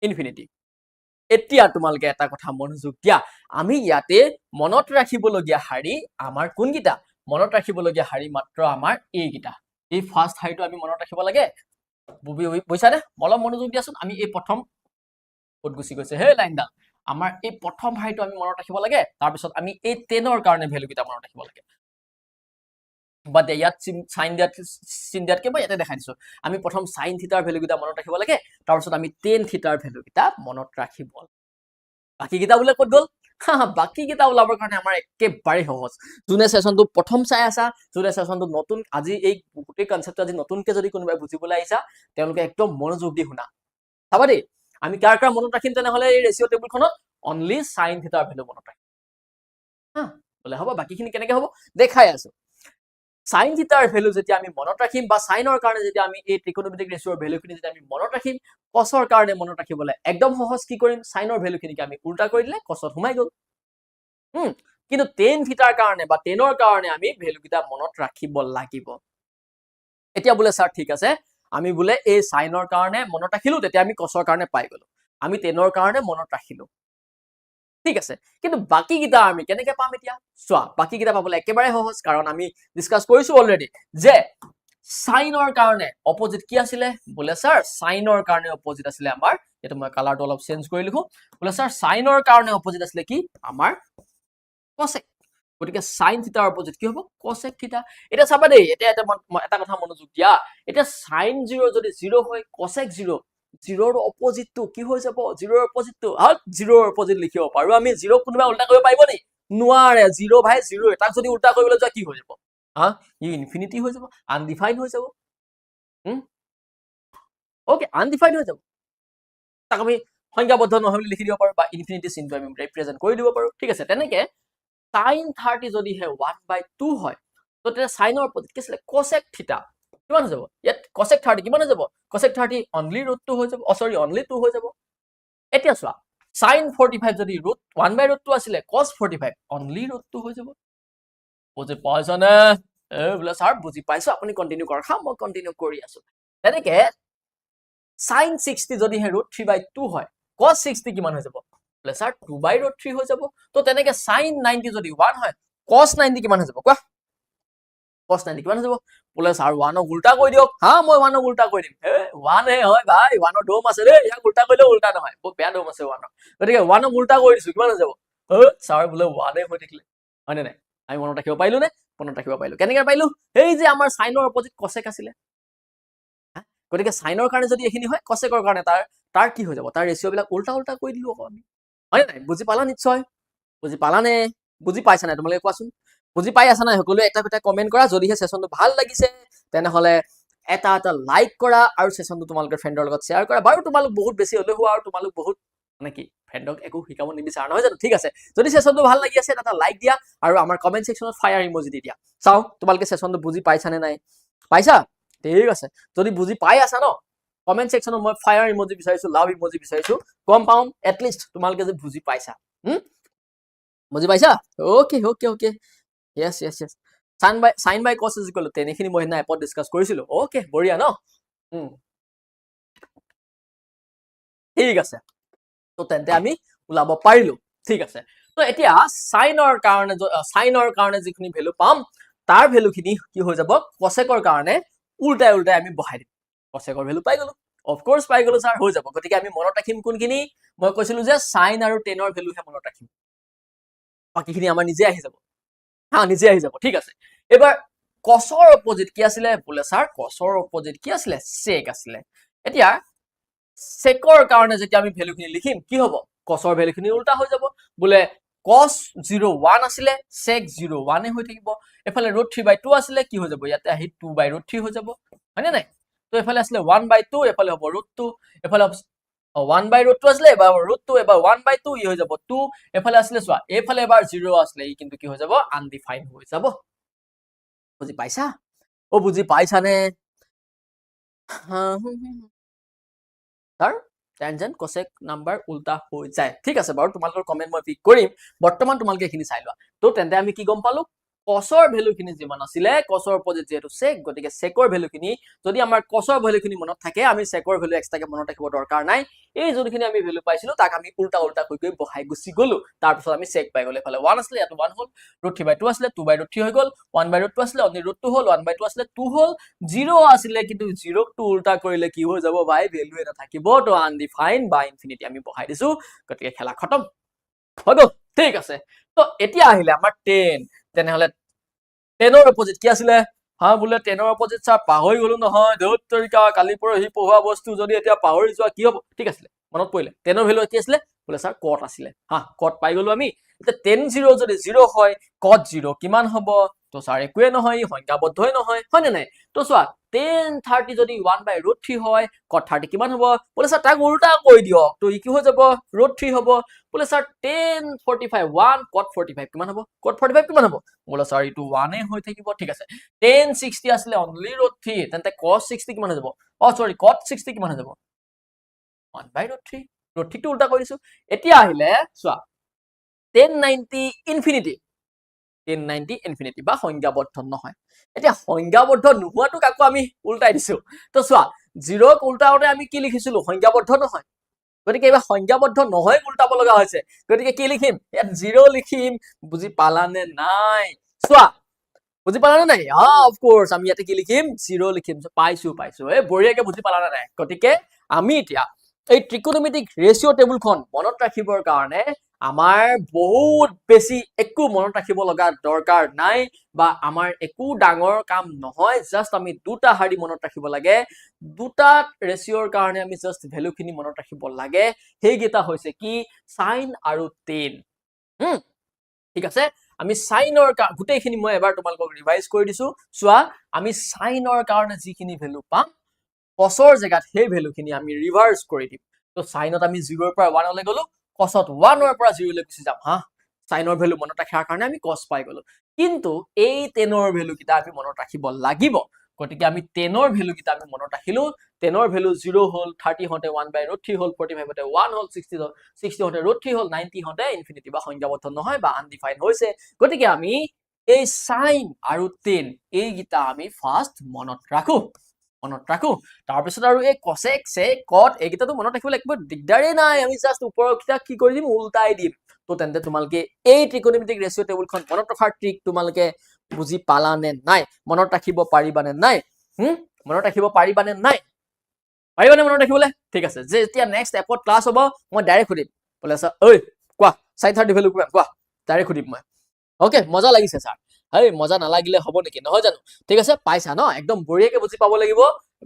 ইনফিনিটি এতিয়া তোমালোকে এটা কথা মনোযোগ দিয়া আমি ইয়াতে মনত ৰাখিবলগীয়া হাৰি আমাৰ কোনকিটা মনত ৰাখিবলগীয়া হাৰি মাত্ৰ আমাৰ এইকিটা এই ফাৰ্স্ট হাৰিটো আমি মনত ৰাখিব লাগে বুজিছানে অলপ মনোযোগ দিয়াচোন আমি এই প্ৰথম ক'ত গুচি গৈছে হে লাইনডাল আমাৰ এই প্ৰথম হাৰিটো আমি মনত ৰাখিব লাগে তাৰ পিছত আমি এই 10 ৰ কাৰণে ভ্যালু কিটা মনত ৰাখিব লাগে বাট ইয়াত sin দিয়াতকে মই ইয়াতে দেখাই দিছো আমি প্ৰথম sin থিটাৰ ভ্যালু কিটা মনত ৰাখিব লাগে তাৰ পিছত আমি tan থিটাৰ ভ্যালু কিটা মনত ৰাখিব বাকি কিটা বোলে ক'ত গ'ল বাকি কিটা ওলাবৰ কাৰণে আমাৰ একেবাৰে সহজ যোনে সেশনটো প্ৰথম চাই আছা যোনে সেশনটো নতুন আজি এই গোটেই কনসেপ্টটো আজি নতুনকে যদি কোনোবাই বুজিবলৈ আহিছা তেওঁলোকে একদম মনোযোগ দি শুনা চাবা দেই আমি কাৰ মনত ৰাখিম তেনেহলে এই ৰেশিও টেবুলখনত অনলি sin থিটাৰ ভ্যালু মনত ৰাখিম বলে হ'ব বাকিখিনি কেনেকে হ'ব দেখাই আছো sin থিটাৰ ভ্যালু যেতিয়া আমি মনত ৰাখিম বা সাইনৰ কাৰণে যেতিয়া আমি এই ত্ৰিকোণমিতিক ৰেশিওৰ ভ্যালুখিনি যেতিয়া আমি মনত ৰাখিম কসৰ কাৰণে মনত ৰাখিবলৈ একদম সহজ কি কৰিম সাইনৰ ভ্যালুখিনিকে আমি উল্টা কৰি দিলে কসত সোমাই গ'ল কিন্তু tan থিটাৰ কাৰণে বা tan ৰ কাৰণে আমি ভ্যালু কিটা মনত ৰাখিব লাগিব এতিয়া বোলে স্যাৰ ঠিক আছে আমি বোলে এই সাইনৰ কাৰণে মনত ৰাখিলো তেতিয়া আমি কসৰ কাৰণে পাই গলো আমি tan ৰ কাৰণে মনত ৰাখিলো ঠিক আছে কিন্তু বাকি কিটা আমি কেনেকে পাম এতিয়া চোৱা বাকি কিটা পাবলৈ একেবাৰে সহজ কাৰণ আমি ডিসকাস কৰিছো অলৰেডি যে সাইনৰ কাৰণে অপোজিট কি আছিলে বোলে স্যাৰ সাইনৰ কাৰণে অপোজিট আছিলে আমাৰ এটা মই কালাৰটো অলপ চেঞ্জ কৰি লিখো বোলে স্যাৰ সাইনৰ কাৰণে অপোজিট আছিলে কি আমাৰ cosec গতিকে sin থিটাৰ অপোজিট কি হ'ব cosec থিটা এটা চাবা দেই এটা কথা মনোযোগ দিয়া এটা sin 0 যদি 0 হয় cosec 0 জিৰ'ৰ অপজিটটো কি হৈ যাব জিৰ'ৰ অপজিটটো জিৰ'ৰ অপজিট লিখিব পাৰো আমি জিৰ' কোনোবা উল্টা কৰিব পাৰিব নি নোৱাৰে জিৰ' ভাই জিৰ' তাক যদি উল্টা কৰিবলৈ যোৱা কি হৈ যাব ই ইনফিনিটি হৈ যাব আনডিফাইন হৈ যাব অকে আনডিফাইন হৈ যাব তাক আমি সংখ্যাবদ্ধ নহয় বুলি লিখি দিব পাৰো বা ইনফিনিটি চিনটো আমি ৰিপ্ৰেজেন্ট কৰি দিব পাৰো ঠিক আছে তেনেকে sin 30 যদিহে 1/2 হয় তো তেতিয়া সাইনৰ অপজিট কি আছিলে cosec থিটা কিমান হৈ যাব ইয়াত cosec 30 কিমান হৈ যাব cosec 30 অনলি √2 হৈ যাব সৰি অনলি 2 হৈ যাব এতিয়া চোৱা sin 45 যদি √1/2 আছিলে cos 45 অনলি √2 হৈ যাব বুজি পাইছ না বোলে স্যাৰ বুজি পাইছো আপুনি কন্টিনিউ কৰ মই কন্টিনিউ কৰি আছো তেনেকে sin 60 যদি হে √3/2 হয় cos 60 কিমান হৈ যাব বোলে স্যাৰ 2/3 হৈ যাব তো তেনেকে sin 90 যদি 1 হয় cos 90 কিমান হৈ যাব কোৱা cos 90 কিমান হৈ যাব বোলে স্যাৰ 1 উল্টা কৰি দিয়ক মই 1 উল্টা কৰি দিম 1 হে হয় ভাই 1 দম আছে ৰে ইয়াক উল্টা কৰিলে উল্টা নহয় বহুত বেয়া দম আছে 1 গতিকে 1 উল্টা কৰি দিছো কিমান হৈ যাব স্যাৰ বোলে 1 হৈ থাকিলে হয় নে নাই আমি মনত ৰাখিব পাৰিলো নে মনত ৰাখিব পাৰিলো কেনেকৈ পাৰিলো এই যে আমাৰ সাইনৰ অপজিট cosec আছিলে গতিকে সাইনৰ কাৰণে যদি এখিনি হয় cosecৰ কাৰণে তাৰ কি হৈ যাব তাৰ ৰেশিও বিলাক উল্টা উল্টা কৰি দিলো আকৌ আমি হয় নাই বুজি পালা নিশ্চয় বুজি পালা নে বুজি পাইছা নাই তোমালোকে কোৱাচোন বুজি পাই আছা নাই সকলোৱে এটা কথা কমেন্ট কৰা যদিহে সেশনটো ভাল লাগিছে তেনেহলে এটা লাইক কৰা আৰু সেশনটো তোমালোকৰ ফ্ৰেণ্ডৰ লগত শ্বেয়াৰ কৰা বাৰু তোমালোক বহুত বেছি হলে হোৱা আৰু তোমালোক বহুত মানে কি ফ্ৰেণ্ডক একো শিকাব নিবিচাৰা নহয় জানো ঠিক আছে যদি সেশনটো ভাল লাগি আছে এটা লাইক দিয়া আৰু আমাৰ কমেন্ট সেকশনত ফায়াৰ ইমোজি দি দিয়া চাও তোমালোকে সেশনটো বুজি পাইছা নে নাই পাইছা ঠিক আছে যদি বুজি পাই আছা ন কমেন্ট সেকশনত মই ফায়াৰ ইমোজি বিচাৰিছো লাভ ইমোজি বিচাৰিছো গম পাম এট লিষ্ট তোমালোকে যে বুজি পাইছা বুজি পাইছা okay okay okay yes yes yes sin by cos is equal to 10 এখিনি মই না এপত ডিসকাস কৰিছিলো ওকে বঢ়িয়া ন ঠিক আছে তো তেন্তে আমি উলাব পাৰিলো ঠিক আছে তো এতিয়া সাইনৰ কাৰণে যিখিনি ভ্যালু পাম তাৰ ভ্যালু খিনি কি হৈ যাব cosecৰ কাৰণে উল্টাই আমি বহাই দিম cosecৰ ভ্যালু পাই গলো অফ কোৰ্স পাই গলো স্যাৰ হৈ যাব গতিকে আমি মনত ৰাখিম কোনখিনি মই কৈছিলো যে sin আৰু tan ৰ ভ্যালু হে মনত ৰাখিম বাকিখিনি আমাৰ নিজে আহি যাব নিজে আহি যাব ঠিক আছে এবাৰ cosৰ অপজিট কি আছিলে বোলে স্যাৰ cosৰ অপজিট কি আছিলে sec আছিলে এতিয়া secৰ কাৰণে যেতিয়া আমি ভ্যালু খিনি লিখিম কি হ'ব cosৰ ভ্যালু খিনি উল্টা হৈ যাব বোলে cos 01 আছিলে sec 01 হৈ থাকিব এফালে √3/2 আছিলে কি হৈ যাব ইয়াতে আহি 2/√3 হৈ যাব হয়নে নাই তো এফালে আছিলে 1/2 এফালে হ'ব √2 এফালে 1/√2 আছিলে এবাৰ √2 এবাৰ 1/2 ই হৈ যাব 2 এফালে আছিলে চোৱা এফালে এবাৰ 0 আছিলে ই কিন্তু কি হৈ যাব আনডিফাইন হৈ যাব বুজি পাইছা বুজি পাইছানে তাৰ টেনজেন্ট কোসেক নাম্বাৰ উল্টা হৈ যায় ঠিক আছে বাৰু তোমালোকৰ কমেন্ট মই পিক কৰিম বৰ্তমান তোমালোকে এখিনি চাই লোৱা তো তেন্তে আমি কি গম পালো cosৰ ভ্যালু খিনি যিমান আছিলে cosৰ অপজিট যেটো sec গতিকে secৰ ভ্যালু খিনি যদি আমাৰ cosৰ ভ্যালু খিনি মনত থাকে আমি secৰ ভ্যালু এক্সট্ৰাকে মনত ৰাখিব দৰকাৰ নাই এই যোনখিনি আমি ভ্যালু পাইছিলো তাক আমি উল্টা কৈ বহাই গুছি গলো তাৰ পিছত আমি sec পাই গলে ফালে 1 আছিলে ইয়াত 1 হল √3/2 আছিলে 2/√3 হৈ গল 1/√2 আছিলে অনলি √2 হল 1/2 আছিলে 2 হল 0 আছিলে কিন্তু 0 টো উল্টা কৰিলে কি হৈ যাব ভাই ভ্যালু এটা থাকিব তো আনডিফাইন বা ইনফিনিটি আমি বহাই দিছো গতিকে খেলা খতম হলো ঠিক আছে তো এতিয়া আহিলে আমাৰ 10 তেনেহলে 10ৰ অপজিট কি আছিলে বোলে 10ৰ অপজিট স্যাৰ পাহৰি গলো নহয় ধুত তৰিকা কালি পৰহি পঢ়োৱা বস্তু যদি এতিয়া পাহৰি যোৱা কি হ'ব ঠিক আছিলে মনত পৰিলে 10ৰ ভ্যালু কি আছিলে বোলে স্যাৰ cot আছিলে cot পাই গলো আমি এতিয়া 10 0 যদি 0 হয় cot 0 কিমান হ'ব তো স্যাৰ একোৱে নহয় সংখ্যাবদ্ধই নহয় হয়নে নাই তো চোৱা tan 30 যদি 1/√3 হয় cot 30 কিমান হ'ব বোলে স্যাৰ তাক উল্টা কৰি দিয়ক তো ই কি হৈ যাব √3 হ'ব বোলে স্যাৰ tan 45 1 cot 45 কিমান হ'ব cot 45 কিমান হ'ব বোলে স্যাৰ ইটো 1 হৈ থাকিব ঠিক আছে tan 60 আছিলে অনলি √3 তেন্তে cos 60 কিমান হৈ যাব সৰি cot 60 কিমান হৈ যাব 1/√3 √3 টো উল্টা কৰি দিছো এতিয়া আহিলে চোৱা tan 90 ইনফিনিটি tan 90 ইনফিনিটি বা সংজ্ঞাবদ্ধ নহয় এতিয়া সংজ্ঞাবদ্ধ নোহোৱাটো কাকো আমি উল্টাই দিছো তো চোৱা 0 ক উল্টাওতে আমি কি লিখিছিলো সংজ্ঞাবদ্ধ নহয় গতিকে এবাৰ সংজ্ঞাবদ্ধ নহয় উল্টাব লগা হৈছে গতিকে কি লিখিম ইয়াত 0 লিখিম বুজি পালানে নাই চোৱা বুজি পালানে নাই অফ কোর্স আমি ইয়াতে কি লিখিম 0 লিখিম পাইছো বঢ়িয়াকে বুজি পালানে নাই গতিকে আমি এতিয়া এই ত্ৰিকোণমিতিক ৰেচিঅ' টেবুলখন মনত ৰাখিবৰ কাৰণে আমাৰ বহুত বেছি একো মনত ৰাখিব লগা দৰকাৰ নাই বা আমাৰ একো ডাঙৰ কাম নহয় জাস্ট আমি দুটা শাৰী মনত ৰাখিব লাগে দুটা ৰেচিঅ'ৰ কাৰণে আমি জাস্ট ভ্যালুখিনি মনত ৰাখিব লাগে সেইকেইটা হৈছে কি sin আৰু tan ঠিক আছে আমি সাইনৰ গোটেইখিনি মই এবাৰ তোমালোকক ৰিভাইজ কৰি দিছো চোৱা আমি সাইনৰ কাৰণে যিখিনি ভ্যালু পাম cosৰ জেগাত সেই ভ্যালুখিনি আমি ৰিভাৰ্স কৰি দিম তো সাইনত আমি 0 ৰ পৰা 1 লৈ গলো cosত 1 ৰ পৰা 0 লৈ গুচি যাম হা সাইনৰ ভ্যালু মনত ৰাখাৰ কাৰণে আমি cos পাই গলো কিন্তু এই tanৰ ভ্যালু কিটা আমি মনত ৰাখিব লাগিব গতিকে আমি tanৰ ভ্যালু কিটা আমি মনত ৰাখিলো tanৰ ভ্যালু 0 হল 30 হতে 1/√3 হল 45 হতে 1 হল 60 হতে √3 হল 90 হতে ইনফিনিটি বা সংখ্যাবদ্ধ নহয় বা আনডিফাইন্ড হৈছে গতিকে আমি এই sin আৰু tan এই গিটা আমি ফাৰ্স্ট মনত ৰাখো তাৰ পিছত আৰু এই cosec sec cot এইকেইটাটো মনত ৰাখিব লাগিব দিগদাৰে নাই আমি জাস্ট ওপৰৰ কিটা কি কৰি দিম উল্টাই দিম তো তেন্তে তোমালোকে এই ত্ৰিকোণমিতিক ৰেচিঅ' টেবুলখন মনত ৰখাৰ ট্ৰিক তোমালোকে বুজি পালা নে নাই মনত ৰাখিব পাৰিবা নে নাই মনত ৰাখিব পাৰিবা নে নাই পাৰিবানে মনত ৰাখিবলৈ ঠিক আছে যে এতিয়া নেক্সট এপত ক্লাছ হ'ব মই ডাইৰেক্ট সুধিম বোলে স্যাৰ ঐ কোৱা sin 30 ভ্যালু কোৱা ডাইৰেক্ট সুধিম মই ওকে মজা লাগিছে স্যাৰ এই মজা নালাগিলে হ'ব নেকি নহয় জানো ঠিক আছে পাইছা ন একদম বঢ়িয়াকে বুজি পাব লাগিব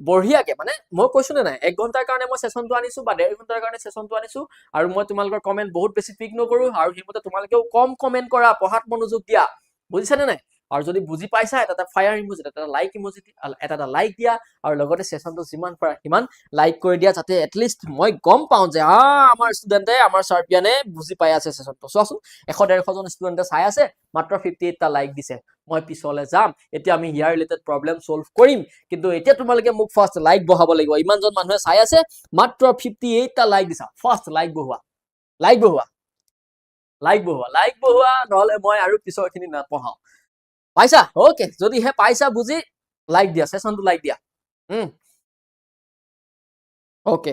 বঢ়িয়াকে মানে মই কৈছো নে নাই 1 ঘন্টাৰ কাৰণে মই সেশনটো আনিছো বা 1.5 ঘন্টাৰ কাৰণে সেশনটো আনিছো আৰু মই তোমালোকৰ কমেন্ট বহুত বেছি পিক নকৰো আৰু হিমতে তোমালোকেও কম কমেন্ট কৰা পঢ়াত মনোযোগ দিয়া বুজিছানে নাই আৰু যদি বুজি পাইছা এটা ফায়াৰ ইমোজি এটা লাইক ইমোজি এটা লাইক দিয়া আৰু লগতে সেশনটো যিমান পাৰা সিমান লাইক কৰি দিয়া যাতে এটলিষ্ট মই গম পাওঁ যে আমাৰ ষ্টুডেন্টে আমাৰ চাৰ্পিয়ানে বুজি পাই আছে সেশনটো চোৱাচোন 100-150 জন ষ্টুডেন্টে চাই আছে মাত্ৰ 58 টা লাইক দিছে মই পিছলে যাম এতিয়া আমি হিয়াৰ ৰিলেটেড প্ৰবলেম সলভ কৰিম কিন্তু এতিয়া তোমালোকে মোক ফাৰ্স্ট লাইক বহাব লাগিব ইমানজন মানুহে চাই আছে মাত্ৰ 58 টা লাইক দিছা ফাৰ্স্ট লাইক বহোৱা নহলে মই আৰু পিছৰখিনি নপঢ়াও পাইছা ওকে যদি হে পাইছা বুজি লাইক দিয়া সেশনটো লাইক দিয়া ওকে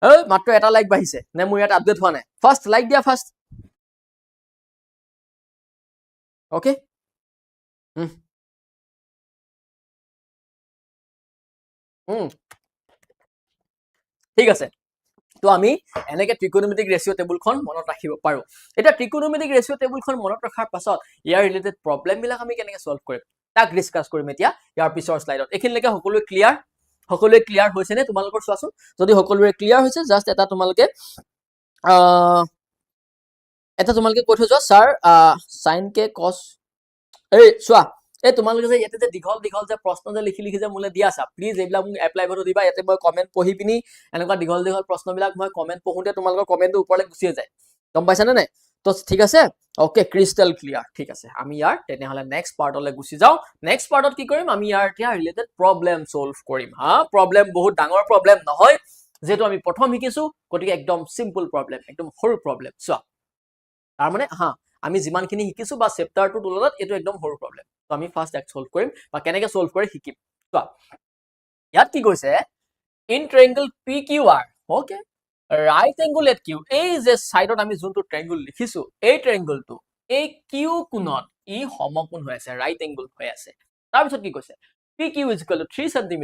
এই মাত্ৰ এটা লাইক বাঢ়িছে নে মোৰ ইয়াত আপডেট হোৱা নাই ফাৰ্স্ট লাইক দিয়া ফাৰ্স্ট ওকে ঠিক আছে তো আমি এনেকে ত্ৰিকোণমিতিক ৰেচিঅ' টেবুলখন মনত ৰাখিব পাৰো এটা ত্ৰিকোণমিতিক ৰেচিঅ' টেবুলখন মনত ৰখাৰ পাছত ইয়াৰ ৰিলেটেড প্ৰবলেম বিলাক আমি কেনেকৈ সলভ কৰিম তাক ডিসকাস কৰিম এতিয়া ইয়াৰ পিছৰ স্লাইডত এখিনলৈকে সকলোৱে ক্লিয়াৰ হৈছে নে তোমালোকৰ চোৱাচোন যদি সকলোৱে ক্লিয়াৰ হৈছে জাস্ট এটা তোমালোকে কৈ থৈ যোৱা স্যাৰ sin কে cos এই চোৱা এই তোমালোকে যে ইয়াতে যে দীঘল যে প্ৰশ্ন যে লিখি যে মোলে দিয়া আছে প্লিজ এইবিলাক মোক এপ্লাই কৰি দিবা ইয়াতে মই কমেন্ট পঢ়ি পিনি এনেকুৱা দীঘল প্ৰশ্নবিলাক মই কমেন্ট পঢ়োতে তোমালোকৰ কমেন্টটো ওপৰলৈ গুচি যায় গম পাইছা নে নাই তো ঠিক আছে ওকে ক্ৰিস্টাল ক্লিয়াৰ ঠিক আছে আমি ইয়াৰ তেনেহলে নেক্সট পাৰ্টলৈ গুচি যাও নেক্সট পাৰ্টত কি কৰিম আমি ইয়াৰ এতিয়া ৰিলেটেড প্ৰবলেম সলভ কৰিম প্ৰবলেম বহুত ডাঙৰ প্ৰবলেম নহয় যেটো আমি প্ৰথম শিকিছো গতিকে একদম সিম্পল প্ৰবলেম একদম সৰু প্ৰবলেম চোৱা তাৰ মানে আমি যিমানখিনি শিকিছো বা চেপ্টাৰটোৰ তুলনাত এটো একদম সৰু প্ৰবলেম তো আমি ফাৰ্স্ট এক সলভ কৰিম বা কেনেকৈ সলভ কৰি শিকিম চোৱা ইয়াত কি কৈছে in triangle PQR okay right angle at Q এই যে সাইডত আমি যোনটো ট্ৰায়াঙ্গল লিখিছো এই ট্ৰায়াঙ্গলটো এই কিউ কোণত ই সমকোণ হৈ আছে ৰাইট এংগল হৈ আছে তাৰ পিছত কি কৈছে PQ = 3 cm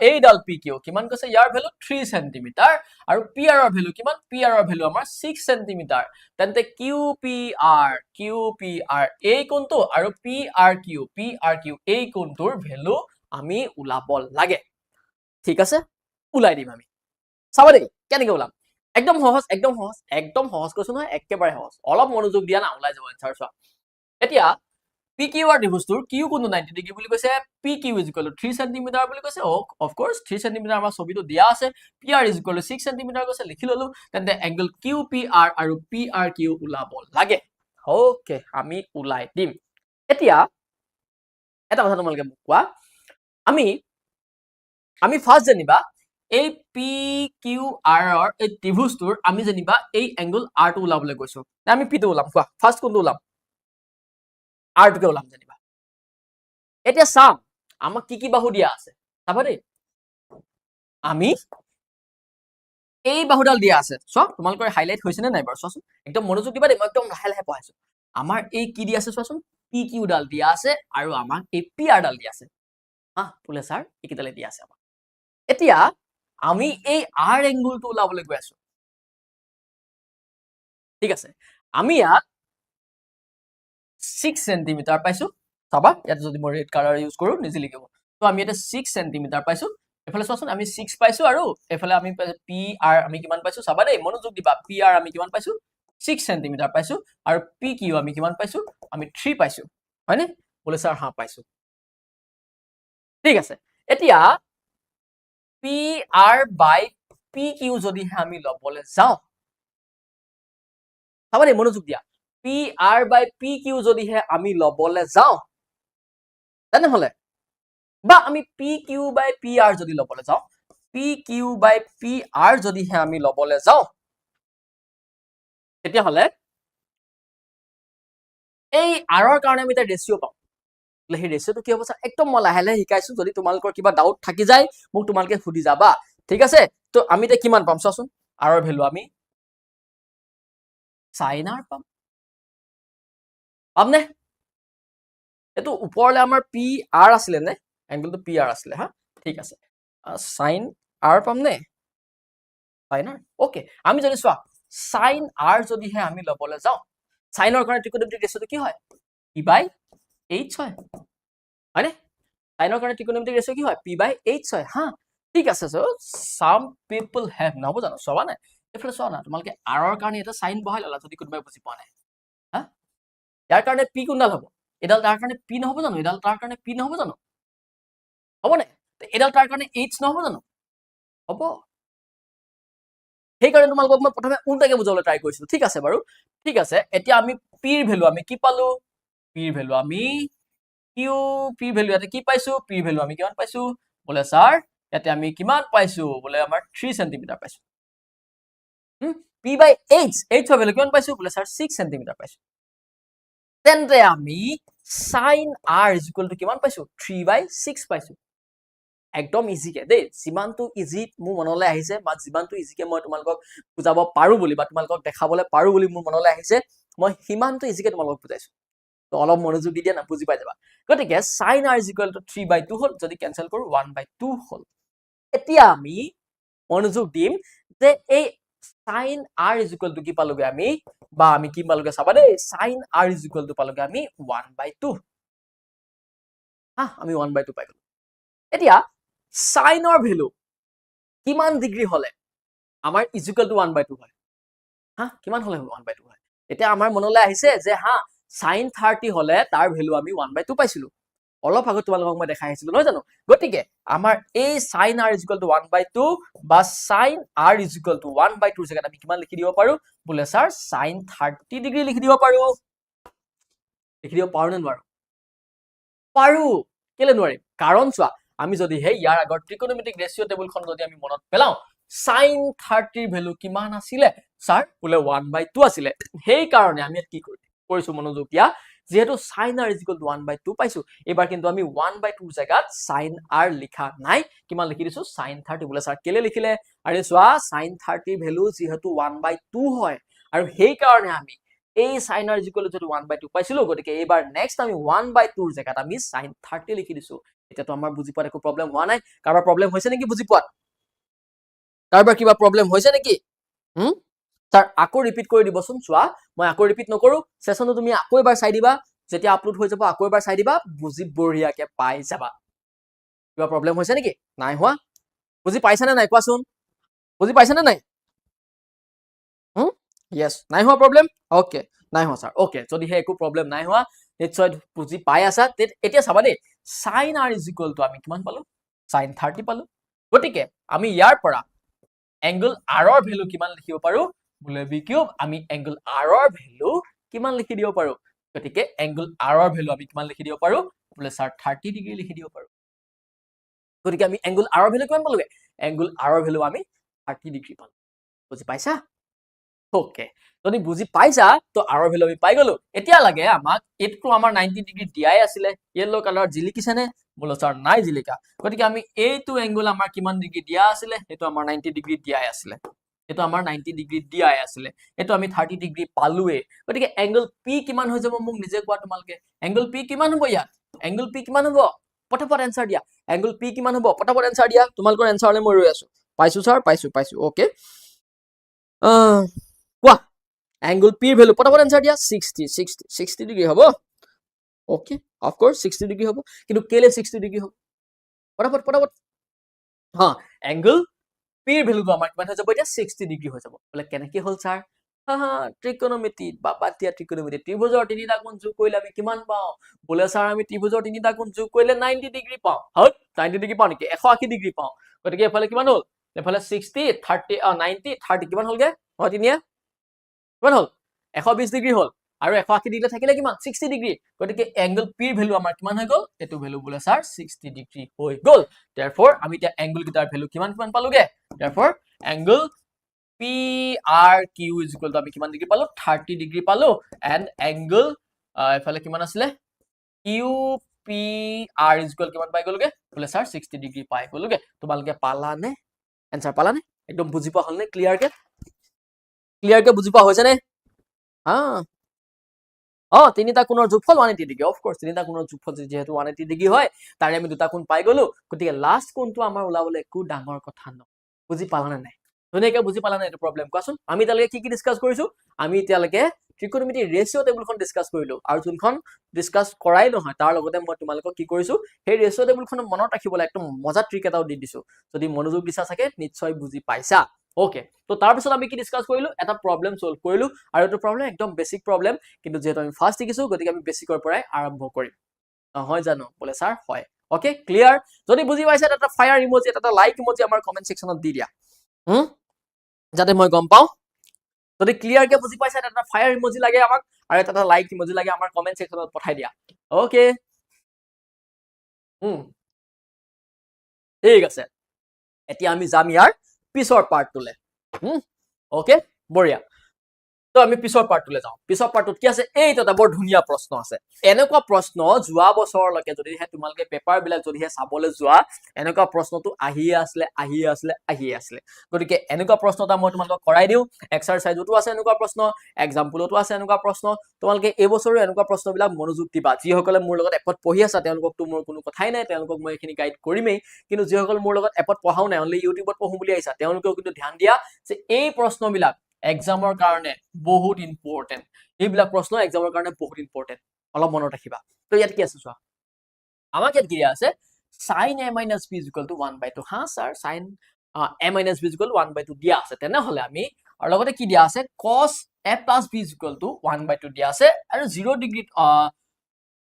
এইডাল PQ কিমান কৈছে ইয়াৰ ভ্যালু 3 cm আৰু PR ৰ ভ্যালু কিমান PR ৰ ভ্যালু আমাৰ 6 cm তেন্তে QPR এই কোণটো আৰু PRQ এই কোণটোৰ ভ্যালু আমি উলাব লাগে ঠিক আছে উলাই দিম আমি চাবা দেই কেনেকৈ উলাম একদম সহজ কৈছো নহয় একেবাৰে সহজ অলপ মনোযোগ দিয়া না উলাই যাব আনসাৰ চোৱা এতিয়া PQR ত্ৰিভুজটোৰ Q কোণটো 90 ডিগ্ৰী বুলি কৈছে PQ = 3 cm বুলি কৈছে অফ কোৰ্স 3 cm আমাৰ ছবিটো দিয়া আছে PR = 6 cm কৈছে লিখি ললো তেন্তে এংগল QPR আৰু PRQ উলাব লাগে ওকে আমি উলাই দিম এতিয়া এটা কথা তোমালোকে কোৱা আমি ফাৰ্স্ট জানিবা এই PQR ৰ এই ত্ৰিভুজটোৰ আমি জানিবা এই এংগল R টো উলাবলৈ গৈছো আমি P টো উলাম কোৱা ফাৰ্স্ট কোনটো উলাম R টোকে উলাম জানিবা এতিয়া চাম আমাক কি বাহু দিয়া আছে চাবা দেই আমি এই বাহুডাল দিয়া আছে সব তোমালোকৰ হাইলাইট হৈছে নে নাই বাৰু চোৱাচোন একদম মনোযোগ দিবা দেই মই একদম লাহে পঢ়াইছো আমাৰ এই কি দিয়া আছে চোৱাচোন PQ ডাল দিয়া আছে আৰু আমাক এই PR ডাল দিয়া আছে বোলে স্যাৰ এইকেইডালে দিয়া আছে আমাক এতিয়া আমি এই R এংগুলটো ওলাবলৈ গৈ আছো ঠিক আছে আমি ইয়াত 6 সেন্টিমিটাৰ পাইছো চাবা ইয়াত যদি মই ৰেড কালাৰ ইউজ কৰো নিজে লিখিব তো আমি এটা 6 সেন্টিমিটাৰ পাইছো এফালে চোৱাচোন আমি 6 পাইছো আৰু এফালে আমি পি আৰ আমি কিমান পাইছো চাবা দেই মনোযোগ দিবা পি আৰ আমি কিমান পাইছো 6 সেন্টিমিটাৰ পাইছো আৰু পি কিউ আমি কিমান পাইছো আমি 3 পাইছো হয়নে বলে স্যাৰ হা পাইছো ঠিক আছে এতিয়া পি আৰ বাই পি কিউ যদি আমি লবলৈ যাওঁ চাবা দেই মনোযোগ দিয়া পি আৰ বাই পি কিউ যদিহে আমি লবলৈ যাওঁ তেনেহলে বা আমি পি কিউ বাই পি আৰ যদি লবলৈ যাওঁ পি কিউ বাই পি আৰ যদিহে আমি লবলৈ যাওঁ তেতিয়াহলে এই আৰৰ কাৰণে আমি এটা ৰেচিঅ' পাম সেই ৰেচিঅ'টো কি হ'ব স্যাৰ একদম মই লাহে লাহে শিকাইছো যদি তোমালোকৰ কিবা ডাউট থাকি যায় মোক তোমালোকে সুধি যাবা ঠিক আছে তো আমি এতিয়া কিমান পাম চোৱাচোন আৰৰ ভ্যালু আমি sin r পাম পামনে এটো ওপৰলে আমাৰ পি আৰ আছিলে নে এংগলটো পি আৰ আছিলে হা ঠিক আছে sin r পাম নে sin r ওকে আমি যদি চোৱা sin r যদিহে আমি লবলৈ যাওঁ sin ৰ কাৰণে ত্ৰিকোণমিতিক ৰেচিঅ'টো কি হয় p বাই h হয় হয়নে sin ৰ কাৰণে ত্ৰিকোণমিতিক ৰেচিঅ' কি হয় p বাই h হয় হা ঠিক আছে সো some people have নহব জানো চবা নাই এফালে চোৱা না তোমালোকে r ৰ কাৰণে এটা sin বহাই ললা যদি কোনোবাই বুজি পোৱা নাই হা ইয়াৰ কাৰণে p কোনডাল হ'ব এডাল তাৰ কাৰণে p নহব জানো এডাল তাৰ কাৰণে p নহব জানো হ'ব নে এডাল তাৰ কাৰণে h নহব জানো হ'ব সেই কাৰণে তোমালোকক মই প্ৰথমে উল্টাকে বুজাবলৈ ট্ৰাই কৰিছিলো ঠিক আছে বাৰু ঠিক আছে এতিয়া আমি p ৰ ভ্যালু আমি কি পালো p ৰ ভ্যালু আমি কিউ p ৰ ভ্যালু ইয়াতে কি পাইছো p ৰ ভ্যালু আমি কিমান পাইছো বলে স্যাৰ ইয়াতে আমি কিমান পাইছো বলে আমাৰ 3 সেন্টিমিটাৰ পাইছো p বাই h h ভ্যালু কিমান পাইছো বলে স্যাৰ 6 সেন্টিমিটাৰ পাইছো তেন্তে আমি sin r কিমান পাইছো 3 বাই 6 পাইছো একদম ইজিকে দেই যিমানটো ইজি মোৰ মনলৈ আহিছে বা যিমানটো ইজিকে মই তোমালোকক বুজাব পাৰো বুলি বা তোমালোকক দেখাবলৈ পাৰো বুলি মোৰ মনলৈ আহিছে মই সিমানটো ইজিকে তোমালোকক বুজাইছো তো অলপ মনোযোগ দি দিয়া না বুজি পাই যাবা গতিকে sin r 3 বাই 2 হল যদি কেনসেল কৰো 1 বাই 2 হল এতিয়া আমি মনোযোগ দিম যে এই sin r কি পালোগে আমি বা আমি কি পালোগে চাবা দেই sin r পালোগে আমি 1 বাই 2 হা আমি 1 বাই 2 পাই গলো এতিয়া sin ৰ ভ্যালু কিমান ডিগ্ৰী হলে আমাৰ ইকুৱেল টু 1 বাই 2 হয় হা কিমান হলে 1 বাই 2 হয় এতিয়া আমাৰ মনলৈ আহিছে যে হা sin 30 হলে তাৰ ভ্যালু আমি 1 বাই 2 পাইছিলো অলপ আগত তোমালোকক মই দেখাই আহিছিলো নহয় জানো গতিকে আমাৰ এই sin r 1 বাই 2 বা sin r 1 বাই 2 জায়গাত আমি কিমান লিখি দিব পাৰো বোলে স্যাৰ sin 30 ডিগ্ৰী লিখি দিব পাৰো নে নোৱাৰো পাৰো কেলে নোৱাৰিম কাৰণ চোৱা আমি যদি হে ইয়াৰ আগৰ ত্ৰিকোণমিতিক ৰেচিঅ' টেবুলখন যদি আমি মনত পেলাও sin 30 ৰ ভ্যালু কিমান আছিল স্যাৰ বোলে 1 বাই 2 আছিল সেই কাৰণে আমি কি কৰিছো মনোযোগ দিয়া যেহেতু sin r 1 বাই 2 পাইছো এবাৰ কিন্তু আমি 1 বাই 2 জায়গাত sin r লিখা নাই কিমান লিখি দিছো sin 30 বোলে স্যাৰ কেলে লিখিলে আৰে চোৱা sin 30 ৰ ভ্যালু যেহেতু 1 বাই 2 হয় আৰু সেই কাৰণে আমি এই sin r 1 বাই 2 পাইছিলো গতিকে এবাৰ নেক্সট আমি 1 বাই 2 ৰ জায়গাত আমি sin 30 লিখি দিছো এতিয়াতো আমাৰ বুজি পোৱাত একো প্ৰবলেম হোৱা নাই কাৰোবাৰ প্ৰবলেম হৈছে নেকি বুজি পোৱাত কাৰোবাৰ কিবা প্ৰবলেম হৈছে নেকি স্যাৰ আকৌ ৰিপিট কৰি দিবচোন চোৱা মই আকৌ ৰিপিট নকৰো সেশনটো তুমি আকৌ এবাৰ চাই দিবা যেতিয়া আপলোড হৈ যাব আকৌ এবাৰ চাই দিবা বুজি বঢ়িয়াকে পাই যাবা কিবা প্ৰবলেম হৈছে নেকি নাই হোৱা বুজি পাইছা নে নাই কোৱাচোন বুজি পাইছা নে নাই yes নাই হোৱা প্ৰবলেম ওকে নাই হোৱা স্যাৰ ওকে যদিহে একো প্ৰবলেম নাই হোৱা নিশ্চয় বুজি পাই আছা এতিয়া চাবা দেই sin r আমি কিমান পালো sin 30 পালো গতিকে আমি ইয়াৰ পৰা এংগল r ৰ ভ্যালু কিমান লিখিব পাৰো বোলে b কিউব আমি এংগল r ৰ ভ্যালু কিমান লিখি দিব পাৰো গতিকে এংগল r ৰ ভ্যালু আমি কিমান লিখি দিব পাৰো বোলে স্যাৰ 30 ডিগ্ৰী লিখি দিব পাৰো গতিকে আমি এংগল r ৰ ভ্যালু কিমান পালোগে এংগল r ৰ ভ্যালু আমি 30 ডিগ্ৰী পালো বুজি পাইছা ওকে যদি বুজি পাইছা তো r ৰ ভ্যালু আমি পাই গলো এতিয়া লাগে আমাক এটো আমাৰ 90 ডিগ্ৰী দিয়াই আছিল ইয়েলো কালাৰ জিলিকিছে নে বলো স্যাৰ নাই জিলিকা গতিকে আমি এইটো এংগল আমাৰ কিমান ডিগ্ৰী দিয়া আছিল এটো আমাৰ 90 ডিগ্ৰী দিয়াই আছিল এটো আমাৰ 90 ডিগ্ৰী দিয়াই আছিল এটো আমি 30 ডিগ্ৰী পালুৱে গতিকে এংগল p কিমান হৈ যাব মোক নিজে কোৱা তোমালকে এংগল p কিমান হ'ব ইয়াত এংগল p কিমান হ'ব পটাপট এনসাৰ দিয়া এংগল p কিমান হ'ব পটাপট এনসাৰ দিয়া তোমালকৰ এনসাৰলে মই ৰৈ আছো পাইছো স্যাৰ পাইছো ওকে কোৱা angle p ৰ ভ্যালু পটাপট আনসাৰ দিয়া 60 ডিগ্ৰী হ'ব ওকে অফ কোৰ্স 60 ডিগ্ৰী হ'ব কিন্তু কেলে 60 ডিগ্ৰী হ'ব পটাপট হা angle p ৰ ভ্যালুটো আমাৰ কিমান হৈ যাব এতিয়া 60 ডিগ্ৰী হৈ যাব বলে কেনেকৈ হ'ল স্যাৰ ত্ৰিকোণমিতি বাদ দিয়া ত্ৰিকোণমিতি ত্ৰিভুজৰ তিনিটা কোণ যোগ কৰিলে আমি কিমান পাওঁ বলে স্যাৰ আমি ত্ৰিভুজৰ তিনিটা কোণ যোগ কৰিলে 90 ডিগ্ৰী পাওঁ হয় 90 ডিগ্ৰী পাওঁ নেকি 180 ডিগ্ৰী পাওঁ গতিকে এফালে কিমান হ'ল এফালে 60 30 90 30 কিমান হ'লগে হয় তিনিয়ে কিমান হ'ল 120 ডিগ্ৰী হ'ল আৰু 180 ডিগ্ৰী থাকিলে কিমান 60 ডিগ্ৰী গতিকে এংগল p ৰ ভ্যালু আমাৰ কিমান হৈ গ'ল এটো ভ্যালু বলে স্যাৰ 60 ডিগ্ৰী হৈ গ'ল therefore আমি এতিয়া এংগল কিটাৰ ভ্যালু কিমান পালোগে therefore angle PRQ is equal to আমি কিমান ডিগ্ৰী পালো 30 ডিগ্ৰী পালো and angle এফালে কিমান আছিলে QPR is equal কিমান পাই গলগে বলে স্যাৰ 60 ডিগ্ৰী পাই গলগে তোমালকে পালানে आंसर পালানে একদম বুজি পা হলনে ক্লিয়াৰ কে বুজি পা হৈছে নে তিনিটা কোণৰ যোগফল 180 ডিগ্ৰী অফ কোৰ্স তিনিটা কোণৰ যোগফল যেহেতু 180 ডিগ্ৰী হয় তাৰে আমি দুটা কোণ পাই গলো গতিকে লাষ্ট কোণটো আমাৰ ওলাবলে একো ডাঙৰ কথা নহয় বুজি পালানে নাই ধুনীয়াকৈ বুজি পালা না এটা প্ৰবলেম কোৱাচোন আমি তালৈকে কি ডিসকাস কৰিছো আমি এতিয়ালৈকে ত্ৰিকোণমিতি ৰেশিও টেবুলখন ডিসকাস কৰিলো আৰু যোনখন ডিসকাস কৰাই নহয় তাৰ লগতে মই তোমালোকক কি কৰিছো সেই ৰেশিও টেবুলখন মনত ৰাখিবলৈ একদম মজা ট্ৰিক এটাও দি দিছো যদি মনোযোগ দিছা থাকে নিশ্চয় বুজি পাইছা ওকে তো তাৰ পিছত আমি কি ডিসকাস কৰিলো এটা প্ৰবলেম সলভ কৰিলো আৰু এটা প্ৰবলেম একদম বেসিক প্ৰবলেম কিন্তু যেহেতু আমি ফাৰ্স্ট শিকিছো গতিকে আমি বেসিকৰ পৰাই আৰম্ভ কৰিম নহয় জানো বলে স্যাৰ হয় ওকে ক্লিয়াৰ যদি বুজি পাইছা এটা ফায়াৰ ইমোজি এটা লাইক ইমোজি আমাৰ কমেন্ট সেকশনত দি দিয়া যাতে মই গম পাও যদি ক্লিয়াৰ কে বুজি পাইছা এটা ফায়াৰ ইমোজি লাগে আমাক আৰু এটা লাইক ইমোজি লাগে আমাৰ কমেন্ট সেকশনত পঠাই দিয়া ওকে ঠিক আছে এতিয়া আমি যাম ইয়াৰ পিছৰ পাৰ্টটোলে ওকে বঢ়িয়া তো আমি পিছৰ পাৰ্টটোলে যাওঁ পিছৰ পাৰ্টটোত কি আছে এইটো এটা বৰ ধুনীয়া প্ৰশ্ন আছে এনেকুৱা প্ৰশ্ন যোৱা বছৰলৈকে যদি তোমালোকে পেপাৰ বিলাক যদি চাবলৈ যোৱা এনেকুৱা প্ৰশ্নটো আহিয়ে আছিলে গতিকে এনেকুৱা প্ৰশ্ন এটা মই তোমালোকক কৰাই দিও এক্সাৰসাইজতো আছে এনেকুৱা প্ৰশ্ন এক্সাম্পলতো আছে এনেকুৱা প্ৰশ্ন তোমালোকে এই বছৰৰ এনেকুৱা প্ৰশ্নবিলাক মনোযোগ দিবা যিসকলে মোৰ লগত এপত পঢ়ি আছে তেওঁলোককতো মোৰ কোনো কথাই নাই তেওঁলোকক মই এখিনি গাইড কৰিমেই কিন্তু যিসকল মোৰ লগত এপত পঢ়াও নাই অনলি ইউটিউবত পঢ়ো বুলি আহিছা তেওঁলোকেও কিন্তু ধ্যান দিয়া যে এই প্ৰশ্নবিলাক এক্সামৰ কাৰণে বহুত ইম্পৰ্টেন্ট এইবিলাক প্ৰশ্ন এক্সামৰ কাৰণে বহুত ইম্পৰ্টেন্ট অলপ মনত ৰাখিবা তো ইয়াত কি আছে চোৱা আমাক ইয়াত কি দিয়া আছে sin a minus b is equal to 1/2 হা sir sin a minus b is equal to 1/2 দিয়া আছে তেনেহলে আমি আৰু লগতে কি দিয়া আছে cos a plus b is equal to 1/2 দিয়া আছে আৰু 0 ডিগ্ৰী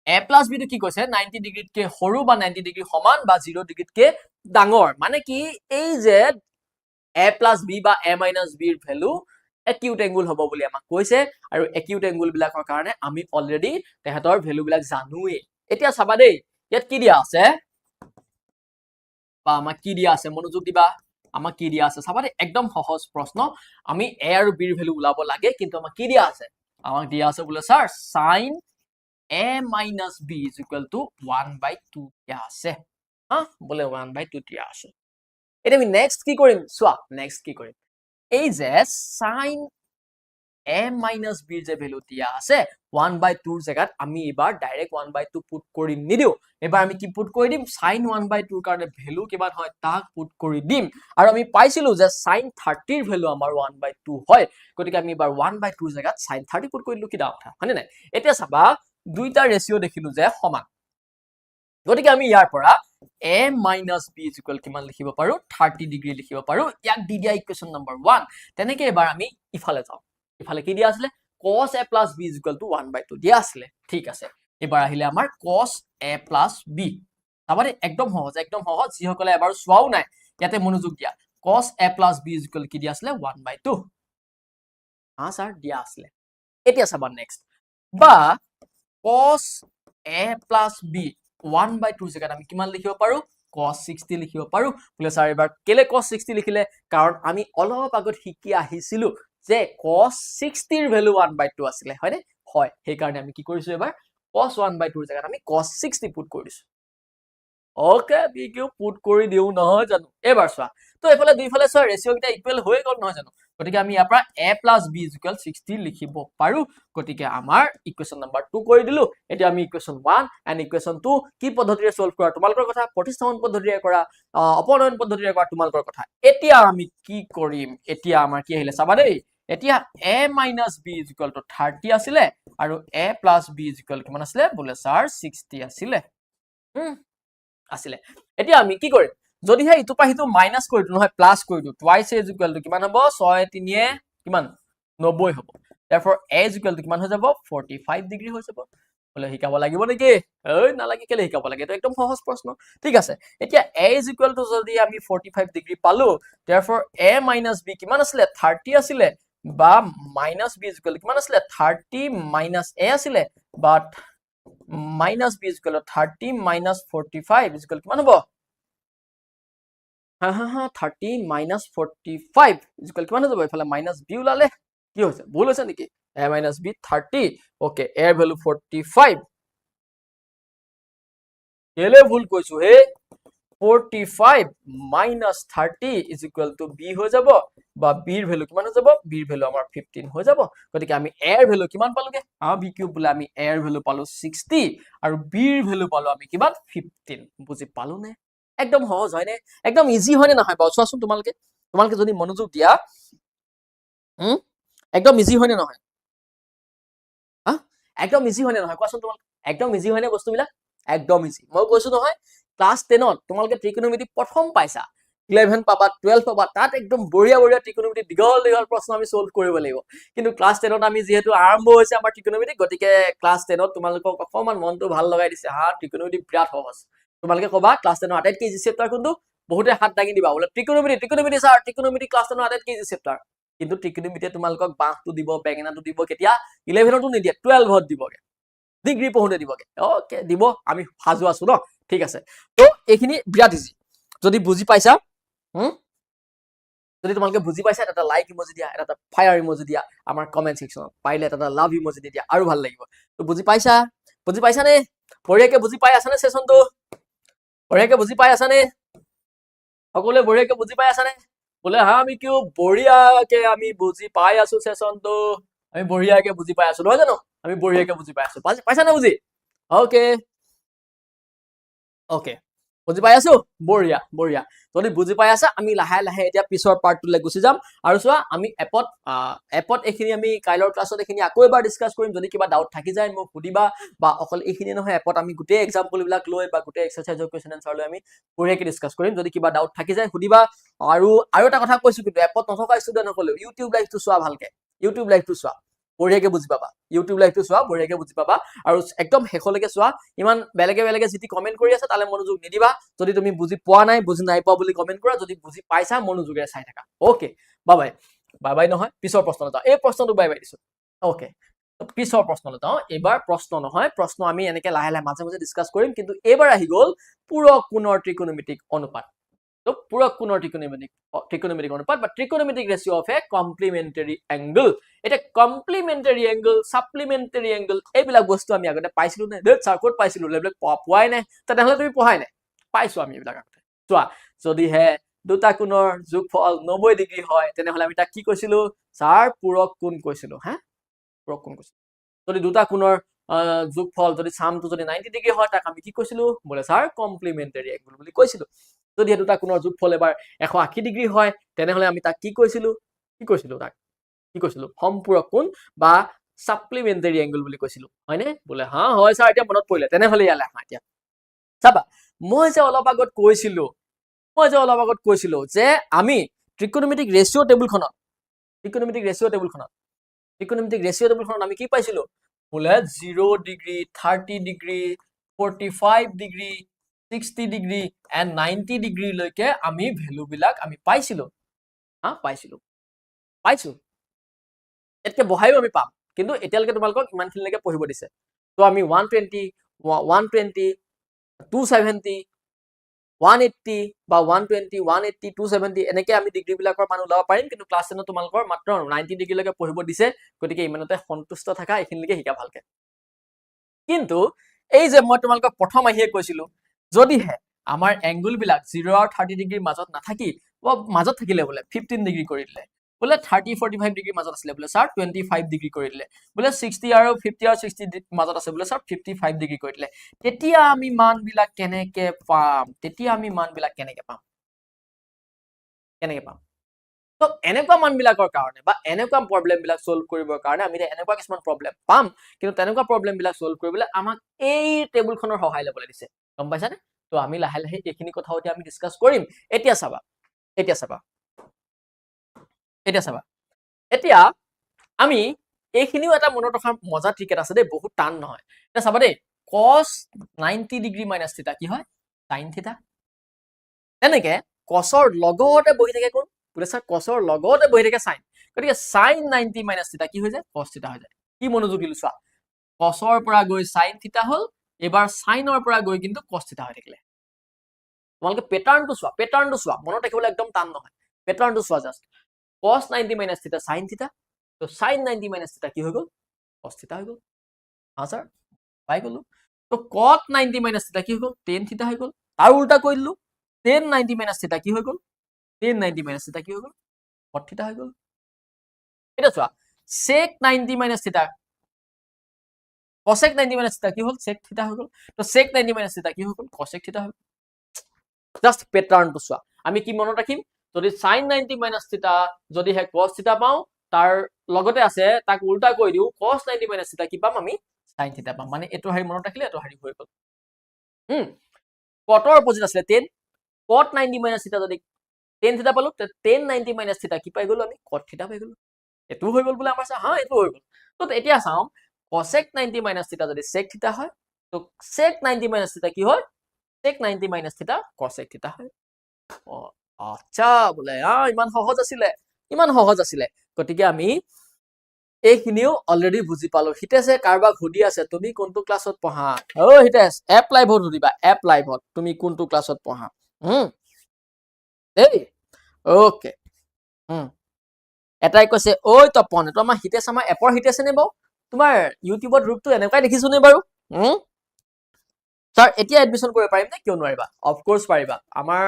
a plus b টো কি কৈছে 90 ডিগ্ৰীতকে সৰু বা 90 ডিগ্ৰী সমান বা 0 ডিগ্ৰীতকে ডাঙৰ মানে কি এই যে a plus b বা a minus b ৰ ভ্যালু acute angle হ'ব বুলি আমাক কৈছে আৰু acute angle বিলাকৰ কাৰণে আমি অলৰেডি তেহেতৰ ভ্যালু বিলাক জানোৱে এতিয়া চাবা দেই ইয়াত কি দিয়া আছে বা আমাক কি দিয়া আছে মনোযোগ দিবা আমাক কি দিয়া আছে চাবা দেই একদম সহজ প্ৰশ্ন আমি a আৰু b ৰ ভ্যালু ওলাব লাগে কিন্তু আমাক কি দিয়া আছে আমাক দিয়া আছে বোলে sir sin a minus b is equal to 1/2 দিয়া আছে বোলে 1/2 দিয়া আছে এটা আমি নেক্সট কি কৰিম চোৱা নেক্সট কি কৰিম এই যে sin a minus b যে ভ্যালু দিয়া আছে 1/2 ৰ জায়গাত আমি এবাৰ ডাইৰেক্ট 1/2 পুট কৰি নিদিও এবাৰ আমি কি পুট কৰি দিম sin 1/2 ৰ কাৰণে ভ্যালু কিমান হয় তাক পুট কৰি দিম আৰু আমি পাইছিলো যে sin 30 ৰ ভ্যালু আমাৰ 1/2 হয় গতিকে আমি এবাৰ 1/2 ৰ জায়গাত sin 30 পুট কৰি দিলো কি দা কথা হয়নে নাই এতিয়া চাবা দুইটা ৰেশিও দেখিলো যে সমান গতিকে আমি ইয়াৰ পৰা a minus b is equal কিমান লিখিব পাৰো 30 ডিগ্ৰী লিখিব পাৰো ইয়াক দি দিয়া ইকুৱেশ্যন নম্বৰ 1 তেনেকৈ এবাৰ আমি ইফালে যাওঁ ইফালে কি দিয়া আছিল cos a plus b is equal to 1/2 দিয়া আছিল ঠিক আছে এবাৰ আহিলে আমাৰ cos a plus b তাবাৰে একদম সহজ যিসকলে এবাৰ চোৱাও নাই ইয়াতে মনোযোগ দিয়া cos a plus b is equal কি দিয়া আছিল 1/2 স্যার দিয়া আছিল এতিয়া চাবা নেক্সট বা cos a plus b 1/2 জায়গাত আমি কিমান লিখিব পাৰো cos 60 লিখিব পাৰো বলে স্যাৰ এবাৰ কেলে cos 60 লিখিলে কাৰণ আমি অলপ আগত শিকি আহিছিলো যে cos 60 ৰ ভ্যালু 1/2 আছিল হয়নে হয় সেই কাৰণে আমি কি কৰিছো এবাৰ cos 1/2 ৰ জায়গাত আমি cos 60 পুট কৰি দিছো ওকে বিকিউ পুট কৰি দিও নহয় জানো এবাৰ চোৱা তো এফালে দুইফালে চোৱা ৰেশিও কিটা ইকুৱেল হৈ গল নহয় জানো গতিকে আমি ইয়াৰ পৰা a plus b is equal 60 লিখিব পাৰো গতিকে আমাৰ ইকুৱেশ্যন নাম্বাৰ 2 কৰি দিলো এতিয়া আমি ইকুৱেশ্যন 1 এণ্ড ইকুৱেশ্যন 2 কি পদ্ধতিৰে সলভ কৰা তোমালোকৰ কথা প্ৰতিস্থাপন পদ্ধতিৰে কৰা অপনয়ন পদ্ধতিৰে কৰা তোমালোকৰ কথা এতিয়া আমি কি কৰিম এতিয়া আমাৰ কি আহিলে চাবা দেই এতিয়া a minus b is equal to 30 আছিলে আৰু a plus b is equal কিমান আছিলে বোলে স্যাৰ 60 আছিলে আছিলে এতিয়া আমি কি কৰিম যদি হে ইটো পাহিটো মাইনাস কৰি দিও নহয় প্লাস কৰি দিও twice a is equal to কিমান হ'ব 6 3 এ কিমান 90 হ'ব therefore a is equal to কিমান হৈ যাব 45 ডিগ্ৰী হৈ যাব বলে হিকাব লাগিব নেকি এই নালাগে কেলে হিকাব লাগে এটা একদম সহজ প্ৰশ্ন ঠিক আছে এতিয়া a is equal to যদি আমি 45 ডিগ্ৰী পালো therefore a minus b কিমান আছিলে 30 আছিলে বা minus b is equal to কিমান আছিলে 30 minus a আছিলে but minus b is equal to 30 minus 45 is equal to কিমান হ'ব 30 minus 45 is equal to কিমান হৈ যাব এফালে minus b ওলালে কি হৈছে ভুল হৈছে নেকি a minus b 30 okay a value 45 কেলে ভুল কৈছো হে 45 minus 30 is equal to b হৈ যাব বা b এর ভ্যালু কিমান হৈ যাব b এর ভ্যালু আমাৰ 15 হৈ যাব গতিকে আমি a এর ভ্যালু কিমান পালোগে b কিউব বলে আমি a এর ভ্যালু পালো 60 আৰু b এর ভ্যালু পালো আমি কিমান 15 বুজি পালো নে একদম সহজ হয় নে একদম ইজি হয় নে নহয় বাও চোৱাচোন তোমালোকে যদি মনোযোগ দিয়া একদম ইজি হয় নে নহয় একদম ইজি হয় নে নহয় কোৱাচোন তোমালোকে একদম ইজি হয় নে বস্তুবিলাক একদম ইজি মই কৈছো নহয় ক্লাস 10 ত তোমালোকে ত্ৰিকোণমিতি প্ৰথম পাইছা 11 পাবা 12 পাবা তাত একদম বঢ়িয়া ত্ৰিকোণমিতি দীঘল প্ৰশ্ন আমি সলভ কৰিব লাগিব কিন্তু ক্লাস 10 ত আমি যেহেতু আৰম্ভ হৈছে আমাৰ ত্ৰিকোণমিতি গতিকে ক্লাস 10 ত তোমালোকক অকমান মনটো ভাল লগাই দিছে ত্ৰিকোণমিতি বিৰাট সহজ তোমালোকে কবা ক্লাস 10 ৰ আটাইতকৈ ইজি চেপ্টাৰ কোনটো বহুতে হাত দাঙি দিবা বলে ত্ৰিকোণমিতি স্যাৰ ত্ৰিকোণমিতি ক্লাস 10 ৰ আটাইতকৈ ইজি চেপ্টাৰ কিন্তু ত্ৰিকোণমিতিয়ে তোমালোকক বাঁহটো দিব বেঙেনাটো দিব কেতিয়া 11 তো নিদিয়ে 12 ত দিবগে ডিগ্ৰী পঢ়োতে দিবগে ওকে দিব আমি সাজু আছো ন ঠিক আছে তো এইখিনি বিৰাট ইজি যদি বুজি পাইছা যদি তোমালোকে বুজি পাইছা এটা লাইক ইমোজি দিয়া এটা ফায়াৰ ইমোজি দিয়া আমাৰ কমেন্ট সেকশনত পাইলে এটা লাভ ইমোজি দিয়া আৰু ভাল লাগিব তো বুজি পাইছা নে বঢ়িয়াকে বুজি পাই আছা নে সেশনটো বঢ়িয়াকে বুজি পাই আছা নে সকলোৱে বঢ়িয়াকে বুজি পাই আছা নে বলে আমি কিউ বঢ়িয়াকে আমি বুজি পাই আছো সেশনটো আমি বঢ়িয়াকে বুজি পাই আছো নহয় জানো আমি বঢ়িয়াকে বুজি পাই আছো পাইছা না বুজি ওকে বুজি পাই আছো বঢ়িয়া যদি বুজি পাই আছা আমি লাহে এতিয়া পিছৰ পাৰ্টটোলৈ গুচি যাম আৰু চোৱা আমি এপত এইখিনি আমি কাইলৰ ক্লাছত এইখিনি আকৌ এবাৰ ডিসকাস কৰিম যদি কিবা ডাউট থাকি যায় মোক সুধিবা বা অকল এইখিনি নহয় এপত আমি গোটেই এক্সাম্পল বিলাক লৈ বা গোটেই এক্সাৰসাইজৰ কোৱেশ্চন আনসাৰ লৈ আমি বঢ়িয়াকে ডিসকাস কৰিম যদি কিবা ডাউট থাকি যায় সুধিবা আৰু এটা কথা কৈছো কিন্তু এপত নথকা ষ্টুডেন্ট সকলে ইউটিউব লাইভটো চোৱা ভালকে ইউটিউব লাইভটো চোৱা বঢ়িয়াকে বুজি পাবা ইউটিউব লাইভটো চোৱা বঢ়িয়াকে বুজি পাবা আৰু একদম হেকলৈকে চোৱা ইমান বেলেগে যেতি কমেন্ট কৰি আছে তালে মনোযোগ নিদিবা যদি তুমি বুজি পোৱা নাই বুজি নাই পোৱা বুলি কমেন্ট কৰা যদি বুজি পাইছা মনোযোগেৰে চাই থাকা ওকে বাই নহয় পিছৰ প্ৰশ্নলৈ যাও এই প্ৰশ্নটো বাই দিছো ওকে পিছৰ প্ৰশ্নলৈ যাও এবাৰ প্ৰশ্ন নহয় প্ৰশ্ন আমি এনেকে লাহে মাজে ডিসকাস কৰিম কিন্তু এবাৰ আহি গল পূৰক কোণৰ ত্ৰিকোণমিতিক অনুপাত তো পূৰক কোণৰ ত্ৰিকোণমিতিক অনুপাত বা ত্ৰিকোণমিতিক ৰেশিও অফ এ কমপ্লিমেন্টাৰী এংগল এটা কমপ্লিমেন্টাৰী এংগল সাপ্লিমেন্টাৰী এংগল এইবিলাক বস্তু আমি আগতে পাইছিলো নে স্যাৰ ক'ত পাইছিলো লেভেলত পোৱাই নাই তেনেহলে তুমি পঢ়াই নাই পাইছো আমি এইবিলাক আগতে চোৱা যদি হে দুটা কোণৰ যোগফল 90 ডিগ্ৰী হয় তেনেহলে আমি তাক কি কৈছিলো স্যাৰ পূৰক কোণ কৈছিলো পূৰক কোণ কৈছিলো যদি দুটা কোণৰ যোগফল যদি সামটো যদি 90 ডিগ্ৰী হয় তাক আমি কি কৈছিলো বলে স্যাৰ কমপ্লিমেন্টাৰী এংগল বুলি কৈছিলো যদি দুটা কোণৰ যোগফল এবাৰ 180 ডিগ্ৰী হয় তেনেহলে আমি তাক কি কৈছিলো সম্পূৰক কোণ বা সাপ্লিমেন্টাৰী এংগল বুলি কৈছিলো হয়নে বলে হয় স্যাৰ এতিয়া মনত পৰিলে তেনেহলে ইয়ালে আহা এতিয়া চাবা মই যে অলপ আগত কৈছিলো যে আমি ত্ৰিকোণমিতিক ৰেশিও টেবুলখনত আমি কি পাইছিলো বলে 0 degree 30 degree 45 degree 60 degree and 90 degree লৈকে আমি ভ্যালু বিলাক আমি পাইছিলো এতকে বহাইও আমি পাম কিন্তু এতিয়ালৈকে তোমালোকক ইমানখিনিলৈকে পঢ়িব দিছে তো আমি 120 120 270 180 বা 120 180 270 এনেকে আমি ডিগ্ৰী বিলাকৰ মান উলাব পাৰিম কিন্তু ক্লাছ 10 তোমালোকৰ মাত্ৰ 90 ডিগ্ৰী লৈকে পঢ়িব দিছে গতিকে ইমানতে সন্তুষ্ট থাকা এইখিনিলৈকে শিকা ভালকে কিন্তু এই যে মই তোমালোকক প্ৰথম আহিয়ে কৈছিলো যদিহে আমাৰ এংগল বিলাক 0 আৰু 30 ডিগ্ৰীৰ মাজত নাথাকি মাজত থাকিলে বলে 15 ডিগ্ৰী কৰি দিলে বোলে 30-45 ডিগ্ৰী মাজত আছিলে বোলে ছাৰ 25 ডিগ্ৰী কৰি দিলে বোলে 60 আৰু 50 আৰু 60 মাজত আছে বোলে ছাৰ 55 ডিগ্ৰী কৰি দিলে তেতিয়া আমি মানবিলাক কেনেকে পাম কেনেকে পাম তো এনেকুৱা মানবিলাকৰ কাৰণে বা এনেকুৱা প্ৰবলেমবিলাক সলভ কৰিবৰ কাৰণে আমি এনেকুৱা কিছুমান প্ৰবলেম পাম কিন্তু তেনেকুৱা প্ৰবলেমবিলাক সলভ কৰিবলৈ আমাক এই টেবুলখনৰ সহায় ল'বলৈ দিছে গম পাইছানে তো আমি লাহে লাহে এইখিনি কথা এতিয়া আমি ডিসকাস কৰিম এতিয়া চাবা এতিয়া আমি এইখিনিও এটা মনত ৰখাৰ মজা ট্ৰিক এটা আছে দেই বহুত টান নহয় এতিয়া চাবা দেই cos 90 ডিগ্ৰী মাইনাছ থিটা কি হয় sin থিটা এনেকে cosৰ লগতে বহি থাকে কোন বোলে স্যাৰ cosৰ লগতে বহি থাকে sin গতিকে sin 90 মাইনাছ থিটা কি হৈ যায় cos থিটা হৈ যায় কি মনোযোগ দিলো চোৱা cosৰ পৰা গৈ sin থিটা হল এবাৰ sinৰ পৰা গৈ কিন্তু cos থিটা হৈ থাকিলে তোমালোকে পেটাৰ্ণটো চোৱা মনত ৰাখিবলৈ একদম টান নহয় পেটাৰ্ণটো চোৱা জাস্ট cos 90 মাইনাছ থিটা sin থিটা তো sin 90 মাইনাছ থিটা কি হৈ গল cos থিটা হৈ গল হা স্যাৰ পাই গলো তো cot 90 মাইনাছ থিটা কি হৈ গল tan থিটা হৈ গল তাৰ উল্টা কৈ দিলো tan 90 মাইনাছ থিটা কি হৈ গল tan 90 মাইনাছ থিটা কি হৈ গল cot থিটা হৈ গল এটা চোৱা sec 90 মাইনাছ থিটা cosec 90 মাইনাছ থিটা কি হল sec থিটা হৈ গল তো sec 90 মাইনাছ থিটা কি হৈ গল cosec থিটা হৈ গল জাস্ট পেটাৰ্ণটো চোৱা আমি কি মনত ৰাখিম যদি sin 90 মাইনাছ থিটা যদি হে cos থিটা পাও তাৰ লগতে আছে তাক উল্টা কৈ দিও cos 90 মাইনাছ থিটা কি পাম আমি sin থিটা পাম মানে এটো হাৰি মনত ৰাখিলে এটো হাৰি হৈ গল cot অপজিট আছে tan cot 90 মাইনাছ থিটা যদি tan থিটা পালো tan 90 মাইনাছ থিটা কি পাই গলো আমি cot থিটা পাই গলো এটো হৈ গল বলে আমাৰ হা এটো হৈ গল তো এতিয়া চাও cosec 90 মাইনাছ থিটা যদি sec থিটা হয় তো sec 90 মাইনাছ থিটা কি হয় sec 90 মাইনাছ থিটা cosec থিটা হয় আচ্ছা বলে ইমান সহজ আছিলে গতিকে আমি এইখিনিও অলৰেডি বুজি পালো হিতেশে কাৰবাক সুধি আছে তুমি কোনটো ক্লাছত পঢ়া হিতেশ এপ লাইভত সুধিবা এপ লাইভত তুমি কোনটো ক্লাছত পঢ়া দেই ওকে এটাই কৈছে ঐ তপন এইটো আমাৰ হিতেশ আমাৰ এপৰ হিতেশ নে বাৰু তোমাৰ ইউটিউবত ৰূপটো এনেকুৱাই দেখিছো নে বাৰু স্যাৰ এতিয়া এডমিশন কৰিব পাৰিম নে কিয় নোৱাৰিবা অফকোৰ্স পাৰিবা আমাৰ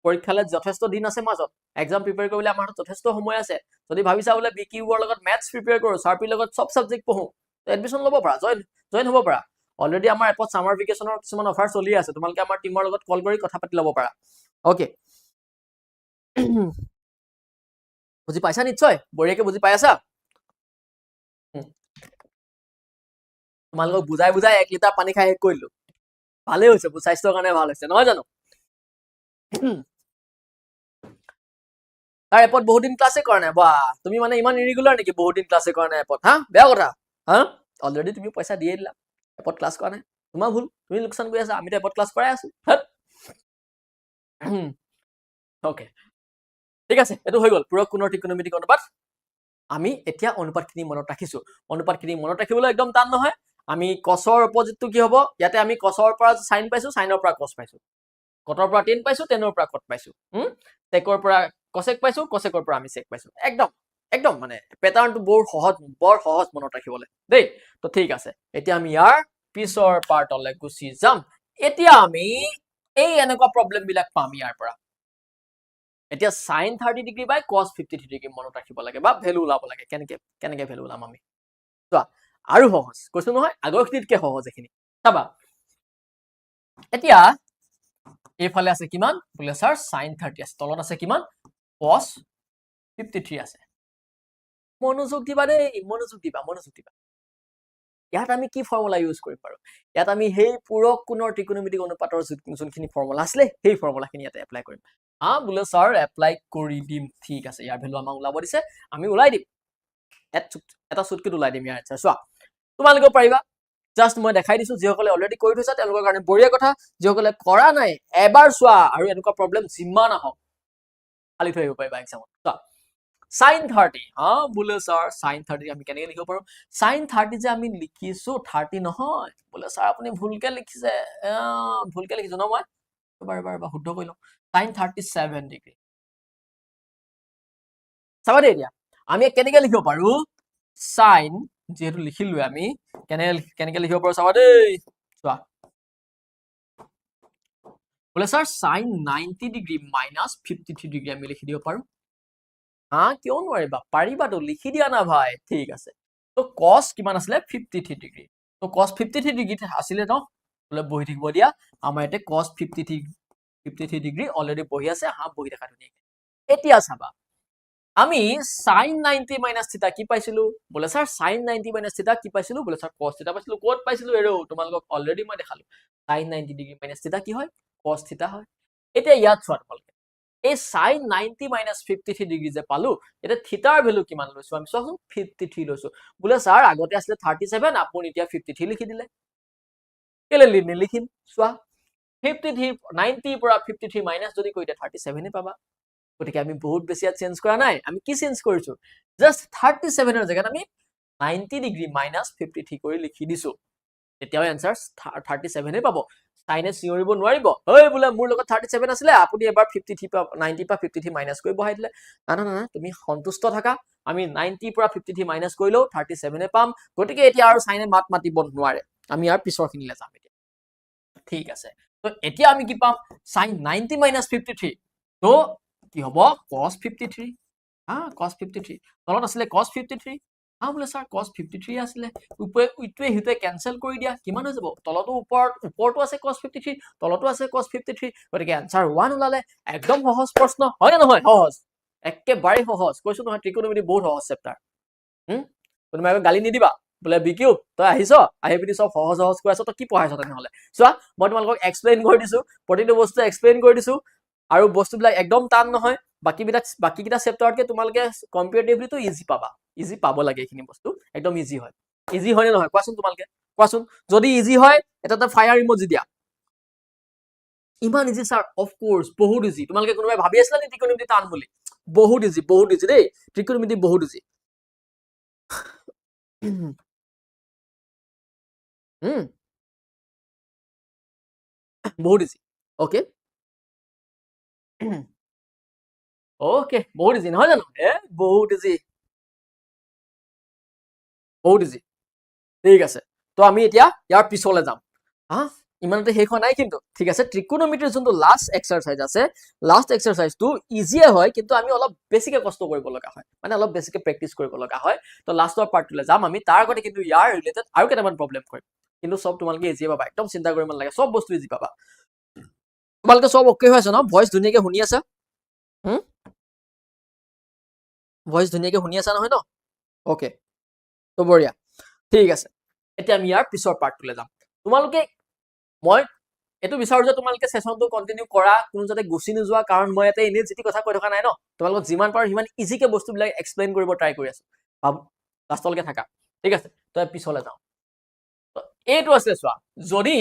পৰীক্ষালৈ যথেষ্ট দিন আছে মাজত এক্সাম প্ৰিপেয়াৰ কৰিবলৈ আমাৰ যথেষ্ট সময় আছে যদি ভাবিছা বোলে বিকিউৰ লগত ম্যাথছ প্ৰিপেয়াৰ কৰো সাৰপিৰ লগত সব সাবজেক্ট পঢ়ো এডমিশন ল'ব পাৰা জয়েন হ'ব পাৰা অলৰেডি আমাৰ এপত সামাৰ ভেকেশনৰ কিছুমান অফাৰ চলি আছে তোমালোকে আমাৰ টিমৰ লগত কল কৰি কথা পাতি ল'ব পাৰা ওকে বুজি পাইছা নিশ্চয় বঢ়িয়াকে বুজি পাই আছা তোমালোকক বুজাই 1 লিটাৰ পানী খাই শেষ কৰিলো ভালে হৈছে স্বাস্থ্যৰ কাৰণে ভাল হৈছে নহয় জানো তাৰ এপত বহুত দিন ক্লাছে কৰা নাই বাহ তুমি মানে ইমান ইৰেগুলাৰ নেকি বহুত দিন ক্লাছে কৰা নাই এপত হা বেয়া কথা হা অলৰেডি তুমি পইচা দিয়ে দিলা এপত ক্লাছ কৰা নাই তোমাৰ ভুল তুমি লোকচান কৰি আছা আমি তো এপত ক্লাছ কৰাই আছো ওকে ঠিক আছে এটো হৈ গল পূৰক কোণৰ ত্ৰিকোণমিতিক অনুপাত আমি এতিয়া অনুপাতখিনি মনত ৰাখিছো অনুপাতখিনি মনত ৰাখিবলৈ একদম টান নহয় আমি cosৰ অপজিটটো কি হ'ব ইয়াতে আমি cosৰ পৰা sin পাইছো sinৰ পৰা cos পাইছো cotৰ পৰা tan পাইছো tanৰ পৰা cot পাইছো secৰ পৰা cosec পাইছো cosecৰ পৰা আমি sec পাইছো একদম মানে প্যাটাৰ্ণটো বৰ সহজ মনত ৰাখিবলৈ দেই তো ঠিক আছে এতিয়া আমি ইয়াৰ পিছৰ পাৰ্টলৈ গুচি যাম এতিয়া আমি এই এনেকুৱা প্ৰবলেম বিলাক পাম ইয়াৰ পৰা এতিয়া sin 30 ডিগ্ৰী বাই cos 53 ডিগ্ৰী মনত ৰাখিব লাগে বা ভ্যালু ওলাব লাগে কেনেকে ভ্যালু ওলাম আমি চোৱা আৰু সহজ কৈছো নহয় আগৰখিনিতকে সহজ এখিনি চাবা এতিয়া এইফালে আছে কিমান বোলে স্যাৰ sin 30 আছে তলত আছে কিমান cos 53 আছে মনোযোগ দিবা দেই মনোযোগ দিবা ইয়াত আমি কি ফৰ্মুলা ইউজ কৰিম বাৰু ইয়াত আমি হেই পূৰক কোণৰ ত্ৰিকোণমিতিক অনুপাতৰ যোনখিনি ফৰ্মুলা আছিলে সেই ফৰ্মুলাখিনি ইয়াতে এপ্লাই কৰিম বোলে স্যাৰ এপ্লাই কৰি দিম ঠিক আছে ইয়াৰ ভ্যালু আমাক ওলাব দিছে আমি ওলাই দিম এটা চুটকিত ওলাই দিম ইয়াৰ আনসাৰ চোৱা তোমালোকে পাৰিবা জাস্ট মই দেখাই দিছো যিসকলে অলৰেডি কৰি থৈছা তেওঁলোকৰ কাৰণে বঢ়িয়া কথা যিসকলে কৰা নাই এবাৰ চোৱা আৰু এনেকুৱা প্ৰবলেম যিমান আহক খালি থৈ আহিব পাৰিবা এক্সামত চোৱা sin 30 বোলে স্যাৰ sin 30 আমি কেনেকৈ লিখিব পাৰো sin 30 যে আমি লিখিছো 30 নহয় বোলে স্যাৰ আপুনি ভুলকে লিখিছে ন মই এবাৰ শুদ্ধ কৰি লওঁ sin 37 ডিগ্ৰী চাবা দেই এতিয়া আমি কেনেকৈ লিখিব পাৰো sin যেহেতু লিখিলো আমি কেনেকৈ লিখিব পাৰো চাবা দেই চোৱা বোলে sir sin 90 degree minus 53 degree আমি লিখি দিব পাৰো হা কিয় নোৱাৰিবা পাৰিবাতো লিখি দিয়া না ভাই ঠিক আছে তো cos কিমান আছিলে 53 ডিগ্ৰী তো cos 53 ডিগ্ৰী আছিলে ন বলে বহি থাকিব দিয়া আমাৰ ইয়াতে cos 53 ডিগ্ৰী অলৰেডি বহি আছে হা বহি দেখা ধুনীয়াকে এতিয়া চাবা আমি sin 90 minus theta কি পাইছিলো বলে স্যার sin 90 minus theta কি পাইছিলো বলে স্যার cos theta পাইছিলো ক'ত পাইছিলো এৰো তোমালোকক অলৰেডি মই দেখালো sin 90 ডিগ্ৰী minus theta কি হয় cos theta হয় এতিয়া ইয়াত চোৱা তোমালোকে এই sin 90 minus 53 ডিগ্ৰী যে পালো এটা থিটাৰ ভ্যালু কিমান লৈছো আমি চোৱাচোন 53 লৈছো বলে স্যার আগতে আছিল 37 আপুনি এতিয়া 53 লিখি দিলে কেলে নিলিখিম চোৱা 53 90 পৰা 53 মাইনাস যদি কৰি দিয়া 37 এ পাবা গতিকে আমি বহুত বেছি চেঞ্জ কৰা নাই আমি কি চেঞ্জ কৰিছো জাস্ট 37 এৰ জায়গাত আমি 90 ডিগ্ৰী মাইনাস 53 কৰি লিখি দিছো তেতিয়াও এনসাৰ 37 এ পাব সাইনে চিঞৰিব নোৱাৰিব ঐ বোলে মোৰ লগত 37 আছিলে আপুনি এবাৰ 53 পা 90 পা 53 মাইনাস কৰি বহাই দিলে না না না তুমি সন্তুষ্ট থাকা আমি 90 পৰা 53 মাইনাস কৰিলো 37 এ পাম গতিকে এতিয়া আৰু সাইনে মাত মাতিব নোৱাৰে আমি ইয়াৰ পিছৰ খিনিলে যাম এতিয়া ঠিক আছে তো এতিয়া আমি কি পাম sin 90 minus 53 তো কি হ'ব cos 53 হা cos 53 তলত আছিলে cos 53 হা বলে স্যার cos 53 আছিলে ইটোৱে হিটোৱে ক্যান্সেল কৰি দিয়া কিমান হৈ যাব তলতো ওপৰটো আছে cos 53 তলতো আছে cos 53 গতিকে আনসাৰ 1 ওলালে একদম সহজ প্ৰশ্ন হয় না নহয় সহজ একেবাৰে সহজ কৈছো নহয় ত্ৰিকোণমিতি বহুত সহজ চেপ্টাৰ তুমি গালি নিদিবা বলে বিকিউ তই আহিছ আহি পিনি সব সহজ সহজ কৈ আছ তই কি পঢ়াইছ তেনেহলে চোৱা মই তোমালোকক এক্সপ্লেইন কৰি দিছো প্ৰতিটো বস্তু এক্সপ্লেইন কৰি দিছো আৰু বস্তুবিলাক একদম টান নহয় বাকিকিটা চেপ্টাৰতকে তোমালোকে কম্পাৰেটিভলি তো ইজি পাবা ইজি পাব লাগে এইখিনি বস্তু একদম ইজি হয় নে নহয় কোৱাচোন তোমালোকে কোৱাচোন যদি ইজি হয় এটা ফায়াৰ ইমোজি দিয়া ইমান ইজি স্যাৰ অফ কোৰ্স বহুত ইজি তোমালোকে কোনোবাই ভাবি আছিলা নি ত্ৰিকোণমিতি টান বুলি বহুত ইজি দেই ত্ৰিকোণমিতি বহুত ইজি বহুত ইজি ওকে ওকে বহুত ইজি নহয় জানো বহুত ইজি ঠিক আছে তো আমি এতিয়া ইয়াৰ পিছলে যাম হা ইমানতে শেষ হোৱা নাই কিন্তু ঠিক আছে ত্ৰিকোণমিতিৰ যোনটো লাষ্ট এক্সাৰসাইজ আছে লাষ্ট এক্সাৰসাইজটো ইজিয়ে হয় কিন্তু আমি অলপ বেছিকে কষ্ট কৰিব লগা হয় মানে অলপ বেছিকে প্ৰেক্টিস কৰিব লগা হয় তো লাষ্টৰ পাৰ্টটোলে যাম আমি তাৰ আগতে কিন্তু ইয়াৰ ৰিলেটেড আৰু কেইটামান প্ৰবলেম কৰিম কিন্তু সব তোমালোকে ইজি পাবা একদম চিন্তা কৰিব নালাগে সব বস্তু ইজি পাবা তোমালোকে সব ওকে হৈ আছে ন ভয়েস ধুনীয়াকে শুনি আছা ভয়েস ধুনীয়াকে শুনি আছা নহয় ন ওকে তো বঢ়িয়া ঠিক আছে এতিয়া আমি ইয়াৰ পিছৰ পাৰ্টটোলে যাম তোমালোকে মই এটো বিচাৰো যে তোমালোকে সেশনটো কন্টিনিউ কৰা কোনো যাতে গুছি নোযোৱা কাৰণ মই এতে এনে যেতি কথা কৈ থকা নাই ন তোমালোক যিমান পাৰো হিমান ইজিকে বস্তুবিলাক এক্সপ্লেইন কৰিব ট্ৰাই কৰি আছো ভাব লাষ্টলৈকে থাকা ঠিক আছে তো পিছলে যাও তো এইটো আছে চোৱা যদি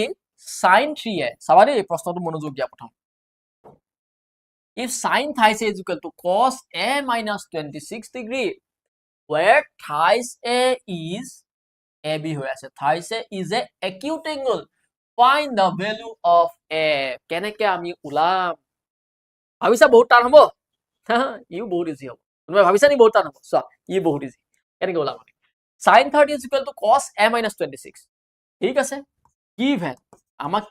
sin 3 এ চাবা দেই প্ৰশ্নটো মনোযোগ দিয়া প্ৰথম if sin theta is equal to cos a minus 26 degree where theta is AB হৈ আছে theta is a acute angle find the value of a কেনেকে আমি উলাম ভাবিছা বহুত টান হ'ব ইউ বহুত ইজি হ'ব তুমি ভাবিছা নি বহুত টান হ'ব সো ই বহুত ইজি কেনেকে উলাম sin 30 is equal to cos a minus 26 ঠিক আছে given আমাক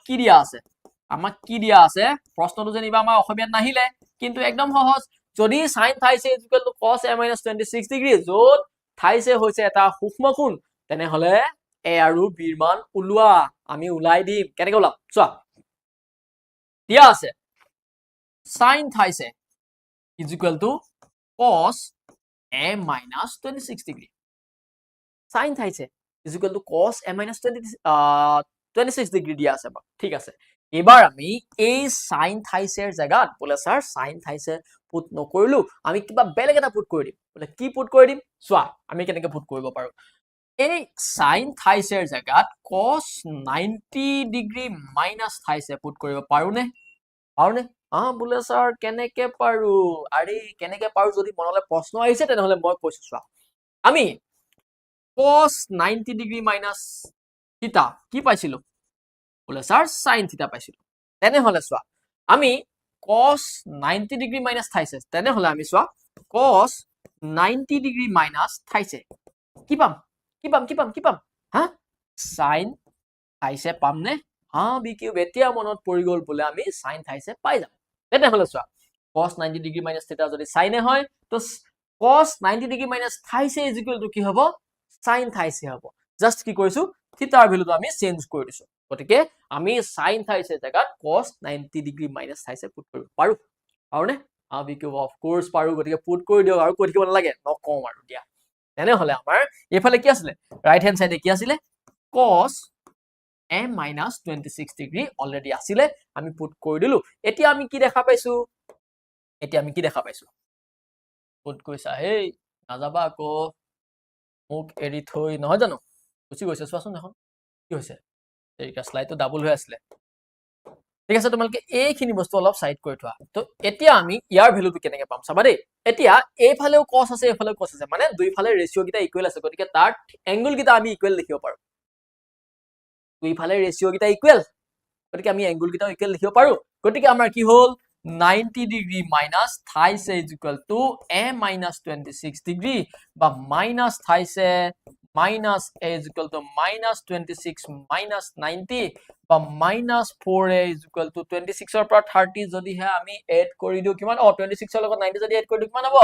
কি দিয়া আছে প্ৰশ্নটো যেনিবা আমাৰ অসমীয়াত নাহিলে কিন্তু একদম সহজ যদি sin theta is equal to cos a minus 26 degree যত theta হৈছে এটা সূক্ষ্ম কোণ তেনেহলে a আৰু b ৰ মান উলোৱা আমি উলাই দিম কেনেকে উলাম চোৱা দিয়া আছে sin theta is equal to cos a minus 26 degree sin theta is equal to cos a minus 26 degree দিয়া আছে ঠিক আছে এবাৰ আমি এই sin theta এৰ জায়গাত বলে স্যাৰ sin theta পুট নকৰিলো আমি কিবা বেলেগ এটা পুট কৰি দিম বলে কি পুট কৰি দিম চোৱা আমি কেনেকে পুট কৰিব পাৰো এই sin theta এৰ জায়গাত cos 90 degree minus theta put কৰিব পাৰো নে বলে স্যাৰ কেনেকে পাৰো আৰে কেনেকে পাৰো যদি মনলে প্ৰশ্ন আহিছে তেনেহলে মই কৈছো চোৱা আমি cos 90 degree minus theta কি পাইছিলো বলে স্যাৰ sin theta পাইছিলো তেনেহলে চোৱা আমি cos 90 degree minus theta তেনেহলে আমি চোৱা cos 90 degree minus theta কি পাম হা sin theta পাম নে হা বিকিউ এতিয়া মনত পৰি গল বলে আমি sin theta পাই যাম তেনেহলে চোৱা cos 90 degree minus theta যদি sin এ হয় তো cos 90 degree minus theta is equal to কি হ'ব sin theta হ'ব জাস্ট কি কৰিছো থিটাৰ ভ্যালুটো আমি চেঞ্জ কৰি দিছো গতিকে আমি sin theta জাগাত cos 90 degree minus theta put কৰিব পাৰো আউনে আমি কি অফ কোৰ্স পাৰো গতিকে পুট কৰি দিও আৰু কৈ থাকিব নালাগে নকওঁ আৰু দিয়া তেনে হলে আমাৰ এফালে কি আছিল ৰাইট হ্যান্ড সাইডে কি আছিল cos a minus 26 degree already আছিলে আমি পুট কৰি দিলো এতিয়া আমি কি দেখা পাইছো পুট কৈছা হেই নাযাবা আকৌ মোক এৰি থৈ নহয় জানো গুচি গৈছে চোৱাচোন এখন কি হৈছে এইটা স্লাইডটো ডাবল হৈ আছিল ঠিক আছে তোমালকে এইখিনি বস্তু অলপ সাইড কৰি থোৱা তো এতিয়া আমি ইয়াৰ ভ্যালুটো কেনেকৈ পাম চাবা দেই এতিয়া এইফালেও cos আছে এইফালেও cos আছে মানে দুইফালে ৰেশিও গিটা ইকুৱেল আছে গতিকে তাৰ এংগল গিটা আমি ইকুৱেল লিখিব পাৰো দুইফালে ৰেশিও গিটা ইকুৱেল গতিকে আমি এংগল গিটা ইকুৱেল লিখিব পাৰো গতিকে আমাৰ কি হ'ল 90 degree minus theta is equal to a minus 26 degree বা minus theta minus a is equal to minus 26 minus 90 বা minus 4a is equal to 26 ৰ পৰা 30 যদি হে আমি এড কৰি দিও কিমান 26 ৰ লগত 90 যদি এড কৰি দিও কিমান হ'ব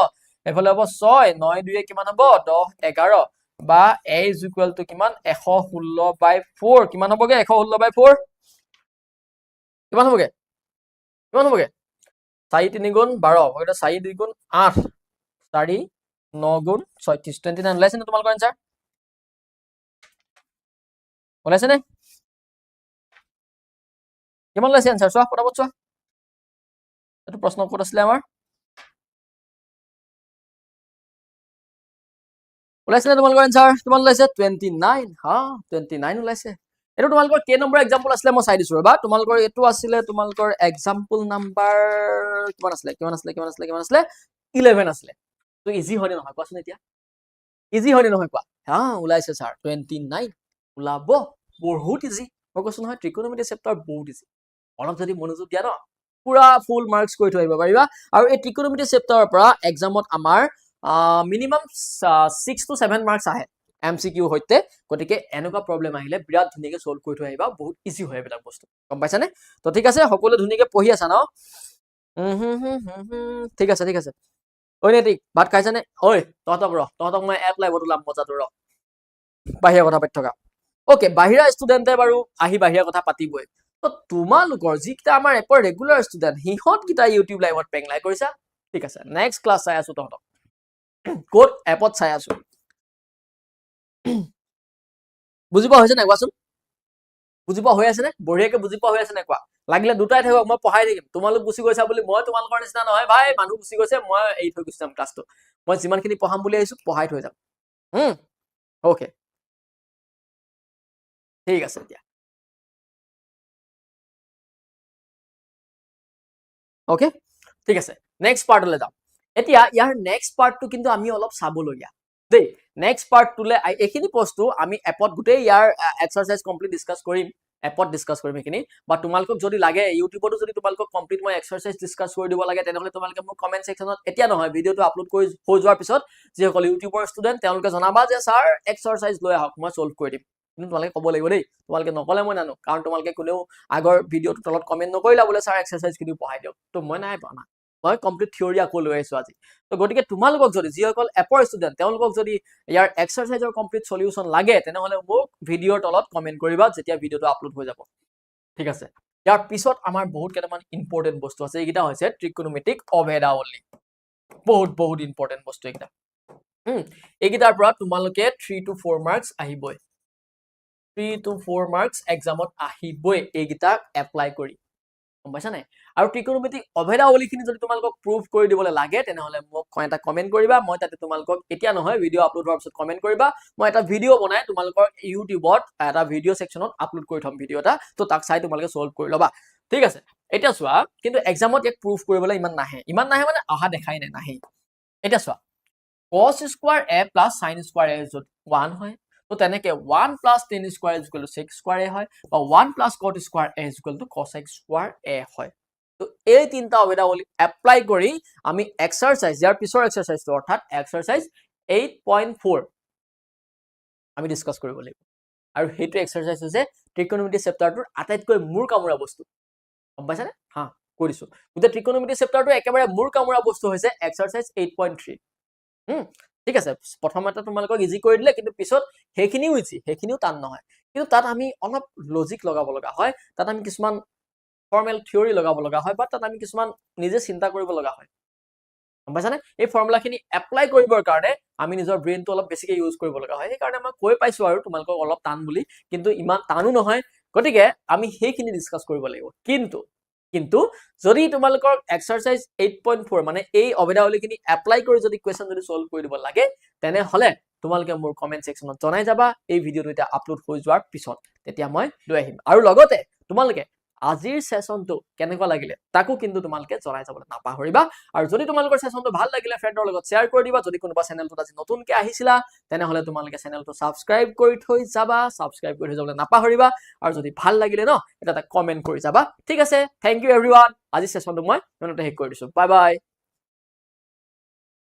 এফালে হ'ব 6 9 2 কিমান হ'ব 10 11 বা a is equal to কিমান 116/4 কিমান হ'বগে 116/4 কিমান হ'বগে 4 3 গুণ 12 এটা 4 2 গুণ 8 4 9 গুণ 36 29 ওলাইছে না তোমালোকৰ आंसर ওলাইছে নে কিমান ওলাইছে आंसर চোৱা পটাপট চোৱা এটো প্ৰশ্ন ক'ত আছিল আমাৰ ওলাইছে না তোমালোকৰ आंसर কিমান ওলাইছে 29 হা 29 ওলাইছে এটো তোমালোকৰ কে নম্বৰ एग्जांपल আছিল মই চাই দিছো ৰবা তোমালোকৰ এটো আছিল তোমালোকৰ एग्जांपल নাম্বাৰ কিমান আছিল 11 আছিল তো ইজি হয় নহয় কোৱাচোন এতিয়া ইজি হয় নহয় কোৱা হা ওলাইছে স্যাৰ 29 ওলাব বহুত ইজি মই কৈছো নহয় ট্ৰিকোনোমেট্ৰি চেপ্টাৰ বহুত ইজি অলপ যদি মনোযোগ দিয়া ন পুৰা ফুল মাৰ্কস কৰি থৈ আহিব পাৰিবা আৰু এই ট্ৰিকোনোমেট্ৰি চেপ্টাৰৰ পৰা एग्जामত আমাৰ মিনিমাম 6 to 7 মাৰ্কস আহে MCQ হইতে গতিকে এনেকুৱা প্ৰবলেম আহিলে বিৰাট ধুনিয়াকৈ সলভ কৰি থৈ আহিবা বহুত ইজি হয় এটা বস্তু গম পাইছানে তো ঠিক আছে সকলো ধুনিয়াকৈ পঢ়ি আছা ন ঠিক আছে ঐ নেটিক ভাত খাইছানে ঐ তহঁতক মই এপ লাইভত ওলাম মজাটো ৰ বাহিৰা কথা পাতি থকা ওকে বাহিৰা ষ্টুডেন্টে বাৰু আহি বাহিৰা কথা পাতিবই তো তোমালোকৰ যিকিটা আমাৰ এপৰ ৰেগুলাৰ ষ্টুডেন্ট হিহত কিটা ইউটিউব লাইভত পেংলাই কৰিছা ঠিক আছে নেক্সট ক্লাস চাই আছো তহঁতক কোড এপত চাই আছো বুজি পোৱা হৈছে নাই কোৱাচোন বুজি পোৱা হৈ আছে নে বঢ়িয়াকৈ বুজি পোৱা হৈ আছে নে কোৱা লাগিলে দুটাই থাকক মই পঢ়াই দিম তোমালোক গুছি গৈছা বুলি মই তোমালোকৰ নিচিনা নহয় ভাই মানুহ গুছি গৈছে মই এই থৈ গুছি যাম ক্লাছটো মই যিমানখিনি পঢ়াম বুলি আহিছো পঢ়াই থৈ যাম ওকে ঠিক আছে দিয়া ওকে ঠিক আছে নেক্সট পাৰ্টলৈ যাম এতিয়া ইয়াৰ নেক্সট পাৰ্টটো কিন্তু আমি অলপ চাবলগীয়া দেই নেক্সট পাৰ্ট টুলে এইখিনি বস্তু আমি এপত গোটেই ইয়াৰ এক্সাৰসাইজ কমপ্লিট ডিসকাস কৰিম এপত ডিসকাস কৰিম এইখিনি বা তোমালোকক যদি লাগে ইউটিউবতো যদি তোমালোকক কমপ্লিট মই এক্সাৰসাইজ ডিসকাস কৰি দিব লাগে তেনেহলে তোমালোকে মোক কমেন্ট সেকশনত এতিয়া নহয় ভিডিওটো আপলোড কৰি হৈ যোৱাৰ পিছত যে সকল ইউটিউবৰ ষ্টুডেন্ট তেওঁলোকে জনাবা যে স্যাৰ এক্সাৰসাইজ লৈ আহক মই সলভ কৰি দিম কিন্তু তোমালোকে ক'ব লাগিব দেই তোমালোকে নকলে মই নানো কাৰণ তোমালোকে কোনেও আগৰ ভিডিওটো তলত কমেন্ট নকৰিলা বোলে স্যাৰ এক্সাৰসাইজ কিনি পঢ়াই দিয়ক তো মই নাই পানা মই কমপ্লিট থিওৰি আকৌ লৈ আহিছো আজি তো গতিকে তোমালোকক যদি যিসকল এপৰ ষ্টুডেন্ট তেওঁলোকক যদি ইয়াৰ এক্সাৰসাইজৰ কমপ্লিট সলিউশন লাগে তেনেহলে মোক ভিডিওৰ তলত কমেন্ট কৰিবা যেতিয়া ভিডিওটো আপলোড হৈ যাব ঠিক আছে ইয়াৰ পিছত আমাৰ বহুত কেইটামান ইম্পৰ্টেন্ট বস্তু আছে এইকিটা হৈছে ট্ৰিকোনোমেট্ৰিক অভেদাৱলী বহুত ইম্পৰ্টেন্ট বস্তু এইকিটা এইকিটাৰ পৰা তোমালোকে 3 to 4 মাৰ্কস আহিবই 3 to 4 মাৰ্কস এক্সামত আহিবই এইকিটা এপ্লাই কৰি গম পাইছা নাই আৰু ট্ৰিকোনোমেট্ৰিক অভেদাৱলীখিনি যদি তোমালোকক প্ৰুভ কৰি দিবলৈ লাগে তেনেহলে মোক এটা কমেন্ট কৰিবা মই তাতে তোমালোকক এতিয়া নহয় ভিডিও আপলোড হোৱাৰ পিছত কমেন্ট কৰিবা মই এটা ভিডিও বনাই তোমালোকৰ ইউটিউবত এটা ভিডিও সেকশনত আপলোড কৰি থম ভিডিও এটা তো তাক চাই তোমালোকে সলভ কৰি লবা ঠিক আছে এতিয়া চোৱা কিন্তু এক্সামত এক প্ৰুভ কৰিবলৈ ইমান নাহে মানে অহা দেখাই নাই নাহে এতিয়া চোৱা cos square a plus sin square a যদি 1 হয় তো তেনেকে 1 plus tan square is equal to 6 square a হয় বা 1 plus cot square a is equal to cos x square a হয় তো এই তিনটা অভেদাৱলী এপ্লাই কৰি আমি এক্সাৰসাইজ ইয়াৰ পিছৰ এক্সাৰসাইজটো অৰ্থাৎ এক্সাৰসাইজ 8.4 আমি ডিসকাস কৰিব লাগিব আৰু হেতু এক্সাৰসাইজ হৈছে ট্ৰিকোনোমেট্ৰি চেপ্টাৰটোৰ আটাইতকৈ মূৰ কামৰা বস্তু গম পাইছানে হা কৰিছো গতে ট্ৰিকোনোমেট্ৰি চেপ্টাৰটো একেবাৰে মূৰ কামৰা বস্তু হৈছে এক্সাৰসাইজ 8.3 ঠিক আছে প্ৰথমতে তোমালোকক ইজি কৰি দিলে কিন্তু পিছত সেইখিনিও ইজি সেইখিনিও টান নহয় কিন্তু তাত আমি অলপ লজিক লগাব লগা হয় তাত আমি কিছুমান ফৰ্মেল থিয়ৰী লগাব লগা হয় বা তাত আমি কিছুমান নিজে চিন্তা কৰিব লগা হয় গম পাইছানে এই ফৰ্মুলাখিনি এপ্লাই কৰিবৰ কাৰণে আমি নিজৰ ব্ৰেইনটো অলপ বেছিকে ইউজ কৰিব লগা হয় সেইকাৰণে মই কৈ পাইছো আৰু তোমালোকক অলপ টান বুলি কিন্তু ইমান টানো নহয় গতিকে আমি সেইখিনি ডিছকাছ কৰিব লাগিব কিন্তু যদি তোমালোকৰ এক্সাৰসাইজ 8.4 মানে এই অভিধাৱলীখিনি এপ্লাই কৰি যদি কুৱেশ্যন যদি সলভ কৰি দিব লাগে তেনেহলে তোমালোকে মোৰ কমেন্ট সেকশনত জনাই যাবা এই ভিডিঅটো এটা আপলোড হৈ যোৱাৰ পিছত তেতিয়া মই লৈ আহিম আৰু লগতে তোমালোকে আজিৰ সেশনটো কেনেকুৱা লাগিলে তাকো কিন্তু তোমালোকে জনাই যাবলৈ নাপাহৰিবা আৰু যদি তোমালোকৰ সেশনটো ভাল লাগিলে ফ্ৰেণ্ডৰ লগত শ্বেয়াৰ কৰি দিবা যদি কোনোবা চেনেলটোত আজি নতুনকৈ আহিছিলা তেনেহলে তোমালোকে চেনেলটো সাবস্ক্ৰাইব কৰি থৈ যাবা সাবস্ক্ৰাইব কৰি থৈ যাবলৈ নাপাহৰিবা আৰু যদি ভাল লাগিলে ন এটা কমেন্ট কৰি যাবা ঠিক আছে থ্যাংক ইউ এভৰিৱান আজি সেশনটো মই ইমানতে শেষ কৰি দিছো বাই বাই